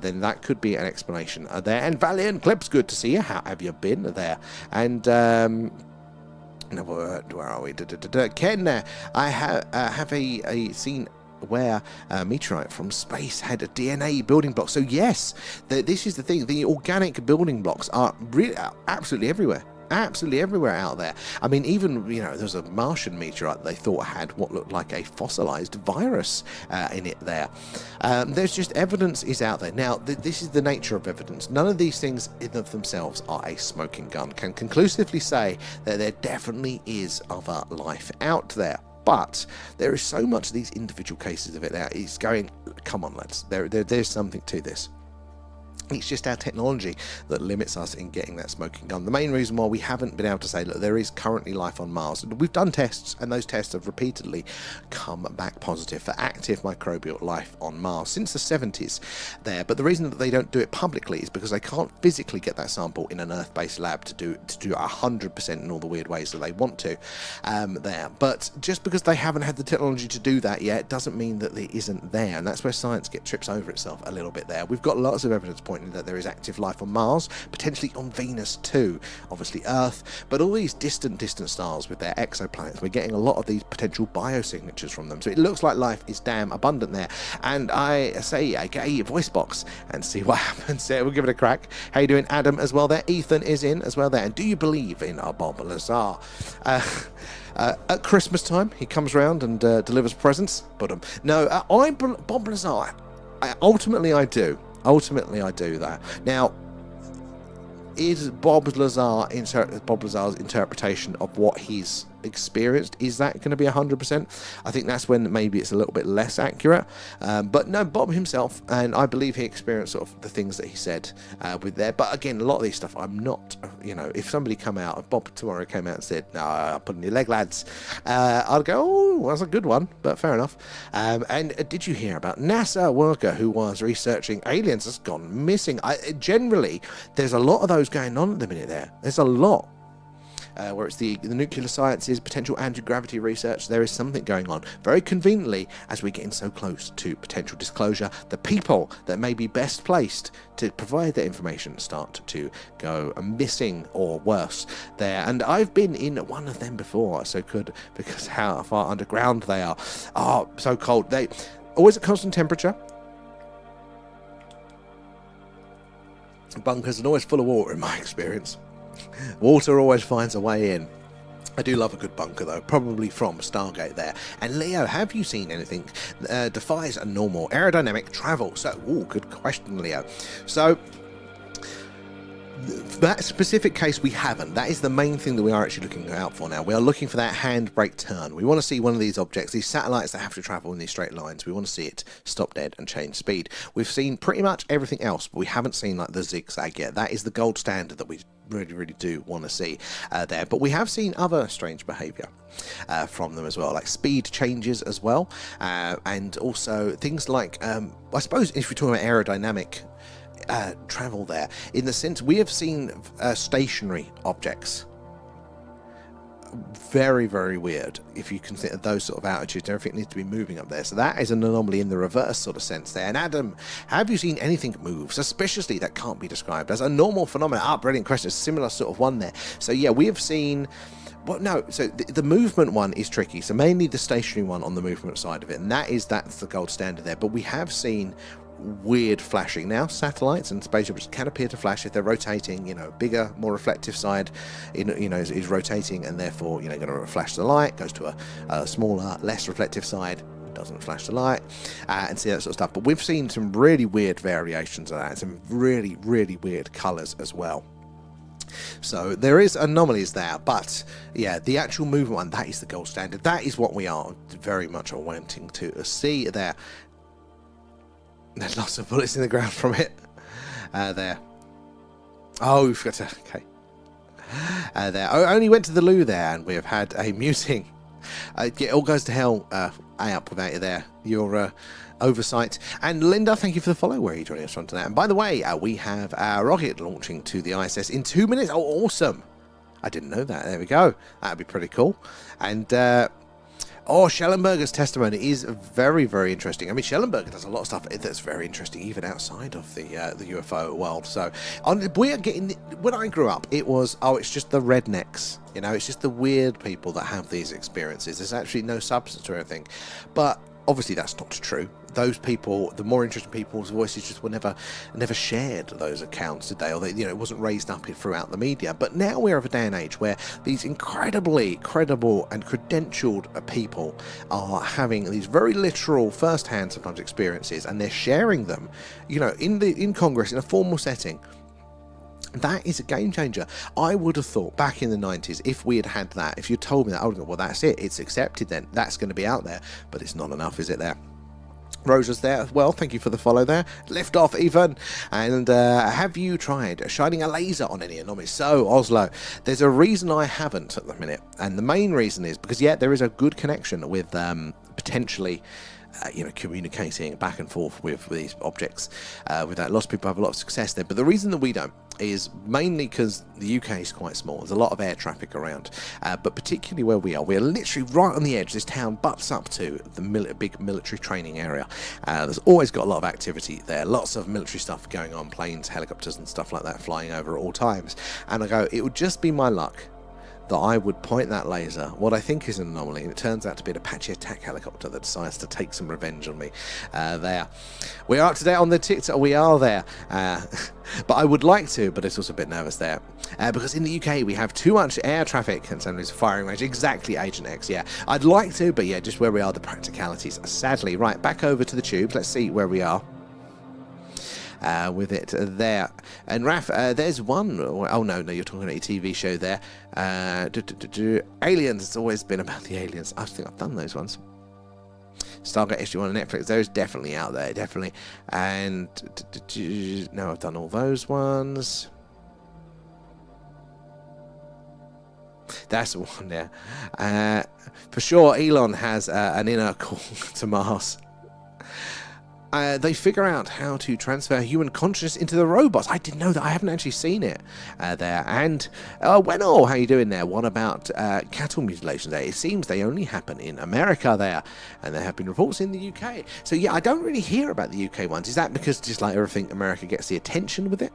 then that could be an explanation there. And Valiant Clips, good to see you. How have you been there? And where are we? Ken, I have a scene where a meteorite from space had a DNA building block. So yes, this is the thing. The organic building blocks are really absolutely everywhere. Absolutely everywhere out there. I mean, even, there's a Martian meteorite they thought had what looked like a fossilized virus in it there. There's just evidence is out there. Now, this is the nature of evidence. None of these things in of themselves are a smoking gun. Can conclusively say that there definitely is other life out there. But there is so much of these individual cases of it now. It's going, come on, lads. There's something to this. It's just our technology that limits us in getting that smoking gun. The main reason why we haven't been able to say, look, there is currently life on Mars. We've done tests, and those tests have repeatedly come back positive for active microbial life on Mars since the 70s there. But the reason that they don't do it publicly is because they can't physically get that sample in an Earth-based lab to do 100% in all the weird ways that they want to there. But just because they haven't had the technology to do that yet doesn't mean that it isn't there. And that's where science trips over itself a little bit there. We've got lots of evidence pointing that there is active life on Mars, potentially on Venus too, obviously Earth, but all these distant stars with their exoplanets, we're getting a lot of these potential biosignatures from them. So it looks like life is damn abundant there. And I say, I get a voice box and see what happens there. We'll give it a crack. How you doing, Adam, as well there? Ethan is in as well there. And do you believe in Bob Lazar? At Christmas time, he comes round and delivers presents. But no, Bob Lazar, ultimately I do. Ultimately, I do that. Now, is Bob Lazar's interpretation of what he's experienced. Is that going to be 100%? I think that's when maybe it's a little bit less accurate. But no, Bob himself, and I believe he experienced sort of the things that he said with there. But again, a lot of these stuff, I'm not, you know, if somebody come out, if Bob tomorrow came out and said, no, I'll put in your leg, lads, I'd go, oh, that's a good one, but fair enough. And did you hear about NASA worker who was researching aliens has gone missing? Generally, there's a lot of those going on at the minute there. There's a lot. Where it's the nuclear sciences, potential anti-gravity research, there is something going on. Very conveniently, as we're getting so close to potential disclosure, the people that may be best placed to provide that information start to go missing or worse there. And I've been in one of them before, so good, because how far underground they are. Oh, so cold. They always at constant temperature. Bunkers are always full of water in my experience. Water always finds a way in. I do love a good bunker though, probably from Stargate there. And Leo, have you seen anything defies a normal aerodynamic travel? So, good question, Leo. So, that specific case we haven't. That is the main thing that we are actually looking out for now. We are looking for that handbrake turn. We want to see one of these objects, these satellites that have to travel in these straight lines. We want to see it stop dead and change speed. We've seen pretty much everything else, but we haven't seen like the zigzag yet. That is the gold standard that we really do want to see there. But we have seen other strange behavior from them as well, like speed changes as well, and also things like I suppose if we're talking about aerodynamic travel there, in the sense we have seen stationary objects. Very weird if you consider those sort of altitudes. Everything needs to be moving up there, so that is an anomaly in the reverse sort of sense there. And Adam, have you seen anything move suspiciously that can't be described as a normal phenomenon? Brilliant question. Similar sort of one there. So yeah, we have seen. Well, no, so the movement one is tricky. So mainly the stationary one on the movement side of it, and that's the gold standard there. But we have seen weird flashing. Now satellites and spaceships can appear to flash if they're rotating, you know, bigger, more reflective side is rotating, and therefore, you know, going to flash the light, goes to a smaller, less reflective side, doesn't flash the light, and see that sort of stuff. But we've seen some really weird variations of that, some really weird colors as well. So there is anomalies there, but yeah, the actual movement one, that is the gold standard. That is what we are very much wanting to see there. There's lots of bullets in the ground from it. There. Oh, we've got to. Okay. There. I only went to the loo there, and we have had a muting. It all goes to hell. Up without you there. Your oversight. And Linda, thank you for the follow. Where are you joining us from tonight? And by the way, we have our rocket launching to the ISS in 2 minutes. Oh, awesome! I didn't know that. There we go. That'd be pretty cool. And Schellenberger's testimony is very interesting. I mean, Schellenberger does a lot of stuff that's very interesting, even outside of the UFO world. So, we are getting. When I grew up, it was it's just the rednecks. You know, it's just the weird people that have these experiences. There's actually no substance or anything. But obviously, that's not true. Those people, the more interesting people's voices, just were never shared those accounts, did they? Or it wasn't raised up throughout the media. But now we're of a day and age where these incredibly credible and credentialed people are having these very literal, first-hand sometimes experiences, and they're sharing them, in Congress in a formal setting. That is a game changer. I would have thought back in the 90s, if we had that, if you told me that, I would have gone, well, that's it. It's accepted then. That's going to be out there. But it's not enough, is it there? Rosa's there as well. Thank you for the follow there. Lift off, even. And have you tried shining a laser on any anomalies? So, Oslo, there's a reason I haven't at the minute. And the main reason is because, there is a good connection with potentially communicating back and forth with these objects. With that, lots of people have a lot of success there. But the reason that we don't is mainly because the UK is quite small. There's a lot of air traffic around. But particularly where we're literally right on the edge. This town butts up to the big military training area. There's always got a lot of activity there. Lots of military stuff going on, planes, helicopters and stuff like that flying over at all times. And I go, it would just be my luck that I would point that laser, what I think is an anomaly, and it turns out to be an Apache attack helicopter that decides to take some revenge on me. There. We are up to date on the TikTok. We are there. But I would like to, but it's also a bit nervous there. Because in the UK, we have too much air traffic and sometimes firing range. Exactly, Agent X, yeah. I'd like to, but yeah, just where we are, the practicalities. Sadly, right, back over to the tubes. Let's see where we are. with it there. And Raf, there's one. Oh no, you're talking about a TV show there. Aliens. It's always been about the aliens. I think I've done those ones. Stargate SG1 on Netflix. Those definitely out there, definitely. And no, I've done all those ones. That's the one there. For sure, Elon has an inner call to Mars. They figure out how to transfer human consciousness into the robots. I didn't know that. I haven't actually seen it there. And Wenor, how you doing there? What about cattle mutilations there? It seems they only happen in America there, and there have been reports in the UK. So yeah, I don't really hear about the UK ones. Is that because just like everything, America gets the attention with it?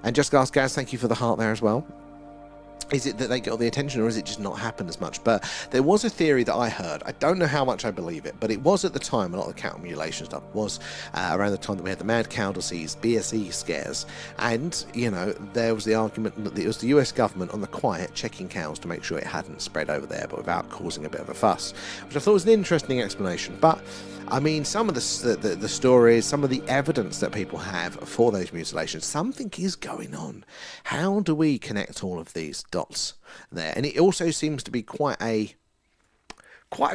And Just Ask Gaz, thank you for the heart there as well. Is it that they get all the attention, or is it just not happen as much? But there was a theory that I heard. I don't know how much I believe it, but it was at the time, a lot of the cattle mutilation stuff was around the time that we had the mad cow disease, BSE scares. And, you know, there was the argument that it was the US government on the quiet checking cows to make sure it hadn't spread over there, but without causing a bit of a fuss, which I thought was an interesting explanation. But I mean, some of the stories, some of the evidence that people have for those mutilations, something is going on. How do we connect all of these dots there? And it also seems to be quite a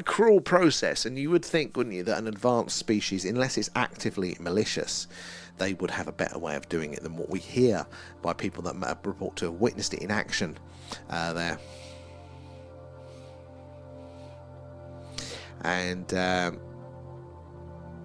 cruel process. And you would think, wouldn't you, that an advanced species, unless it's actively malicious, they would have a better way of doing it than what we hear by people that report to have witnessed it in action there. And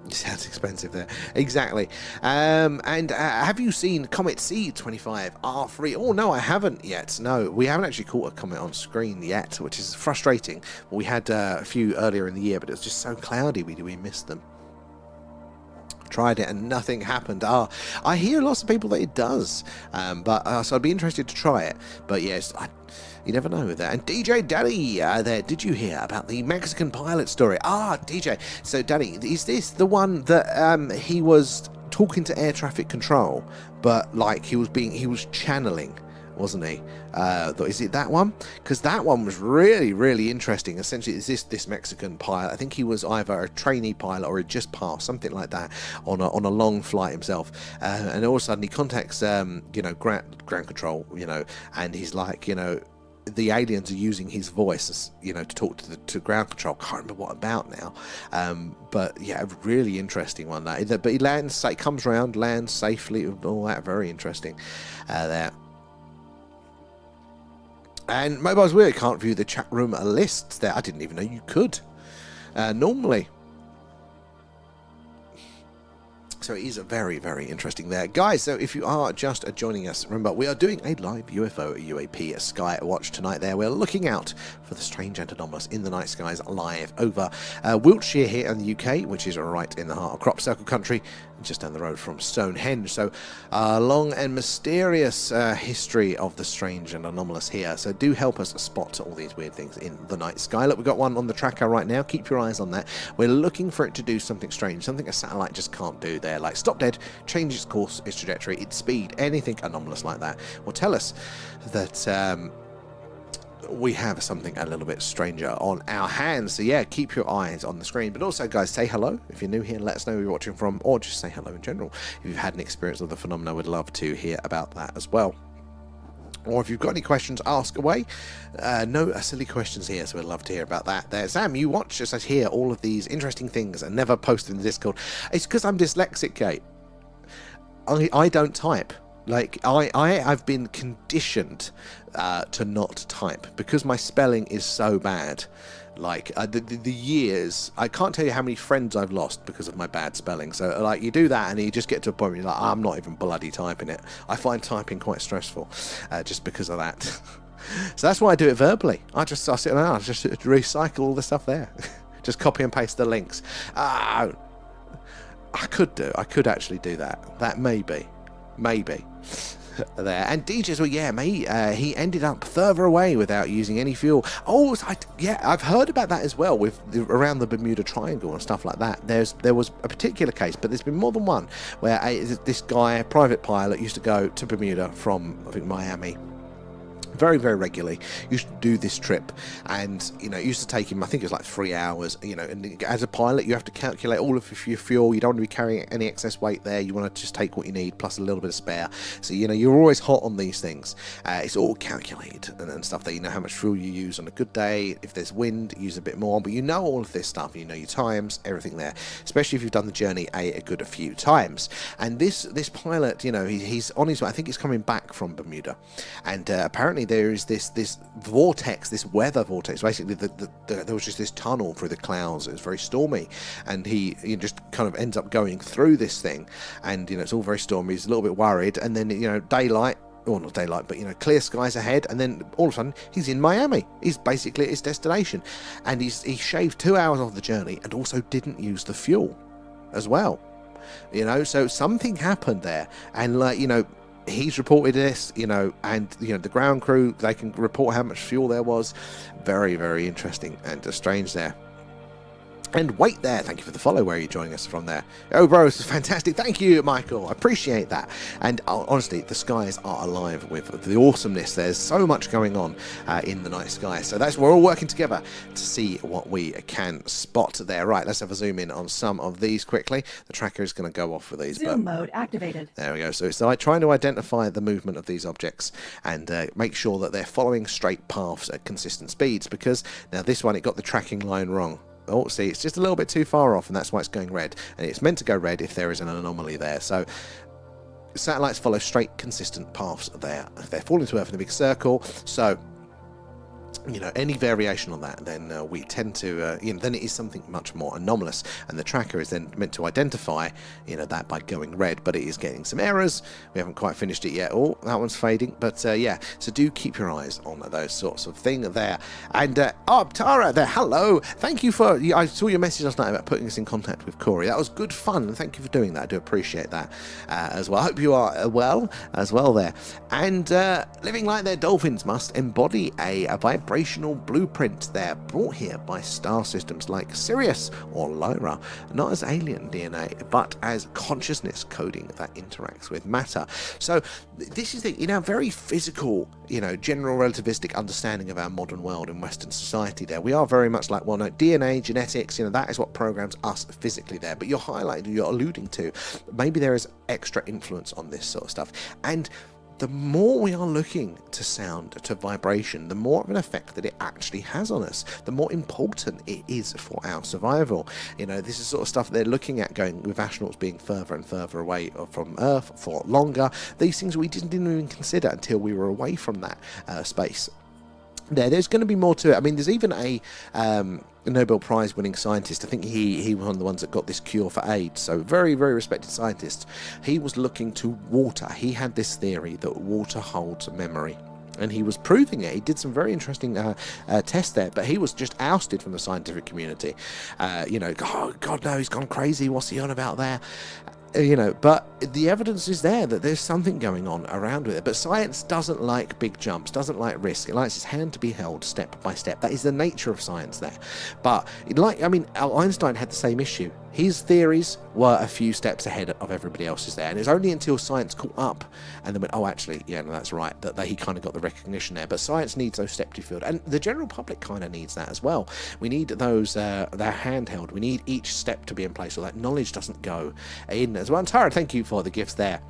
it sounds expensive there. Exactly. And have you seen Comet C25R3? Oh, no, I haven't yet. No, we haven't actually caught a comet on screen yet, which is frustrating. We had a few earlier in the year, but it was just so cloudy we missed them. Tried it and nothing happened. I hear lots of people that it does, so I'd be interested to try it. But yes, you never know with that. And DJ Daddy there, did you hear about the Mexican pilot story? DJ. So Daddy, is this the one that he was talking to air traffic control, but like he was channeling, wasn't he? Is it that one? Because that one was really, really interesting. Essentially, is this Mexican pilot? I think he was either a trainee pilot or had just passed, something like that, on a long flight himself. And all of a sudden, he contacts ground control, and he's like, the aliens are using his voice, to talk to ground control. Can't remember what about now, but yeah, a really interesting one. But he lands, it comes around, lands safely, all that. Very interesting there. And Mobile's Weird can't view the chat room lists there. I didn't even know you could normally. So it is very, very interesting there. Guys, so if you are just joining us, remember, we are doing a live UFO UAP Skywatch tonight there. We're looking out for the strange and anomalous in the night skies live over Wiltshire here in the UK, which is right in the heart of Crop Circle country, just down the road from Stonehenge. So long and mysterious history of the strange and anomalous here. So do help us spot all these weird things in the night sky. Look, we've got one on the tracker right now. Keep your eyes on that. We're looking for it to do something strange, something a satellite just can't do there. Like stop dead, change its course, its trajectory, its speed, anything anomalous like that will tell us that we have something a little bit stranger on our hands. So yeah, keep your eyes on the screen. But also, guys, say hello if you're new here. Let us know where you're watching from, or just say hello in general. If you've had an experience with the phenomena, we'd love to hear about that as well. Or if you've got any questions, ask away. No silly questions here, so we'd love to hear about that. There, Sam, you watch us hear all of these interesting things and never post in the Discord. It's because I'm dyslexic, Kate. I don't type. Like, I've been conditioned to not type because my spelling is so bad. Like, the years, I can't tell you how many friends I've lost because of my bad spelling. So, like, you do that and you just get to a point where you're like, I'm not even bloody typing it. I find typing quite stressful just because of that. So that's why I do it verbally. I sit down, I just recycle all the stuff there. Just copy and paste the links. I could actually do that. That maybe. There. And DJs, well, yeah, he ended up further away without using any fuel. Oh, I've heard about that as well, with around the Bermuda Triangle and stuff like that. There was a particular case, but there's been more than one, where this guy, a private pilot, used to go to Bermuda from, I think, Miami, very, very regularly. You should do this trip, and it used to take him, I think it was like 3 hours. And as a pilot, you have to calculate all of your fuel. You don't want to be carrying any excess weight there. You want to just take what you need plus a little bit of spare. So you're always hot on these things. It's all calculated and stuff. That how much fuel you use on a good day. If there's wind, use a bit more. But all of this stuff. Your times, everything there. Especially if you've done the journey a good few times. And this pilot, he's on his way. I think he's coming back from Bermuda, and apparently there is this vortex, this weather vortex. Basically, there was just this tunnel through the clouds. It was very stormy, and he just kind of ends up going through this thing, and it's all very stormy. He's a little bit worried, and then daylight. Or not daylight, but clear skies ahead, and then all of a sudden he's in Miami. He's basically at his destination, and he shaved 2 hours off the journey, and also didn't use the fuel as well. So something happened there, and he's reported this, and the ground crew, they can report how much fuel there was. Very, very interesting and strange there. And wait there, thank you for the follow. Where are you joining us from there? Oh, bro, this is fantastic. Thank you, Michael. I appreciate that. And honestly, the skies are alive with the awesomeness. There's so much going on in the night sky. So we're all working together to see what we can spot there. Right, let's have a zoom in on some of these quickly. The tracker is going to go off with these. Zoom mode activated. There we go. So it's like trying to identify the movement of these objects and make sure that they're following straight paths at consistent speeds, because now this one, it got the tracking line wrong. Oh, see, it's just a little bit too far off, and that's why it's going red. And it's meant to go red if there is an anomaly there. So satellites follow straight, consistent paths there. If they're falling to Earth in a big circle, so any variation on that, then we tend to, then it is something much more anomalous, and the tracker is then meant to identify, that by going red, but it is getting some errors. We haven't quite finished it yet. Oh, that one's fading, but yeah, so do keep your eyes on those sorts of thing there. And Tara there, hello, thank you for, I saw your message last night about putting us in contact with Corey. That was good fun, and thank you for doing that. I do appreciate that as well. I hope you are well as well there. And living like their dolphins must embody a vibrational blueprint there, brought here by star systems like Sirius or Lyra, not as alien DNA, but as consciousness coding that interacts with matter. So this is the very physical, general relativistic understanding of our modern world in Western society there. We are very much like, well, no, DNA, genetics, that is what programs us physically there. But you're highlighting, you're alluding to, maybe there is extra influence on this sort of stuff. And the more we are looking to sound, to vibration, the more of an effect that it actually has on us, the more important it is for our survival. This is sort of stuff they're looking at, going with astronauts being further and further away from Earth for longer. These things we didn't even consider until we were away from that space. There's going to be more to it. I mean, there's even a Nobel Prize winning scientist. I think he was one of the ones that got this cure for AIDS. So very, very respected scientist. He was looking to water. He had this theory that water holds memory, and he was proving it. He did some very interesting tests there, but he was just ousted from the scientific community. Oh, God, no, he's gone crazy. What's he on about there? But the evidence is there that there's something going on around with it. But science doesn't like big jumps, doesn't like risk. It likes its hand to be held step by step. That is the nature of science there. But Einstein had the same issue. His theories were a few steps ahead of everybody else's there, and it's only until science caught up and then went, oh, actually, yeah, no, that's right, that he kind of got the recognition there. But science needs those step to field, and the general public kind of needs that as well. We need those, they're handheld. We need each step to be in place, so that knowledge doesn't go in as well. And Tara, thank you for the gifts there.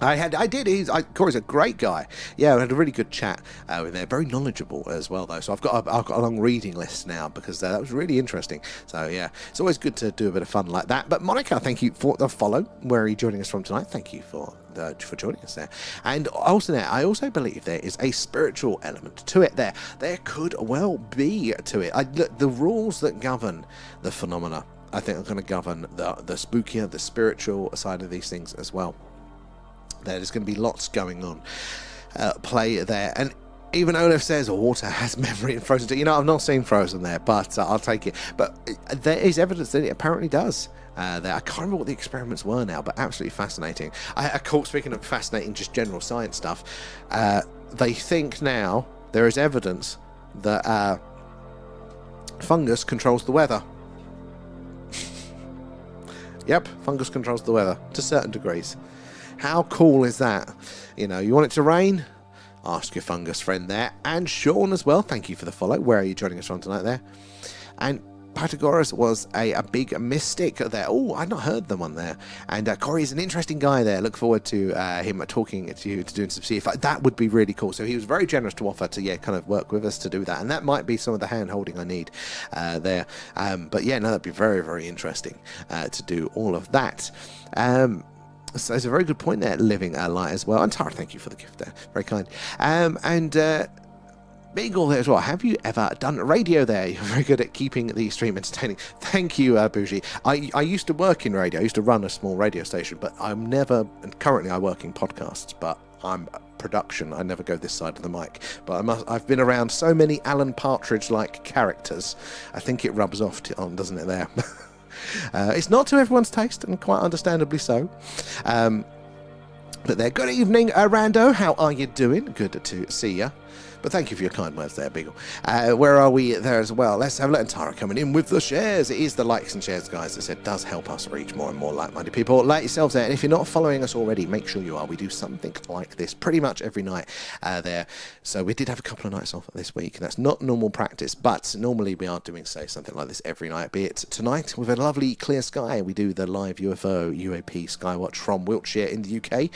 Corey's a great guy. Yeah, I had a really good chat with him. Very knowledgeable as well, though. So I've got a long reading list now because that was really interesting. So yeah, it's always good to do a bit of fun like that. But Monica, thank you for the follow. Where are you joining us from tonight? Thank you for joining us there. And also I also believe there is a spiritual element to it there. There could well be to it. The rules that govern the phenomena, I think, are going to govern the spookier, the spiritual side of these things as well. There's going to be lots going on play there. And even Olaf says water has memory in Frozen. I've not seen Frozen there, but I'll take it. But there is evidence that it apparently does. I can't remember what the experiments were now, but absolutely fascinating. Speaking of fascinating, just general science stuff, they think now there is evidence that fungus controls the weather. Yep, fungus controls the weather to certain degrees. How cool is that? You want it to rain? Ask Your Fungus friend there. And Sean as well, thank you for the follow. Where are you joining us from tonight there? And Pythagoras was a big mystic there. Oh, I'd not heard the one there. And Corey's an interesting guy there. Look forward to him talking to you, to doing some CFI. That would be really cool. So he was very generous to offer to, kind of work with us to do that. And that might be some of the hand-holding I need there. But yeah, no, that'd be very, very interesting to do all of that. So it's a very good point there, Living a Light as well. And Tara, thank you for the gift there. Very kind. Beagle there as well. Have you ever done radio there? You're very good at keeping the stream entertaining. Thank you, Bougie. I used to work in radio. I used to run a small radio station, but I'm never, and currently I work in podcasts, but I'm production. I never go this side of the mic. But I've been around so many Alan Partridge-like characters. I think it rubs off on, doesn't it, there? It's not to everyone's taste, and quite understandably so. But there. Good evening, Rando. How are you doing? Good to see you. But thank you for your kind words there, Beagle. Where are we there as well? Let's have a look at Tara coming in with the shares. It is the likes and shares, guys, as I said, does help us reach more and more like-minded people like yourselves there. And if you're not following us already, make sure you are. We do something like this pretty much every night there. So we did have a couple of nights off this week, and that's not normal practice, but normally we are doing, say, something like this every night, be it tonight with a lovely clear sky. We do the live UFO UAP Skywatch from Wiltshire in the UK,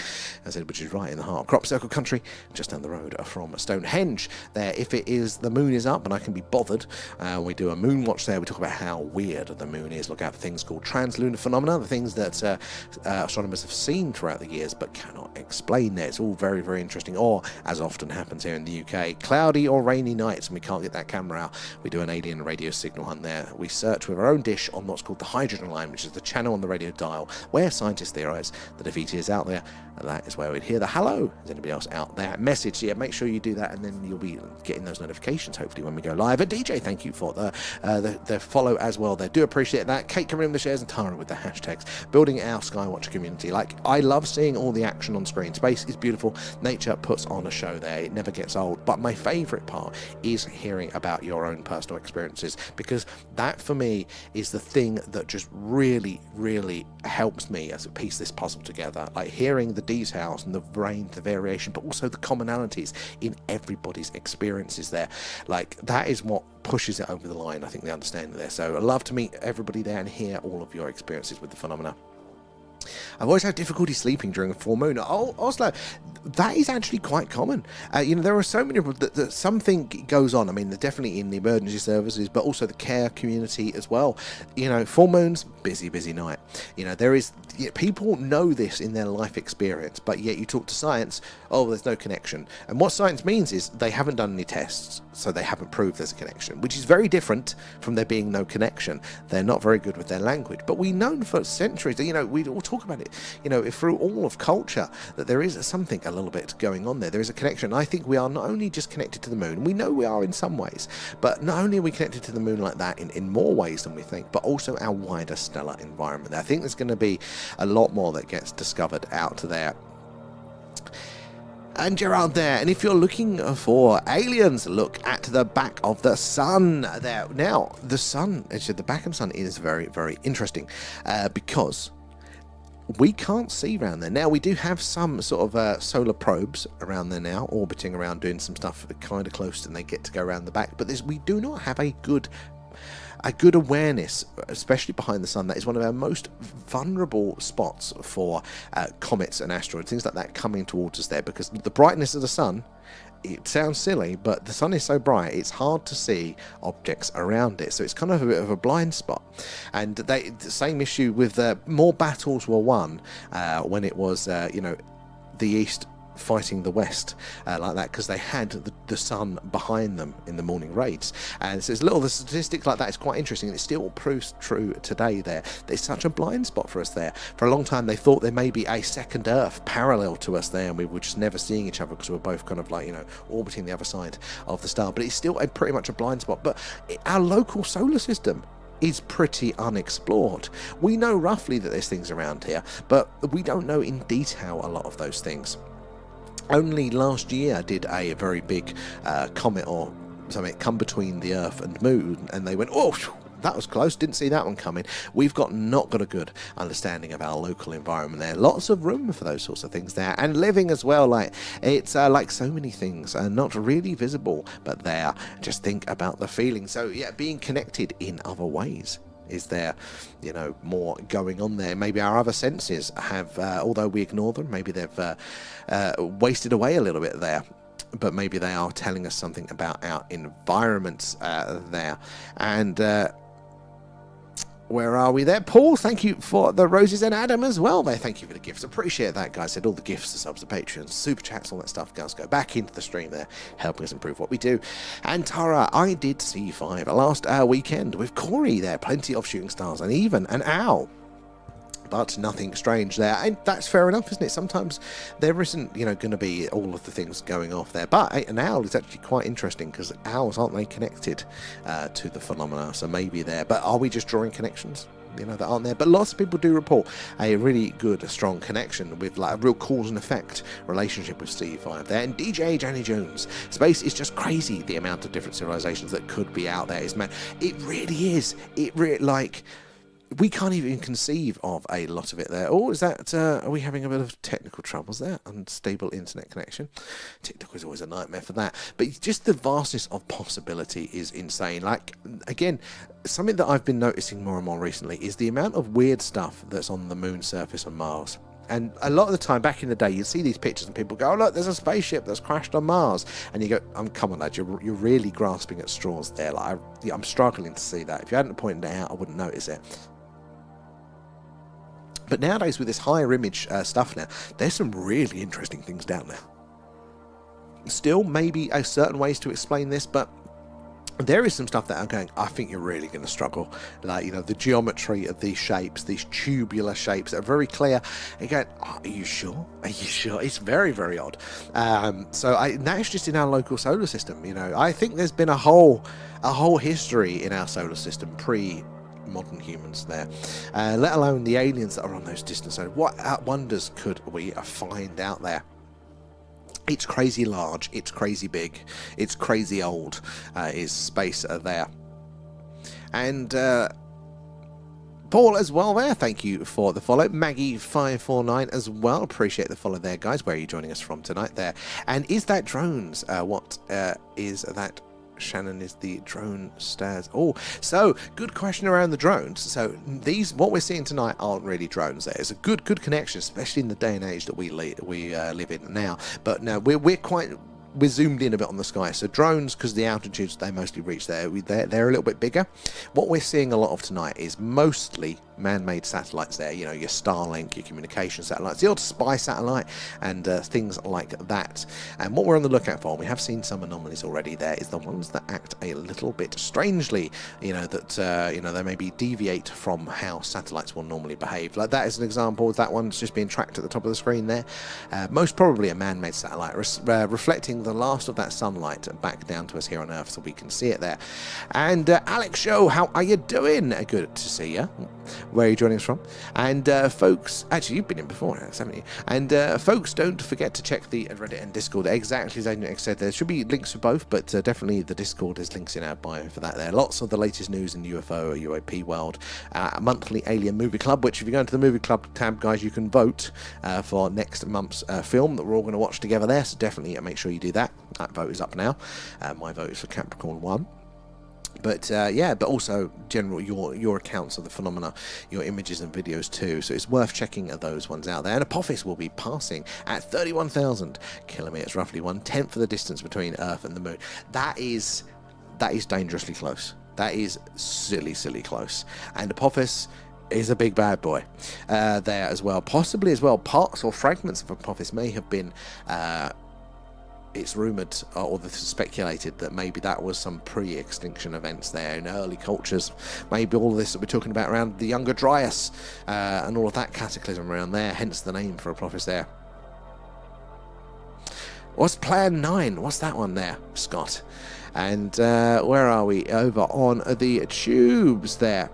as I said, which is right in the heart of Crop Circle country, just down the road from Stonehenge. There, if it is the moon is up and I can be bothered, we do a moon watch there. We talk about how weird the moon is, look out for things called translunar phenomena, the things that astronomers have seen throughout the years but cannot explain there. It's all very, very interesting. Or, as often happens here in the UK, cloudy or rainy nights and we can't get that camera out, we do an alien radio signal hunt there. We search with our own dish on what's called the hydrogen line, which is the channel on the radio dial where scientists theorize that if ET is out there, that is where we'd hear the hello. Is anybody else out there message? Yeah, make sure you do that, and then you'll be getting those notifications hopefully when we go live. And DJ, thank you for the follow as well there. Do appreciate that. Kate coming in with the shares, and Tara with the hashtags. Building our Skywatch community. Like, I love seeing all the action on screen. Space is beautiful. Nature puts on a show there. It never gets old. But my favourite part is hearing about your own personal experiences, because that for me is the thing that just really, really helps me as I piece this puzzle together. Like hearing the details and the range, the variation, but also the commonalities in everybody's experiences there. Like, that is what pushes it over the line, I think, the understanding there. So I'd love to meet everybody there and hear all of your experiences with the phenomena. I've always had difficulty sleeping during a full moon. Oh, Oslo, that is actually quite common. There are so many people that something goes on. I mean, they're definitely in the emergency services, but also the care community as well. Full moons, busy night. There is, people know this in their life experience, but yet you talk to science, there's no connection. And what science means is they haven't done any tests, so they haven't proved there's a connection, which is very different from there being no connection. They're not very good with their language, but we've known for centuries, we all talk about it, through all of culture, that there is something a little bit going on there. There is a connection. I think we are not only just connected to the moon, we know we are in some ways, but not only are we connected to the moon like that in more ways than we think, but also our wider stellar environment. I think there's going to be a lot more that gets discovered out there. And Gerard there, and if you're looking for aliens, look at the back of the sun there. Now, the sun, actually the back of the sun is very, very interesting because we can't see around there. Now, we do have some sort of solar probes around there now, orbiting around, doing some stuff kind of close, and they get to go around the back, but we do not have a good awareness, especially behind the sun. That is one of our most vulnerable spots for comets and asteroids, things like that coming towards us there, because the brightness of the sun, it sounds silly, but the sun is so bright, it's hard to see objects around it. So it's kind of a bit of a blind spot. And the same issue with more battles were won when it was, the East fighting the West like that, because they had the sun behind them in the morning raids. And so the statistics like that is quite interesting, and it still proves true today there. There's such a blind spot for us there. For a long time they thought there may be a second Earth parallel to us there, and we were just never seeing each other because we were both kind of like, orbiting the other side of the star. But it's still pretty much a blind spot. But our local solar system is pretty unexplored. We know roughly that there's things around here, but we don't know in detail a lot of those things. Only last year did a very big comet or something come between the Earth and Moon, and they went, that was close. Didn't see that one coming. We've not got a good understanding of our local environment there. Lots of room for those sorts of things there, and living as well. Like it's like so many things, not really visible, but there. Just think about the feeling. So yeah, being connected in other ways. Is there, more going on there? Maybe our other senses have, although we ignore them, maybe they've wasted away a little bit there. But maybe they are telling us something about our environments there. And where are we there? Paul, thank you for the roses, and Adam as well there. Thank you for the gifts. Appreciate that, guys. Said all the gifts, the subs, the Patreons, super chats, all that stuff. Guys, go back into the stream there, helping us improve what we do. And Tara, I did see 5 last weekend with Corey there. Plenty of shooting stars and even an owl. But nothing strange there, and that's fair enough, isn't it? Sometimes there isn't, going to be all of the things going off there. But an owl is actually quite interesting, because owls, aren't they connected to the phenomena? So maybe there. But are we just drawing connections, that aren't there? But lots of people do report a really good, strong connection with like a real cause and effect relationship with C5 there. And DJ Johnny Jones, space is just crazy. The amount of different civilizations that could be out there is, man, it really is. It really, like, we can't even conceive of a lot of it there. Oh, is that, are we having a bit of technical troubles there? Unstable internet connection. TikTok is always a nightmare for that. But just the vastness of possibility is insane. Like, again, something that I've been noticing more and more recently is the amount of weird stuff that's on the moon surface on Mars. And a lot of the time, back in the day, you'd see these pictures and people go, oh, look, there's a spaceship that's crashed on Mars. And you go, come on, lad, you're really grasping at straws there. Like, I'm struggling to see that. If you hadn't pointed it out, I wouldn't notice it. But nowadays, with this higher image stuff now, there's some really interesting things down there. Still, maybe certain ways to explain this, but there is some stuff that I'm going, I think you're really going to struggle. Like, the geometry of these shapes, these tubular shapes that are very clear. And you go, are you sure? Are you sure? It's very, very odd. That's just in our local solar system. I think there's been a whole history in our solar system modern humans there, let alone the aliens that are on those distant zones. What wonders could we find out there? It's crazy large, it's crazy big, it's crazy old, is space there. And Paul as well there, thank you for the follow. Maggie549 as well, appreciate the follow there, guys. Where are you joining us from tonight there? And is that drones? What is that? Shannon, is the drone stairs? Oh, so good question around the drones. So what we're seeing tonight aren't really drones. There is a good connection, especially in the day and age that we live in now. But no, we're zoomed in a bit on the sky. So drones, because the altitudes they mostly reach they're a little bit bigger. What we're seeing a lot of tonight is mostly man-made satellites there, your Starlink, your communication satellites, the odd spy satellite, and things like that. And what we're on the lookout for, and we have seen some anomalies already there, is the ones that act a little bit strangely, they maybe deviate from how satellites will normally behave. Like that is an example. That one's just being tracked at the top of the screen there. Most probably a man-made satellite, reflecting the last of that sunlight back down to us here on Earth, so we can see it there. And Alex Show, how are you doing? Good to see you. Where are you joining us from? And folks, actually you've been in before, haven't you? And folks, don't forget to check the Reddit and Discord. Exactly as I said, there should be links for both, but definitely the Discord has links in our bio for that there. Lots of the latest news in UFO or UAP world. A monthly Alien Movie Club, which if you go into the Movie Club tab, guys, you can vote for next month's film that we're all going to watch together there, so definitely make sure you do that. That vote is up now. My vote is for Capricorn 1. But but also general your accounts of the phenomena, your images and videos too. So it's worth checking those ones out there. And Apophis will be passing at 31,000 kilometers, roughly 1/10 of the distance between Earth and the Moon. That is dangerously close. That is silly close. And Apophis is a big bad boy there as well. Possibly as well, parts or fragments of Apophis may have been. It's rumoured or speculated that maybe that was some pre-extinction events there in early cultures. Maybe all of this that we're talking about around the Younger Dryas and all of that cataclysm around there, hence the name for Apophis there. What's Plan 9? What's that one there, Scott? And where are we? Over on the tubes there.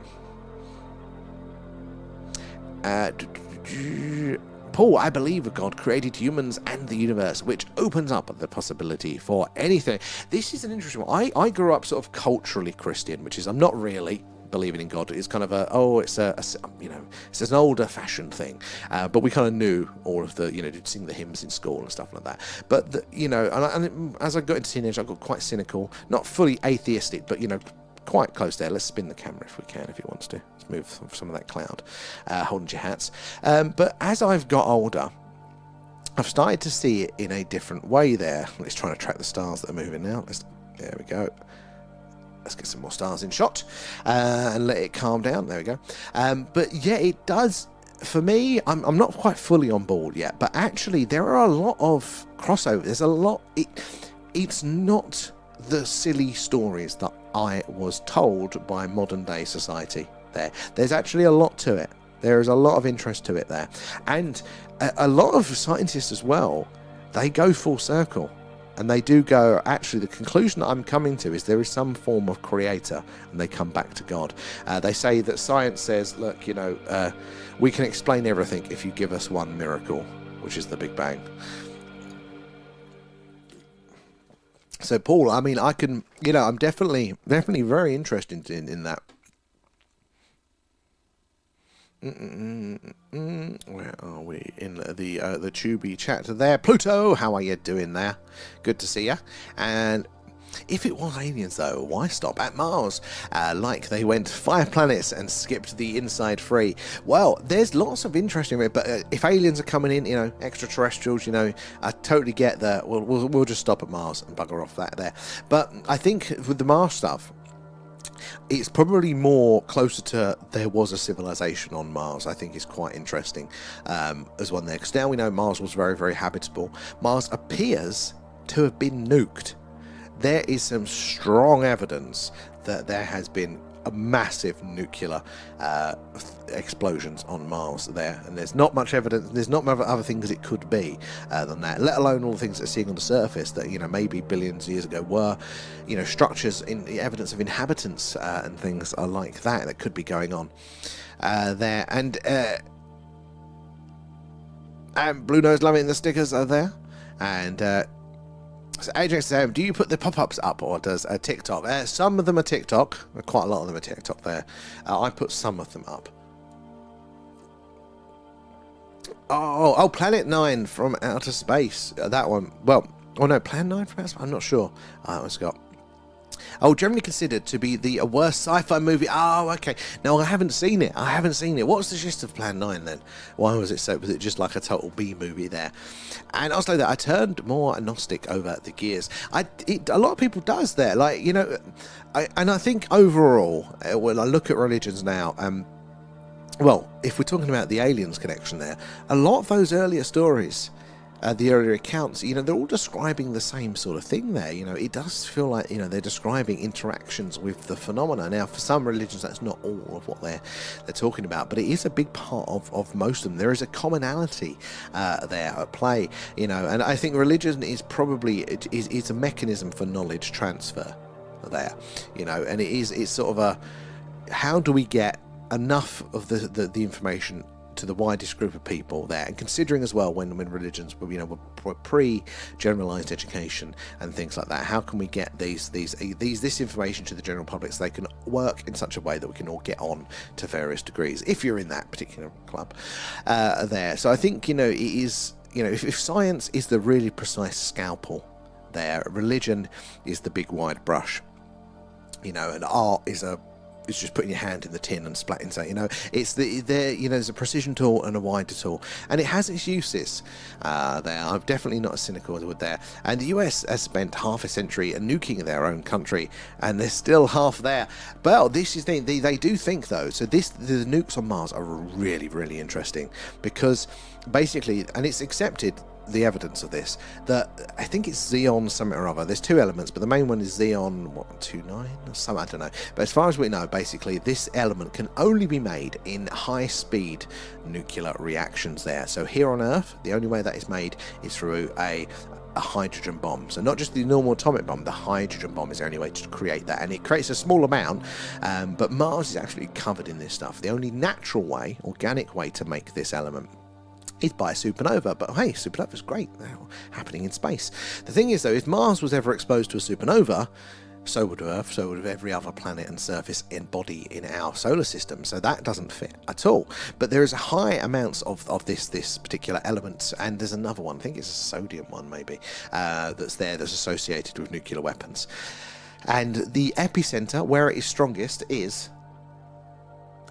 Paul, I believe God created humans and the universe, which opens up the possibility for anything. This is an interesting one. I grew up sort of culturally Christian, which is I'm not really, believing in God is kind of it's an older fashioned thing, but we kind of knew all of the, did sing the hymns in school and stuff like that. But and as I got into teenage, I got quite cynical, not fully atheistic, but quite close there. Let's spin the camera if we can, if it wants to. Let's move some of that cloud, holding your hats. But as I've got older, I've started to see it in a different way there. Let's try to track the stars that are moving now. There we go. Let's get some more stars in shot and let it calm down. There we go. But yeah, it does. For me, I'm not quite fully on board yet, but actually there are a lot of crossover. There's a lot. It's not the silly stories that I was told by modern day society. There's actually a lot to it. There is a lot of interest to it there, and a lot of scientists as well. They go full circle. And they do go, actually, the conclusion that I'm coming to is there is some form of creator, and they come back to God. They say that science says, look, we can explain everything if you give us one miracle, which is the Big Bang. So, Paul, I mean, I can, I'm definitely very interested in that. Where are we in the Tubi chat there? Pluto, how are you doing there? Good to see you. And if it was aliens though, why stop at Mars? Like they went 5 planets and skipped the inside 3. Well, there's lots of interesting, but if aliens are coming in, extraterrestrials, I totally get that. We'll just stop at Mars and bugger off that there. But I think with the Mars stuff, it's probably more closer to there was a civilization on Mars. I think is quite interesting as one there, because now we know Mars was very, very habitable. Mars appears to have been nuked. There is some strong evidence that there has been a massive nuclear explosions on Mars there, and there's not much evidence, there's not much other things it could be than that, let alone all the things that are seeing on the surface that maybe billions of years ago were structures in evidence of inhabitants and things are like that could be going on there. And Blue Nose loving the stickers are there. And so Ajax says, do you put the pop-ups up, or does TikTok? Some of them are TikTok. Quite a lot of them are TikTok there. I put some of them up. Oh, Planet 9 from Outer Space. That one. Well, no, Planet 9 from Outer Space? I'm not sure. What's it got? Generally considered to be the worst sci-fi movie. Oh, okay. No, I haven't seen it. What's the gist of Plan 9 then? Why was it so? Was it just like a total B movie there? And also that I turned more agnostic over the years. A lot of people does there. Like, I think overall, when I look at religions now, well, if we're talking about the aliens connection there, a lot of those earlier stories, the earlier accounts, they're all describing the same sort of thing there. It does feel like, they're describing interactions with the phenomena. Now, for some religions, that's not all of what they're talking about, but it is a big part of most of them. There is a commonality there at play, and I think religion is probably, it's a mechanism for knowledge transfer there, and it's sort of a, how do we get enough of the information to the widest group of people there, and considering as well when religions were pre-generalized education and things like that, how can we get this information to the general public so they can work in such a way that we can all get on to various degrees, if you're in that particular club there. So I think it is, if science is the really precise scalpel there, religion is the big wide brush, and art is it's just putting your hand in the tin and splatting something. It's there's a precision tool and a wider tool, and it has its uses there. I'm definitely not as cynical as I would there. And the US has spent half a century nuking their own country, and they're still half there. Well, this is they do think though. So the nukes on Mars are really, really interesting, because basically, and it's accepted, the evidence of this, that I think it's Xeon something or other. There's 2 elements, but the main one is Xeon 29 or something, I don't know. But as far as we know, basically this element can only be made in high-speed nuclear reactions there. So here on Earth, the only way that is made is through a hydrogen bomb. So not just the normal atomic bomb, the hydrogen bomb is the only way to create that, and it creates a small amount, but Mars is actually covered in this stuff. The only natural way, organic way to make this element is by a supernova. But hey, supernova's great, they're happening in space. The thing is though, if Mars was ever exposed to a supernova, So would Earth, so would every other planet and surface and body in our solar system. So that doesn't fit at all. But there is a high amounts of this particular element, and there's another one, I think it's a sodium one maybe, that's associated with nuclear weapons. And the epicenter, where it is strongest, is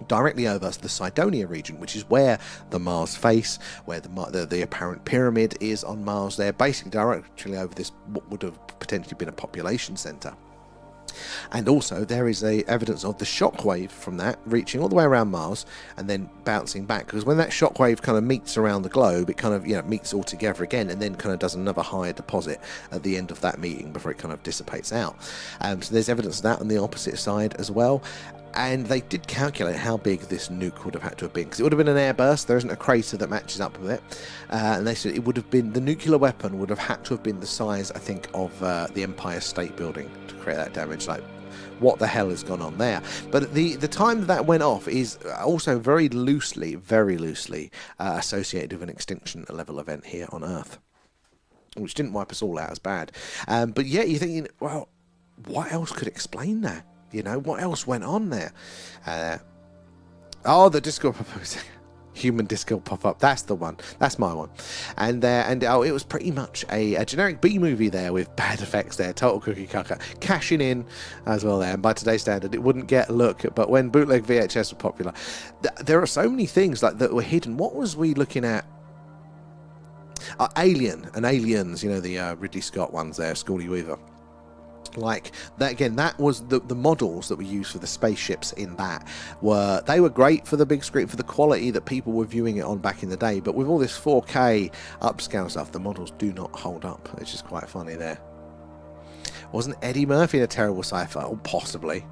directly over the Cydonia region, which is where the Mars face, where the apparent pyramid is on Mars there, basically directly over this, what would have potentially been a population center. And also there is evidence of the shockwave from that reaching all the way around Mars and then bouncing back, because when that shockwave kind of meets around the globe, it kind of meets all together again and then kind of does another higher deposit at the end of that meeting before it kind of dissipates out. So there's evidence of that on the opposite side as well. And they did calculate how big this nuke would have had to have been, because it would have been an airburst. There isn't a crater that matches up with it. And they said it would have been, the nuclear weapon would have had to have been the size, I think, of the Empire State Building to create that damage. Like, what the hell has gone on there? But the time that went off is also very loosely associated with an extinction level event here on Earth, which didn't wipe us all out as bad. But yeah, you're thinking, well, what else could explain that? What else went on there? The Discord pop-up. Human Discord pop-up. That's the one. That's my one. And it was pretty much a generic B movie there with bad effects there. Total cookie cutter. Cashing in as well there. And by today's standard, it wouldn't get a look. But when bootleg VHS were popular, there are so many things like that were hidden. What was we looking at? Alien and Aliens. The Ridley Scott ones there. Sigourney Weaver. Like that again, that was the models that were used for the spaceships in that were great for the big screen, for the quality that people were viewing it on back in the day, but with all this 4K upscale stuff, the models do not hold up, which is quite funny there. Wasn't Eddie Murphy in a terrible sci-fi? Or possibly.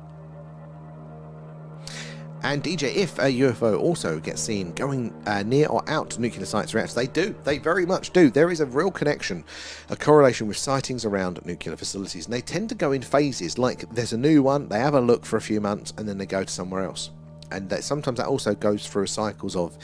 And DJ, if a UFO also gets seen going near or out to nuclear sites or reactors, they do. They very much do. There is a real connection, a correlation with sightings around nuclear facilities. And they tend to go in phases. Like there's a new one, they have a look for a few months, and then they go to somewhere else. And sometimes that also goes through cycles of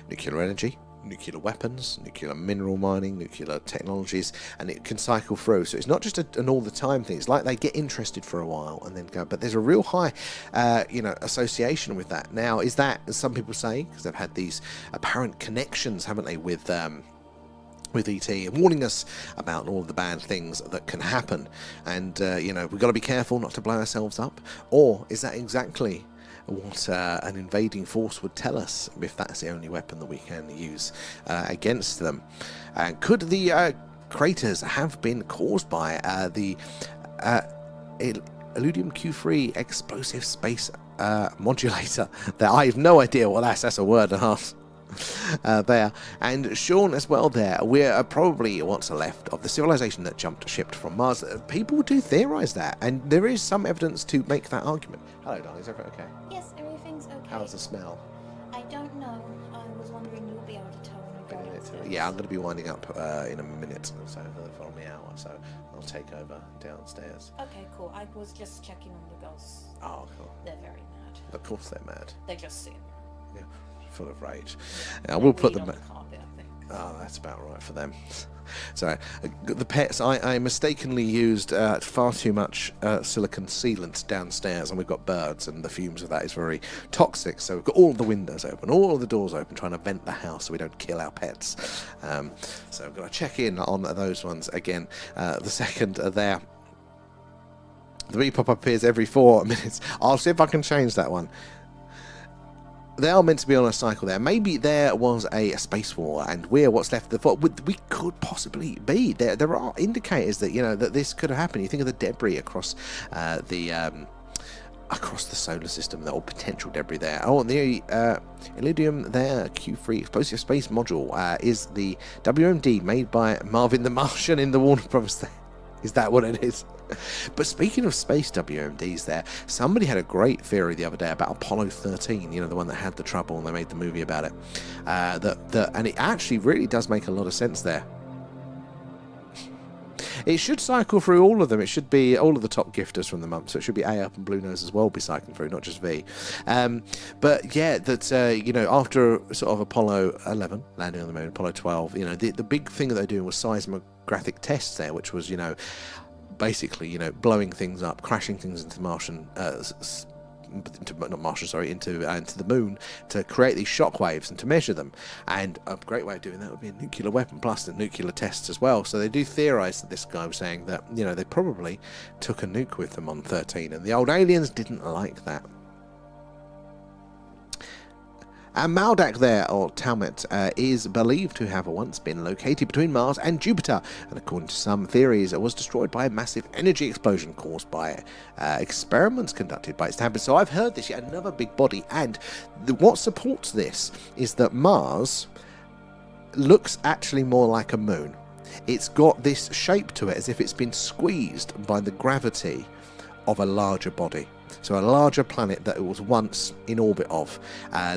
nuclear energy, nuclear weapons, nuclear mineral mining, nuclear technologies, and it can cycle through. So it's not just an all the time thing. It's like they get interested for a while and then go. But there's a real high, association with that. Now, is that, as some people say, because they've had these apparent connections, haven't they, with ET and warning us about all of the bad things that can happen, and we've got to be careful not to blow ourselves up? Or is that exactly what an invading force would tell us, if that's the only weapon that we can use against them? And could the craters have been caused by the Illudium Q3 explosive space modulator? That I have no idea what that's a word and a half. There. And Sean as well there, we're probably what's left of the civilization that jumped ship from Mars. People do theorize that, and there is some evidence to make that argument. Hello, darling, is everything okay? Yes, everything's okay. How's the smell? I don't know. I was wondering you'll be able to tell when we go downstairs. Yeah, I'm going to be winding up in a minute, so for the following hour, so I'll take over downstairs. Okay, cool. I was just checking on the girls. Oh, cool. They're very mad. Of course they're mad. They just seem. Yeah. Full of rage. I will put them. On the carpet, I think. Oh, that's about right for them. So, the pets, I mistakenly used far too much silicon sealant downstairs, and we've got birds, and the fumes of that is very toxic. So we've got all the windows open, all of the doors open, trying to vent the house so we don't kill our pets. So I've got to check in on those ones again. The second there. The repop appears every 4 minutes. I'll see if I can change that one. They are meant to be on a cycle there. Maybe there was a space war, and we're what's left of the we could possibly be. There are indicators that that this could have happened. You think of the debris across the solar system, or potential debris there. Oh, the Illudium there, Q3 explosive space module is the WMD made by Marvin the Martian in the Warner Brothers there. Is that what it is? But speaking of space WMDs there, somebody had a great theory the other day about Apollo 13, the one that had the trouble, and they made the movie about it. And it actually really does make a lot of sense there. It should cycle through all of them. It should be all of the top gifters from the month. So it should be A up and Blue Nose as well be cycling through, not just V. But yeah, that after sort of Apollo 11 landing on the moon, Apollo 12, the big thing that they're doing was seismographic tests there, which was basically, you know, blowing things up, crashing things into the Martian, into the moon to create these shock waves and to measure them. And a great way of doing that would be a nuclear weapon plus the nuclear tests as well. So they do theorize that this guy was saying that, you know, they probably took a nuke with them on 13, and the old aliens didn't like that. And Maldak there, or Talmud, is believed to have once been located between Mars and Jupiter, and according to some theories, it was destroyed by a massive energy explosion caused by experiments conducted by its inhabitants. So I've heard this, yet another big body, and what supports this is that Mars looks actually more like a moon. It's got this shape to it as if it's been squeezed by the gravity of a larger body. So a larger planet that it was once in orbit of.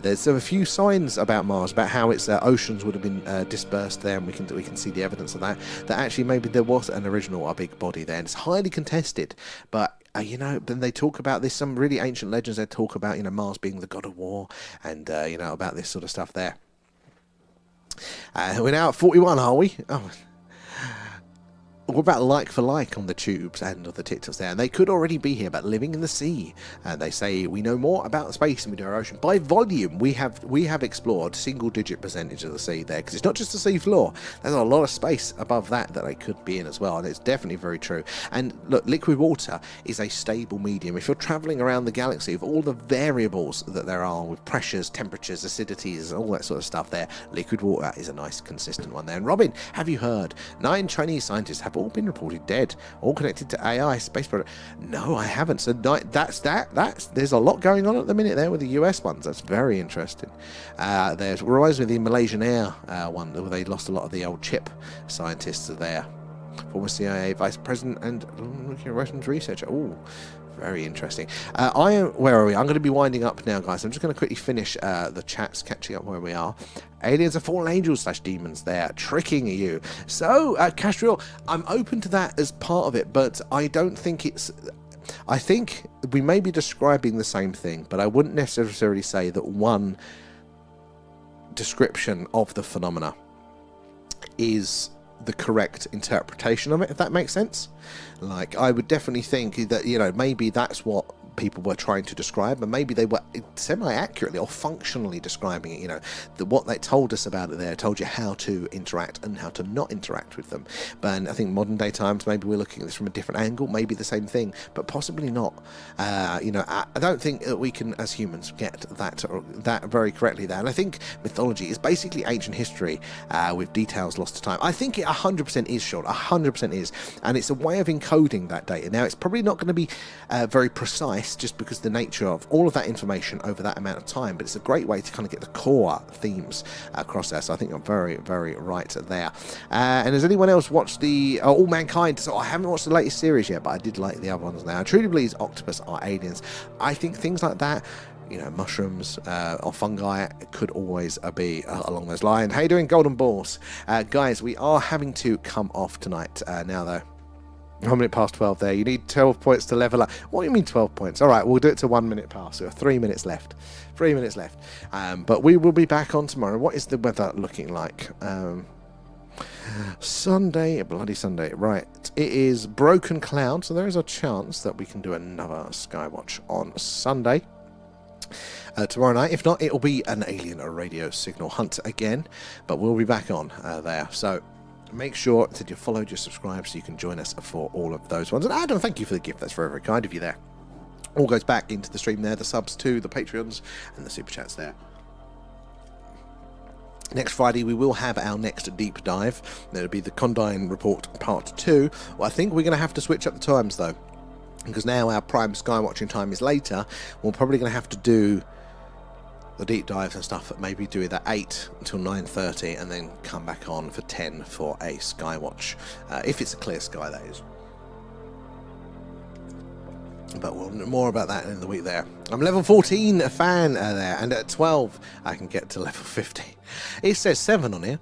There's a few signs about Mars, about how its oceans would have been dispersed there, and we can see the evidence of that. That actually maybe there was an original, a big body there, and it's highly contested. But you know, then they talk about this. Some really ancient legends. They talk about, you know, Mars being the god of war, and you know, about this sort of stuff there. We're now at 41, are we? Oh. What about like for like on the tubes and the TikToks there? And they could already be here, but living in the sea. And they say we know more about space than we do our ocean. By volume, we have explored single-digit percentage of the sea there, because it's not just the sea floor. There's a lot of space above that they could be in as well, and it's definitely very true. And look, liquid water is a stable medium. If you're traveling around the galaxy, with all the variables that there are with pressures, temperatures, acidities, all that sort of stuff there, liquid water is a nice, consistent one there. And Robin, have you heard? 9 Chinese scientists have all been reported dead, all connected to AI space product. No, I haven't. So that's there's a lot going on at the minute there with the US ones. That's very interesting. There's rise with the Malaysian Air one, where they lost a lot of the old chip scientists there. Former CIA vice president and nuclear weapons researcher. Oh, very interesting. Where are we? I'm going to be winding up now, guys. I'm just going to quickly finish the chats, catching up where we are. Aliens are fallen angels / demons there, tricking you. So, Castriel, I'm open to that as part of it, but I don't think it's... I think we may be describing the same thing, but I wouldn't necessarily say that one description of the phenomena is the correct interpretation of it, if that makes sense. Like, I would definitely think that, you know, maybe that's what people were trying to describe, and maybe they were semi-accurately or functionally describing it. You know, what they told us about it there told you how to interact and how to not interact with them. But I think modern day times, maybe we're looking at this from a different angle, maybe the same thing, but possibly not. You know, I don't think that we can, as humans, get that very correctly there. And I think mythology is basically ancient history with details lost to time. I think it 100% is, Sean, 100% is, and it's a way of encoding that data. Now, it's probably not going to be very precise, just because the nature of all of that information over that amount of time, but it's a great way to kind of get the core themes across there. So I think I'm very, very right there. And has anyone else watched the All Mankind? So I haven't watched the latest series yet, but I did like the other ones now. I truly believe octopus are aliens. I think things like that, you know, mushrooms or fungi could always be along those lines. How you doing, Golden Balls? Guys, we are having to come off tonight now, though. 1 minute past 12 there. You need 12 points to level up. What do you mean 12 points? All right, we'll do it to 1 minute past. So 3 minutes left. 3 minutes left. But we will be back on tomorrow. What is the weather looking like? Sunday, bloody Sunday. Right. It is broken cloud, so there is a chance that we can do another Skywatch on Sunday. Tomorrow night. If not, it'll be an alien radio signal hunt again. But we'll be back on there. So make sure that you followed, you subscribed, so you can join us for all of those ones. And Adam, thank you for the gift. That's very, very kind of you there. All goes back into the stream there, the subs too, the Patreons, and the super chats there. Next Friday, we will have our next deep dive. That'll be the Condign Report Part 2. Well, I think we're going to have to switch up the times, though, because now our prime skywatching time is later. We're probably going to have to do the deep dives and stuff, maybe do it at 8 until 9:30 and then come back on for 10 for a Skywatch, if it's a clear sky, that is. But we'll know more about that in the week there. I'm level 14 a fan there, and at 12 I can get to level 50. It says 7 on here.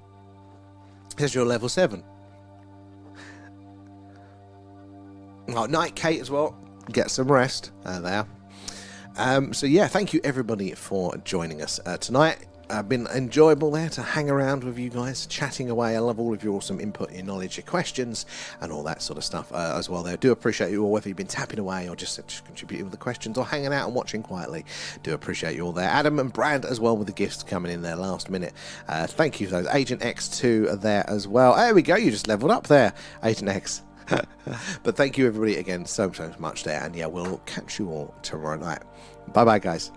It says you're level 7. Oh, night Kate as well. Get some rest there. So yeah, thank you everybody for joining us tonight. been enjoyable there to hang around with you guys, chatting away. I love all of your awesome input, your knowledge, your questions, and all that sort of stuff as well there. Do appreciate you all, whether you've been tapping away or just contributing with the questions or hanging out and watching quietly. Do appreciate you all there. Adam and Brad as well with the gifts coming in there last minute. Thank you for those. Agent X2 there as well. There we go, you just leveled up there, Agent X. But thank you everybody again so much there, and yeah, we'll catch you all tomorrow night. Bye bye guys.